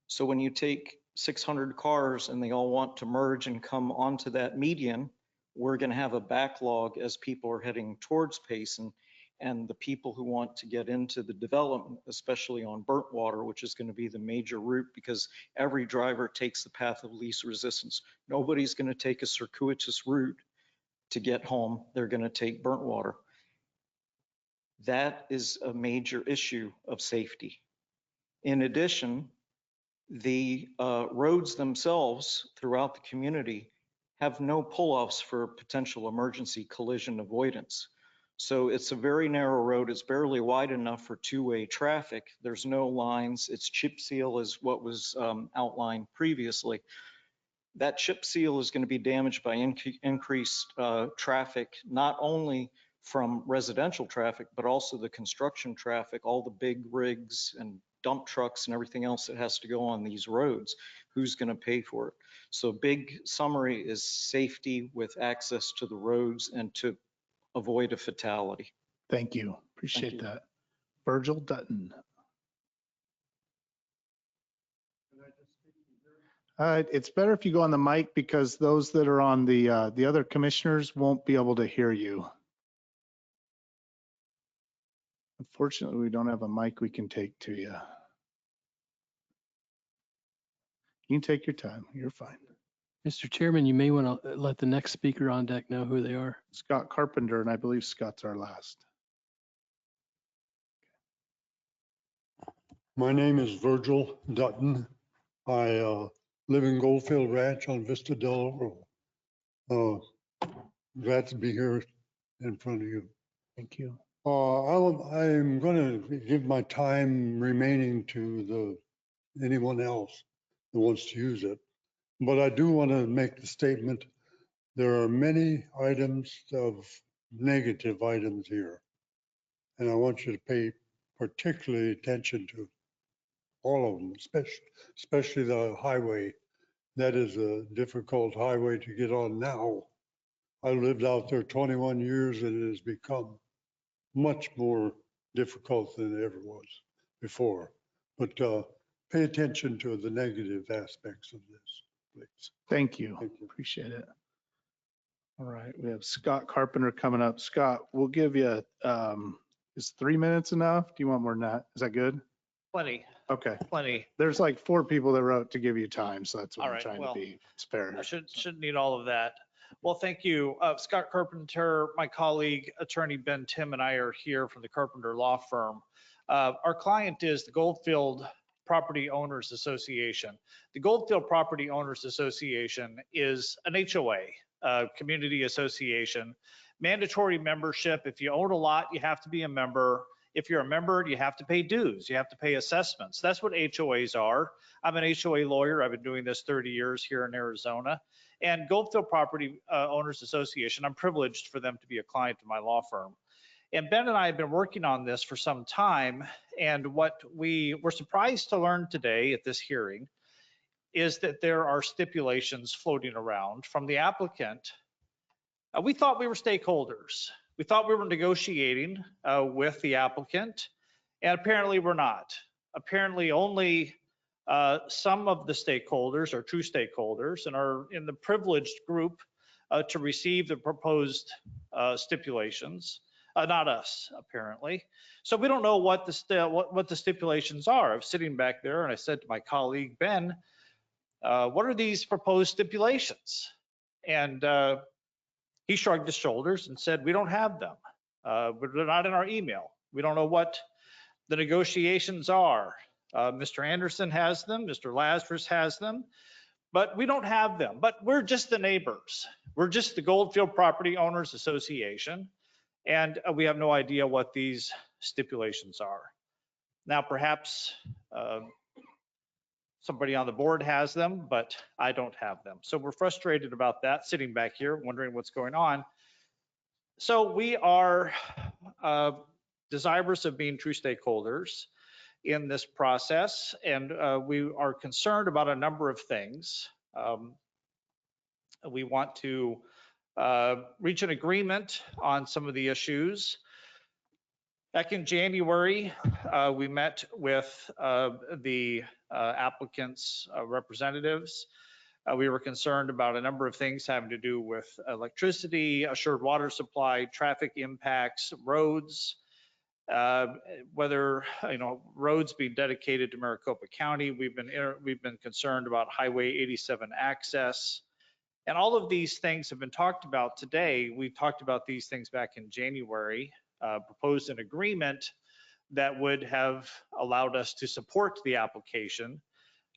So when you take 600 cars and they all want to merge and come onto that median, we're going to have a backlog as people are heading towards Payson, and the people who want to get into the development, especially on Burnt Water, which is going to be the major route because every driver takes the path of least resistance. Nobody's going to take a circuitous route to get home. They're going to take Burnt Water. That is a major issue of safety. In addition, the roads themselves throughout the community have no pull-offs for potential emergency collision avoidance. So it's a very narrow road. It's barely wide enough for two-way traffic. There's no lines. It's chip seal is what was outlined previously. That chip seal is going to be damaged by increased traffic, not only from residential traffic, but also the construction traffic, all the big rigs and dump trucks and everything else that has to go on these roads. Who's going to pay for it? So big summary is safety with access to the roads and to avoid a fatality. Thank you. Appreciate that. Virgil Dutton. It's better if you go on the mic because those that are on the other commissioners won't be able to hear you. Unfortunately, we don't have a mic we can take to you. You can take your time. You're fine. Mr. Chairman, you may want to let the next speaker on deck know who they are. Scott Carpenter, and I believe Scott's our last. My name is Virgil Dutton. I live in Goldfield Ranch on Vista Del Oro. Glad to be here in front of you. Thank you. I'm going to give my time remaining to anyone else who wants to use it. But I do want to make the statement, there are many items of negative items here. And I want you to pay particularly attention to all of them, especially the highway. That is a difficult highway to get on now. I lived out there 21 years and it has become much more difficult than it ever was before. But pay attention to the negative aspects of this, please. Thank you. Appreciate it. All right, we have Scott Carpenter coming up. Scott, we'll give you, is 3 minutes enough? Do you want more than that? Is that good? Plenty. Okay. Plenty. There's like 4 people that wrote to give you time, so that's what All I'm right, trying well, to be spare. I shouldn't need all of that. Well, thank you. Scott Carpenter, my colleague, attorney Ben Tim, and I are here from the Carpenter Law Firm. Our client is the Goldfield Property Owners Association. The Goldfield Property Owners Association is an HOA, community association. Mandatory membership. If you own a lot, you have to be a member. If you're a member, you have to pay dues. You have to pay assessments. That's what HOAs are. I'm an HOA lawyer. I've been doing this 30 years here in Arizona. And Goldfield Property Owners Association, I'm privileged for them to be a client of my law firm. And Ben and I have been working on this for some time. And what we were surprised to learn today at this hearing is that there are stipulations floating around from the applicant. We thought we were stakeholders. We thought we were negotiating with the applicant, and apparently we're not. Apparently only some of the stakeholders are true stakeholders and are in the privileged group to receive the proposed stipulations, not us, apparently. So we don't know what the stipulations are. I was sitting back there and I said to my colleague, Ben, what are these proposed stipulations? And he shrugged his shoulders and said, we don't have them. They're not in our email. We don't know what the negotiations are. Mr. Anderson has them, Mr. Lazarus has them, but we don't have them. But we're just the neighbors. We're just the Goldfield Property Owners Association, and we have no idea what these stipulations are. Now, perhaps somebody on the board has them, but I don't have them. So we're frustrated about that, sitting back here wondering what's going on. So we are desirous of being true stakeholders in this process, and we are concerned about a number of things. We want to reach an agreement on some of the issues. Back in January, we met with the applicants' representatives. We were concerned about a number of things having to do with electricity, assured water supply, traffic impacts, roads, whether roads being dedicated to Maricopa County. We've been concerned about Highway 87 access, and all of these things have been talked about today. We talked about these things back in January, proposed an agreement that would have allowed us to support the application.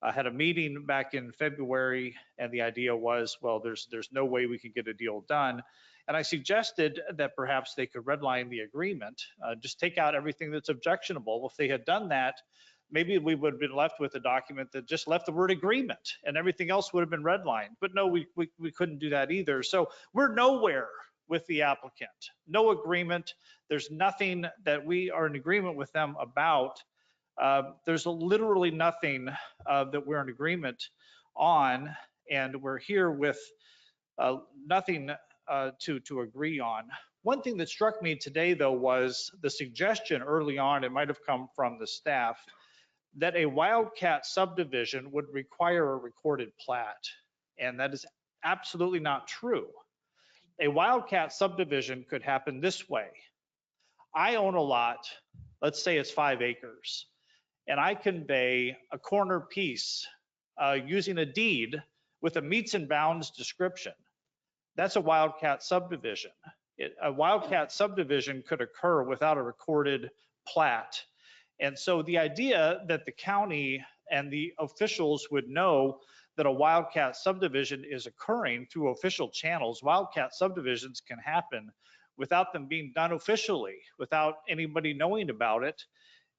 I had a meeting back in February, and the idea was, well, there's no way we can get a deal done. And I suggested that perhaps they could redline the agreement, just take out everything that's objectionable. If they had done that, maybe we would have been left with a document that just left the word agreement and everything else would have been redlined. But no, we couldn't do that either. So we're nowhere with the applicant, no agreement. There's nothing that we are in agreement with them about. There's literally nothing that we're in agreement on, and we're here with nothing to agree on. One thing that struck me today, though, was the suggestion early on, it might have come from the staff, that a wildcat subdivision would require a recorded plat, and that is absolutely not true. A wildcat subdivision could happen this way. I own a lot, let's say it's 5 acres, and I convey a corner piece using a deed with a meets and bounds description. That's a wildcat subdivision. A wildcat subdivision could occur without a recorded plat. And so the idea that the county and the officials would know that a wildcat subdivision is occurring through official channels, wildcat subdivisions can happen without them being done officially, without anybody knowing about it.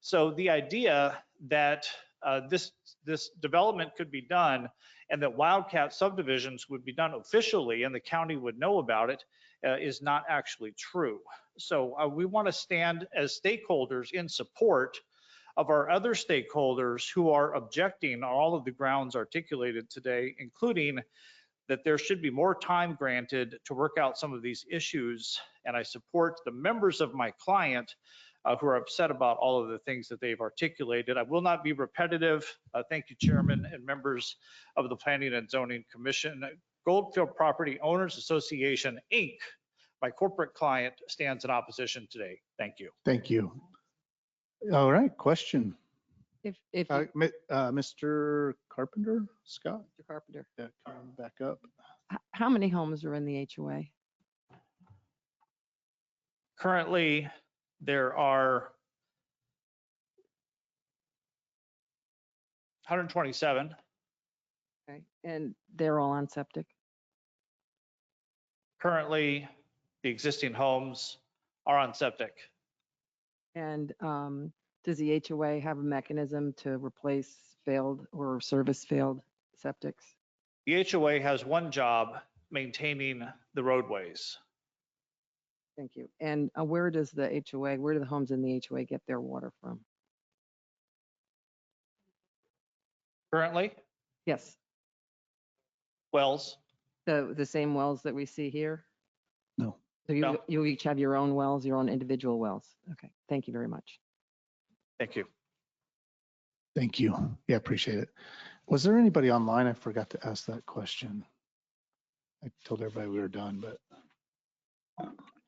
So the idea that this development could be done and that wildcat subdivisions would be done officially and the county would know about it is not actually true. So we want to stand as stakeholders in support of our other stakeholders who are objecting on all of the grounds articulated today, including that there should be more time granted to work out some of these issues. And I support the members of my client who are upset about all of the things that they've articulated. I will not be repetitive. Thank you, Chairman and members of the Planning and Zoning Commission. Goldfield Property Owners Association, Inc., my corporate client, stands in opposition today. Thank you. Thank you. All right, question. If Mr. Carpenter, Scott? Mr. Carpenter, Yeah, come back up. how many homes are in the HOA? Currently, there are 127. Okay, and they're all on septic? Currently, the existing homes are on septic. And does the HOA have a mechanism to replace failed or service failed septics? The HOA has one job, maintaining the roadways. Thank you. And where do the homes in the HOA get their water from? Currently, Yes, wells. the same wells that we see here? No. So No. you each have your own wells, your own individual wells. Okay, thank you very much. Thank you. Thank you. Yeah, appreciate it. Was there anybody online? I forgot to ask that question. I told everybody we were done, but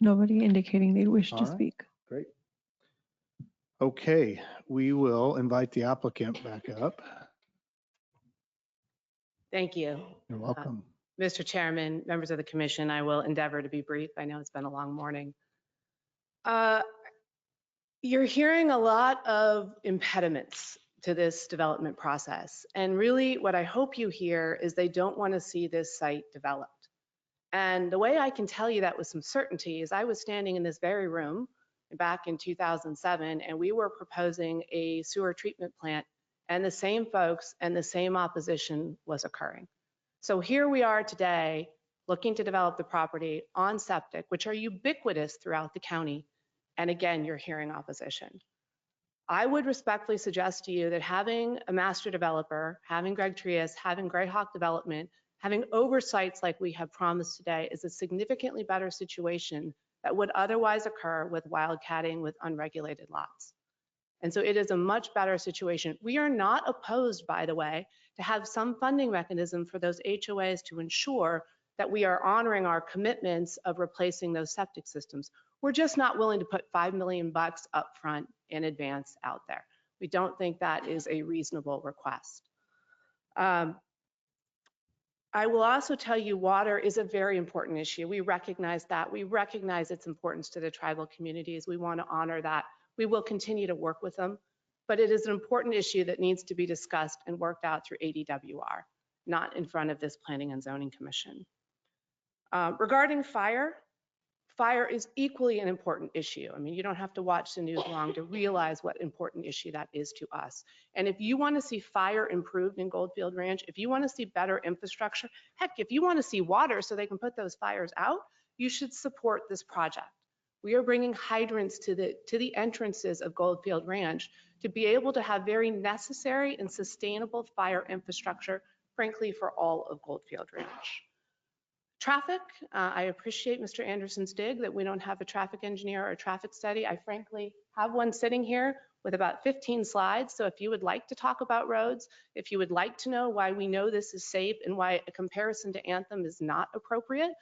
Nobody indicating they wish All to right. speak. great. Okay, we will invite the applicant back up. Thank you. You're welcome. Mr. Chairman, members of the commission, I will endeavor to be brief. I know it's been a long morning. You're hearing a lot of impediments to this development process. And really what I hope you hear is they don't want to see this site developed. And the way I can tell you that with some certainty is I was standing in this very room back in 2007, and we were proposing a sewer treatment plant, and the same folks and the same opposition was occurring. So here we are today looking to develop the property on septic, which are ubiquitous throughout the county. And again, you're hearing opposition. I would respectfully suggest to you that having a master developer, having Greg Trias, having Greyhawk Development, having oversights like we have promised today is a significantly better situation that would otherwise occur with wildcatting with unregulated lots. And so it is a much better situation. We are not opposed, by the way, to have some funding mechanism for those HOAs to ensure that we are honoring our commitments of replacing those septic systems. We're just not willing to put $5 million up front in advance out there. We don't think that is a reasonable request. I will also tell you water is a very important issue. We recognize that. We recognize its importance to the tribal communities. We want to honor that. We will continue to work with them, but it is an important issue that needs to be discussed and worked out through ADWR, not in front of this Planning and Zoning Commission. Regarding fire is equally an important issue. I mean, you don't have to watch the news long to realize what important issue that is to us. And if you want to see fire improved in Goldfield Ranch, if you want to see better infrastructure, heck, if you want to see water so they can put those fires out, you should support this project. We are bringing hydrants to the entrances of Goldfield Ranch to be able to have very necessary and sustainable fire infrastructure, frankly, for all of Goldfield Ranch. Traffic, I appreciate Mr. Anderson's dig that we don't have a traffic engineer or a traffic study. I frankly have one sitting here with about 15 slides. So if you would like to talk about roads, if you would like to know why we know this is safe and why a comparison to Anthem is not appropriate,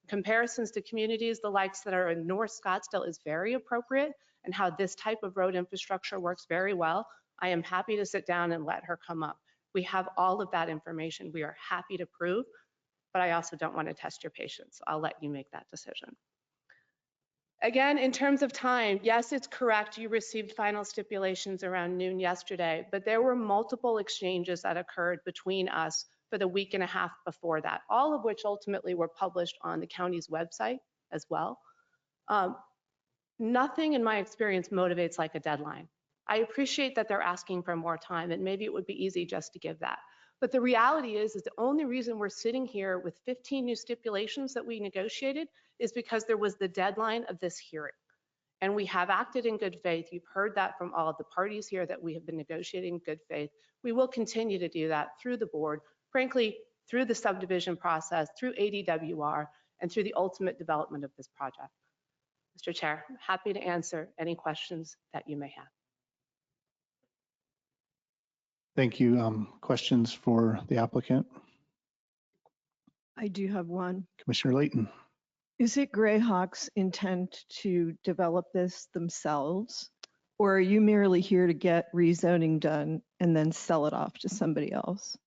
comparisons to communities the likes that are in North Scottsdale is very appropriate, and how this type of road infrastructure works very well, I am happy to sit down and let her come up. We have all of that information. We are happy to prove, but I also don't want to test your patience. So I'll let you make that decision. Again, in terms of time, yes, it's correct. You received final stipulations around noon yesterday, but there were multiple exchanges that occurred between us for the week and a half before that, all of which ultimately were published on the county's website as well. Nothing in my experience motivates like a deadline. I appreciate that they're asking for more time, and maybe it would be easy just to give that. But the reality is the only reason we're sitting here with 15 new stipulations that we negotiated is because there was the deadline of this hearing. And we have acted in good faith. You've heard that from all of the parties here that we have been negotiating in good faith. We will continue to do that through the board, frankly, through the subdivision process, through ADWR, and through the ultimate development of this project. Mr. Chair, I'm happy to answer any questions that you may have. Thank you. Questions for the applicant? I do have one. Commissioner Layton. Is it Greyhawk's intent to develop this themselves? Or are you merely here to get rezoning done and then sell it off to somebody else?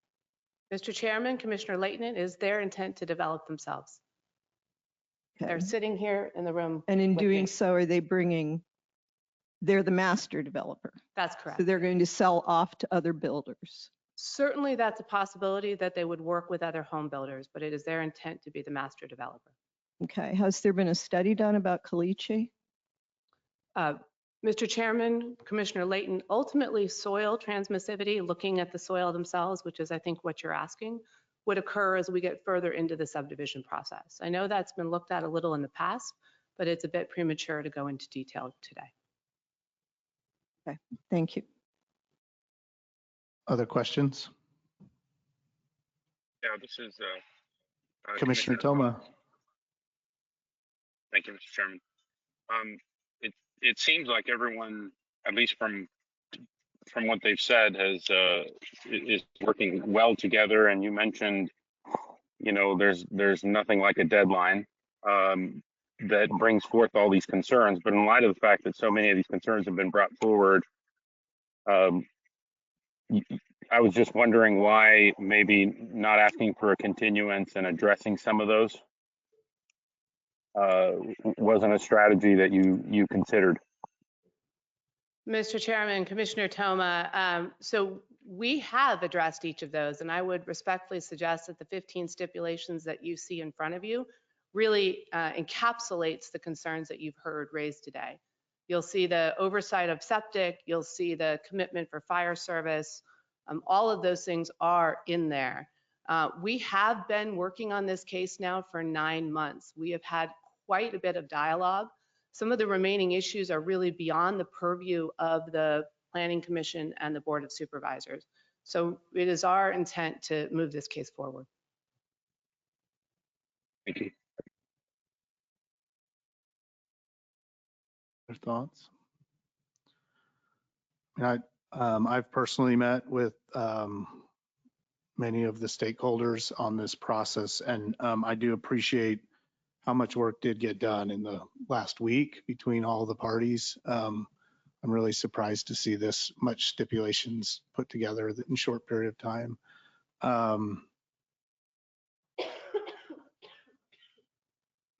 Mr. Chairman, Commissioner Layton, it is their intent to develop themselves. Okay. They're sitting here in the room. And in with doing me. so, are they bringing, they're the master developer? That's correct. So they're going to sell off to other builders? Certainly that's a possibility that they would work with other home builders, but it is their intent to be the master developer. Okay. Has there been a study done about caliche? Mr. Chairman, Commissioner Layton, ultimately soil transmissivity, looking at the soil themselves, which is I think what you're asking, would occur as we get further into the subdivision process. I know that's been looked at a little in the past, but it's a bit premature to go into detail today. Okay, thank you. Other questions? Yeah, this is Commissioner Toma. Thank you, Mr. Chairman. It seems like everyone, at least from what they've said, is working well together. And you mentioned, there's nothing like a deadline that brings forth all these concerns. But in light of the fact that so many of these concerns have been brought forward, I was just wondering why maybe not asking for a continuance and addressing some of those wasn't a strategy that you considered. Mr. Chairman, Commissioner Toma, so we have addressed each of those, and I would respectfully suggest that the 15 stipulations that you see in front of you really encapsulates the concerns that you've heard raised today. You'll see the oversight of septic, you'll see the commitment for fire service. All of those things are in there. We have been working on this case now for 9 months. We have had quite a bit of dialogue. Some of the remaining issues are really beyond the purview of the Planning Commission and the Board of Supervisors. So it is our intent to move this case forward. Thank you. Your thoughts? I've personally met with many of the stakeholders on this process, and I do appreciate how much work did get done in the last week between all the parties. I'm really surprised to see this much stipulations put together in a short period of time.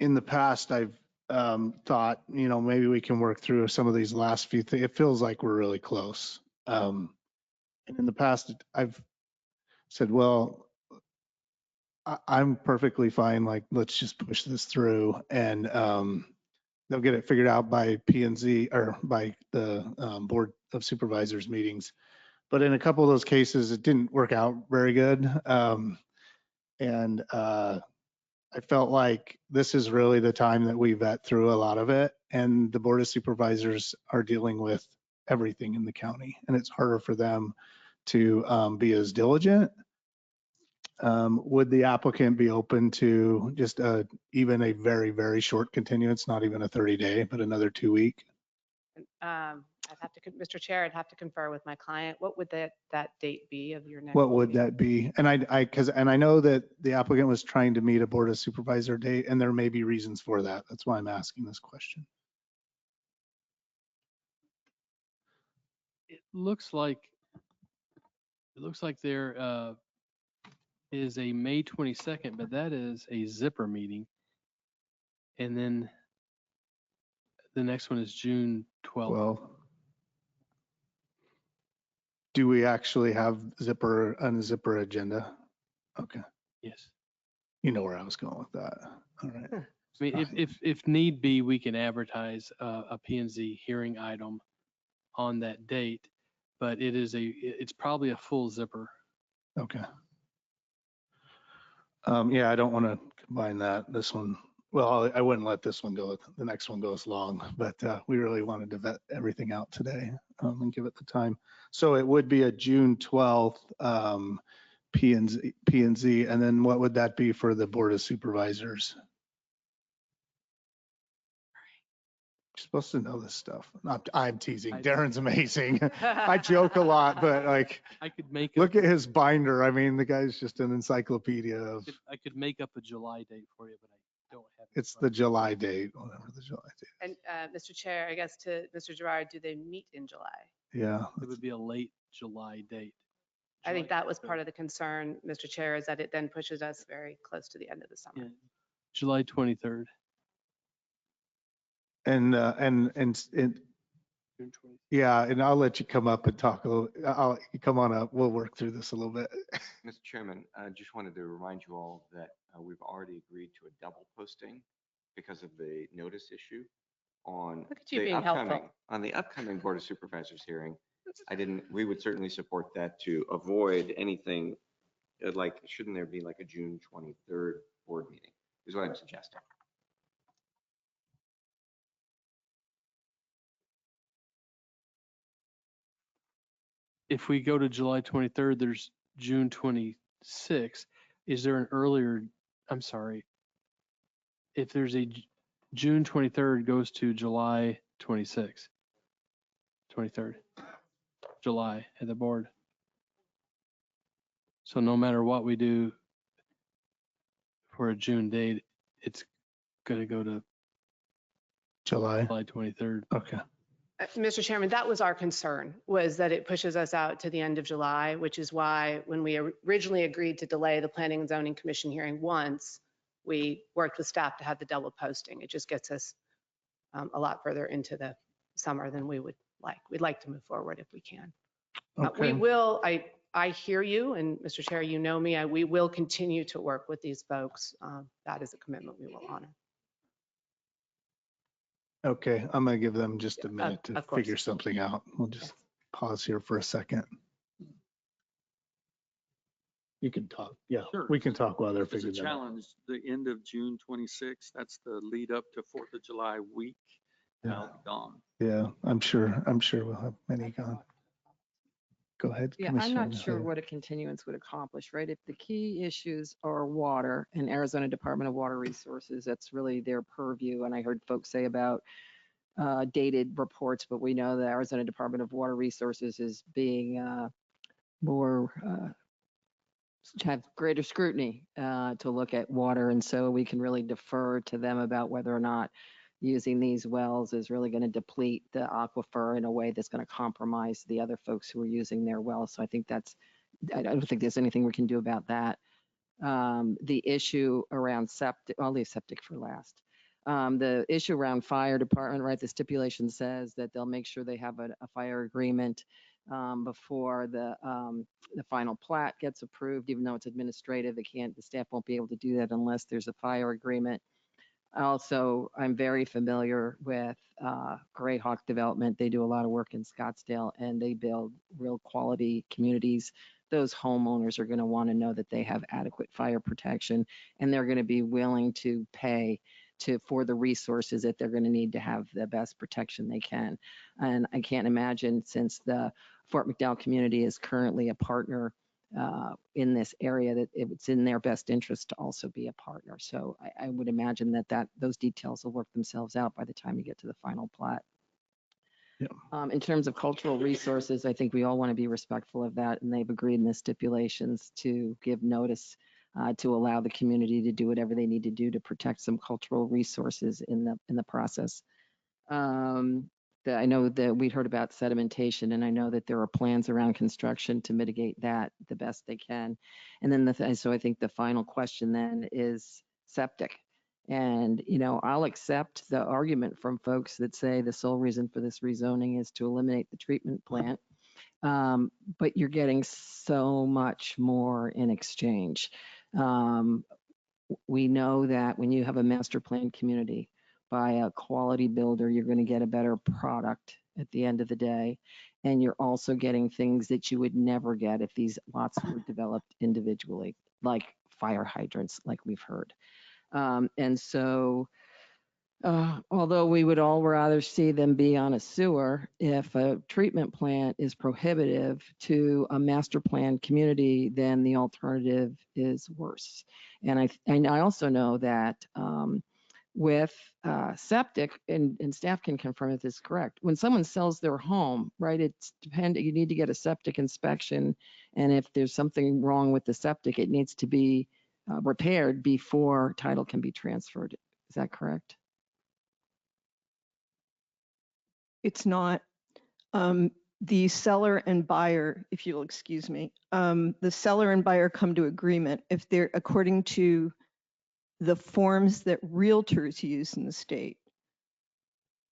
In the past, I've thought, maybe we can work through some of these last few things. It feels like we're really close. And in the past, I've said, well, I'm perfectly fine. Like, let's just push this through, and they'll get it figured out by P&Z or by the Board of Supervisors meetings. But in a couple of those cases, it didn't work out very good. And I felt like this is really the time that we vet through a lot of it. And the Board of Supervisors are dealing with everything in the county, and it's harder for them to be as diligent. Would the applicant be open to just even a very, very short continuance, not even a 30-day, but another 2-week? Mr. Chair, I'd have to confer with my client. What would that date be of your next? What would that be? And I know that the applicant was trying to meet a Board of Supervisor date, and there may be reasons for that. That's why I'm asking this question. It looks like there is a May 22nd, but that is a zipper meeting. And then the next one is June 12th. Well, do we actually have zipper on the zipper agenda? Okay. Yes. You know where I was going with that. All right. I mean, if need be, we can advertise a P&Z hearing item on that date, but it's probably a full zipper. Okay. Yeah, I don't want to combine that. This one, well, I wouldn't let this one go. The next one goes long, but we really wanted to vet everything out today and give it the time. So it would be a June 12th P&Z, and then what would that be for the Board of Supervisors? You're supposed to know this stuff. I'm teasing. Darren's amazing. I joke a lot, but like, I could make look at his binder. I mean, the guy's just an encyclopedia of. I could make up a July date for you, but I don't have. It's the July date, whatever the July date. And Mr. Chair, I guess to Mr. Gerard, do they meet in July? Yeah. It would be a late July date. I think that was part of the concern, Mr. Chair, is that it then pushes us very close to the end of the summer. Yeah. July 23rd. And yeah, and I'll let you come up and talk a little. Come on up. We'll work through this a little bit. Mr. Chairman, I just wanted to remind you all that we've already agreed to a double posting because of the notice issue on the upcoming Board of Supervisors hearing. We would certainly support that to avoid anything like, shouldn't there be like a June 23rd board meeting is what I'm suggesting. If we go to July 23rd, there's June 26th. Is there an earlier, I'm sorry, if there's June 23rd goes to July 26th. 23rd, July at the board. So no matter what we do for a June date, it's going to go to July. July 23rd. Okay. Mr. Chairman, that was our concern, was that it pushes us out to the end of July, which is why when we originally agreed to delay the Planning and Zoning Commission hearing once, we worked with staff to have the double posting. It just gets us a lot further into the summer than we would like. We'd like to move forward if we can. Okay. We will, I hear you, and Mr. Chair, you know me, we will continue to work with these folks. That is a commitment we will honor. Okay, I'm gonna give them just a minute to of course. figure something out. We'll just pause here for a second. You can talk. Yeah, Sure. we can talk while they're It's a figuring that out. challenge, the end of June 26th, that's the lead up to 4th of July week. Yeah. I'll be gone. Yeah, I'm sure we'll have many gone. Go ahead. Yeah, I'm not Commissioner. sure what a continuance would accomplish, right? If the key issues are water and Arizona Department of Water Resources, that's really their purview. And I heard folks say about dated reports, but we know the Arizona Department of Water Resources is being more, have greater scrutiny to look at water. And so we can really defer to them about whether or not using these wells is really going to deplete the aquifer in a way that's going to compromise the other folks who are using their wells. So I think I don't think there's anything we can do about that. The issue around septic, I'll leave septic for last. The issue around fire department, right? The stipulation says that they'll make sure they have a fire agreement before the final plat gets approved, even though it's administrative. The staff won't be able to do that unless there's a fire agreement. Also, I'm very familiar with Greyhawk Development. They do a lot of work in Scottsdale and they build real quality communities. Those homeowners are going to want to know that they have adequate fire protection and they're going to be willing to pay for the resources that they're going to need to have the best protection they can. And I can't imagine, since the Fort McDowell community is currently a partner in this area, that it's in their best interest to also be a partner. So I would imagine that those details will work themselves out by the time you get to the final plat. Yeah. In terms of cultural resources, I think we all want to be respectful of that, and they've agreed in the stipulations to give notice to allow the community to do whatever they need to do to protect some cultural resources in the process. I know that we'd heard about sedimentation, and I know that there are plans around construction to mitigate that the best they can. And then so I think the final question then is septic. And, I'll accept the argument from folks that say the sole reason for this rezoning is to eliminate the treatment plant. But you're getting so much more in exchange. We know that when you have a master plan community by a quality builder, you're going to get a better product at the end of the day. And you're also getting things that you would never get if these lots were developed individually, like fire hydrants, like we've heard. And so, although we would all rather see them be on a sewer, if a treatment plant is prohibitive to a master plan community, then the alternative is worse. And I also know that with septic, and staff can confirm if this is correct, when someone sells their home, right, you need to get a septic inspection. And if there's something wrong with the septic, it needs to be repaired before title can be transferred. Is that correct? It's not. The seller and buyer, if you'll excuse me, the seller and buyer come to agreement if they're according to the forms that realtors use in the state.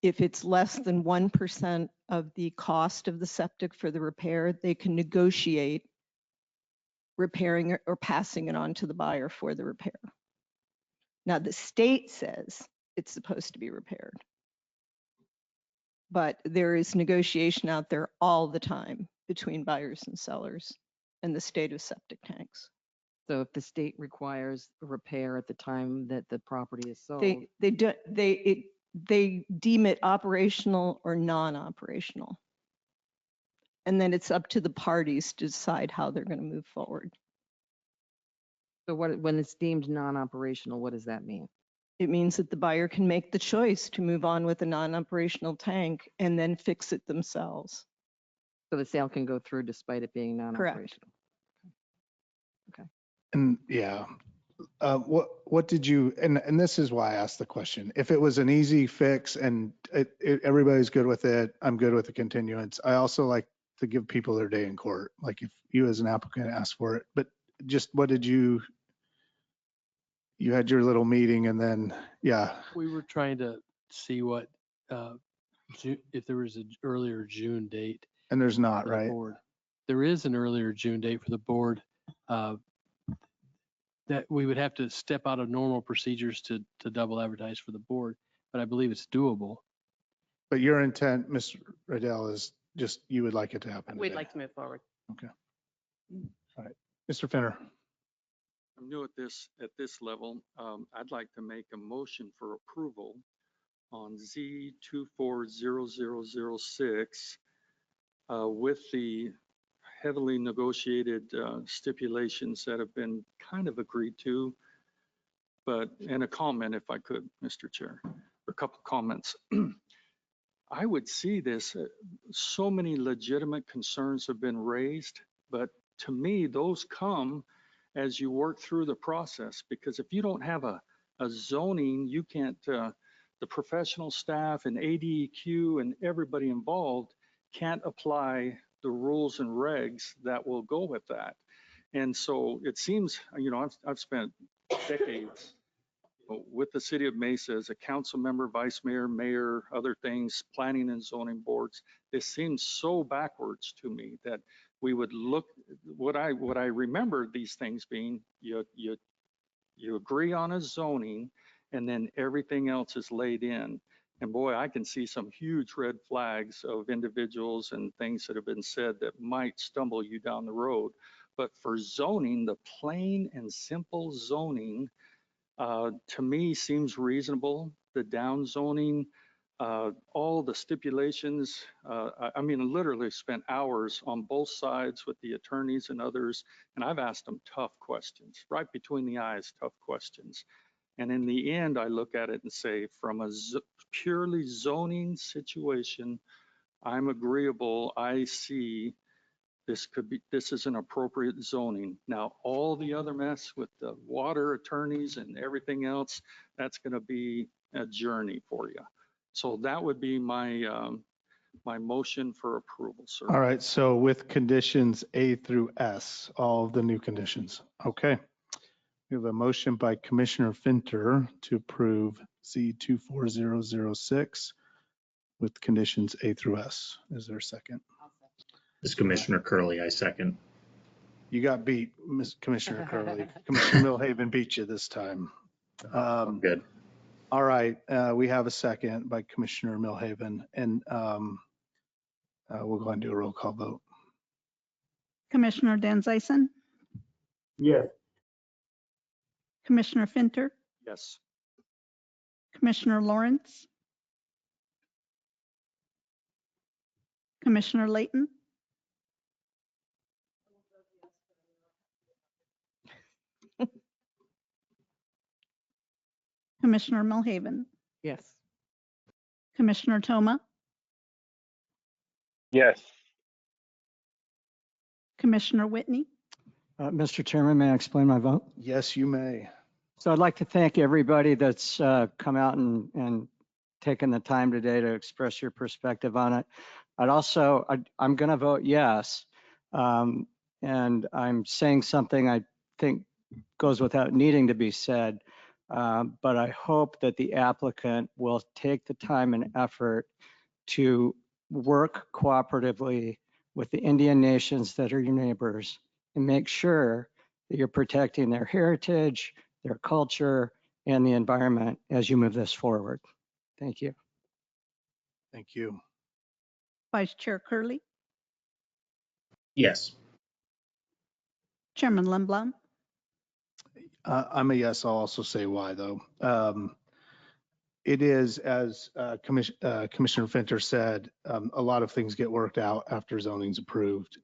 If it's less than 1% of the cost of the septic for the repair, they can negotiate repairing it or passing it on to the buyer for the repair. Now, the state says it's supposed to be repaired, but there is negotiation out there all the time between buyers and sellers and the state of septic tanks. So if the state requires a repair at the time that the property is sold, they deem it operational or non-operational. And then it's up to the parties to decide how they're going to move forward. so when it's deemed non-operational, what does that mean? It means that the buyer can make the choice to move on with a non-operational tank and then fix it themselves. So the sale can go through despite it being non-operational. And yeah, what did you, and this is why I asked the question. If it was an easy fix and everybody's good with it, I'm good with the continuance. I also like to give people their day in court. Like if you as an applicant asked for it, but just what did you had your little meeting and then, yeah. We were trying to see what, if there was an earlier June date. And there's not, for the right? board. There is an earlier June date for the board. That we would have to step out of normal procedures to double advertise for the board, but I believe it's doable. But your intent, Ms. Riddell, is just, you would like it to happen We'd today. like to move forward. Okay. All right. Mr. Finner. I'm new at this level. I'd like to make a motion for approval on Z240006 with the heavily negotiated stipulations that have been kind of agreed to, and a comment if I could, Mr. Chair, a couple comments. I would see this, so many legitimate concerns have been raised, but to me, those come as you work through the process, because if you don't have a zoning, you can't, the professional staff and ADEQ and everybody involved can't apply the rules and regs that will go with that. And so it seems, I've spent decades with the city of Mesa as a council member, vice mayor, mayor, other things, planning and zoning boards. This seems so backwards to me that we would look, what I remember these things being, you agree on a zoning and then everything else is laid in. And boy, I can see some huge red flags of individuals and things that have been said that might stumble you down the road. But for zoning, the plain and simple zoning, to me seems reasonable. The down zoning, all the stipulations, I literally spent hours on both sides with the attorneys and others, and I've asked them tough questions, right between the eyes, tough questions. And in the end, I look at it and say, from a purely zoning situation, I'm agreeable. I see this is an appropriate zoning. Now, all the other mess with the water attorneys and everything else, that's going to be a journey for you. So that would be my my motion for approval, sir. All right. So with conditions A through S, all of the new conditions. Okay. We have a motion by Commissioner Finter to approve Z24006 with conditions A through S. Is there a second? This is Commissioner Curley, I second. You got beat, Commissioner Curley. Commissioner Milhaven beat you this time. Good. All right. We have a second by Commissioner Milhaven, and we'll go ahead and do a roll call vote. Commissioner Dan Zeisen, Yes. Commissioner Finter, Yes. Commissioner Lawrence, Commissioner Layton, Commissioner Milhaven, Yes. Commissioner Toma, Yes. Commissioner Whitney. Mr. Chairman, may I explain my vote? Yes, you may. So I'd like to thank everybody that's come out and taken the time today to express your perspective on it. I'm going to vote yes. And I'm saying something I think goes without needing to be said. But I hope that the applicant will take the time and effort to work cooperatively with the Indian nations that are your neighbors and make sure that you're protecting their heritage, their culture, and the environment as you move this forward. Thank you. Thank you. Vice Chair Curley, Yes. Chairman Lemblum. I'm a yes. I'll also say why, though. It is, as Commissioner Finter said, a lot of things get worked out after zoning's approved.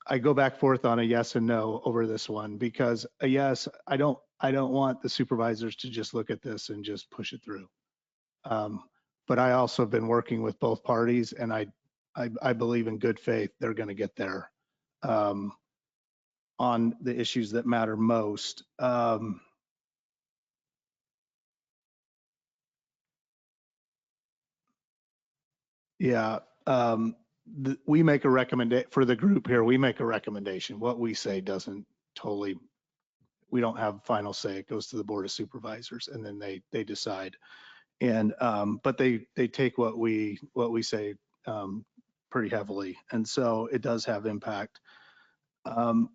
I go back forth on a yes and no over this one because a yes, I don't want the supervisors to just look at this and just push it through. But I also have been working with both parties, and I believe in good faith they're going to get there on the issues that matter most. Yeah. We make a recommendation for the group here. We make a recommendation. What we say doesn't totally, we don't have final say. It goes to the Board of Supervisors, and then they decide. And but they take what we say pretty heavily, and so it does have impact.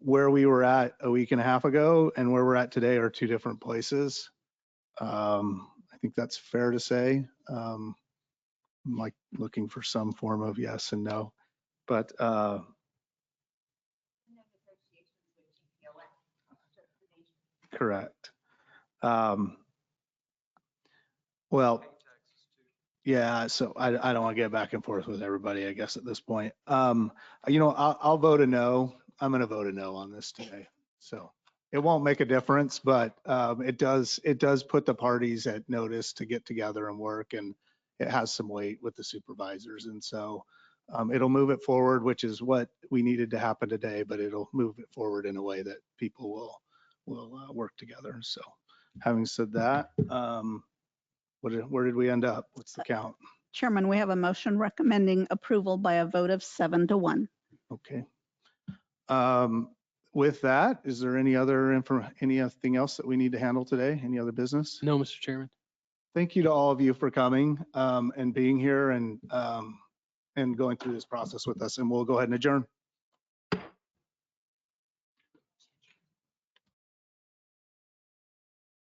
Where we were at a week and a half ago and where we're at today are two different places. I think that's fair to say. I'm like looking for some form of yes and no, but correct. Well, yeah, so I don't want to get back and forth with everybody, I guess, at this point. I'll vote a no. I'm going to vote a no on this today. So it won't make a difference, but it does put the parties at notice to get together and work, and it has some weight with the supervisors. And so it'll move it forward, which is what we needed to happen today, but it'll move it forward in a way that people will work together. So having said that, where did we end up? What's the count? Chairman, we have a motion recommending approval by a vote of 7-1. Okay. With that, is there anything else that we need to handle today? Any other business? No, Mr. Chairman. Thank you to all of you for coming and being here and going through this process with us. And we'll go ahead and adjourn.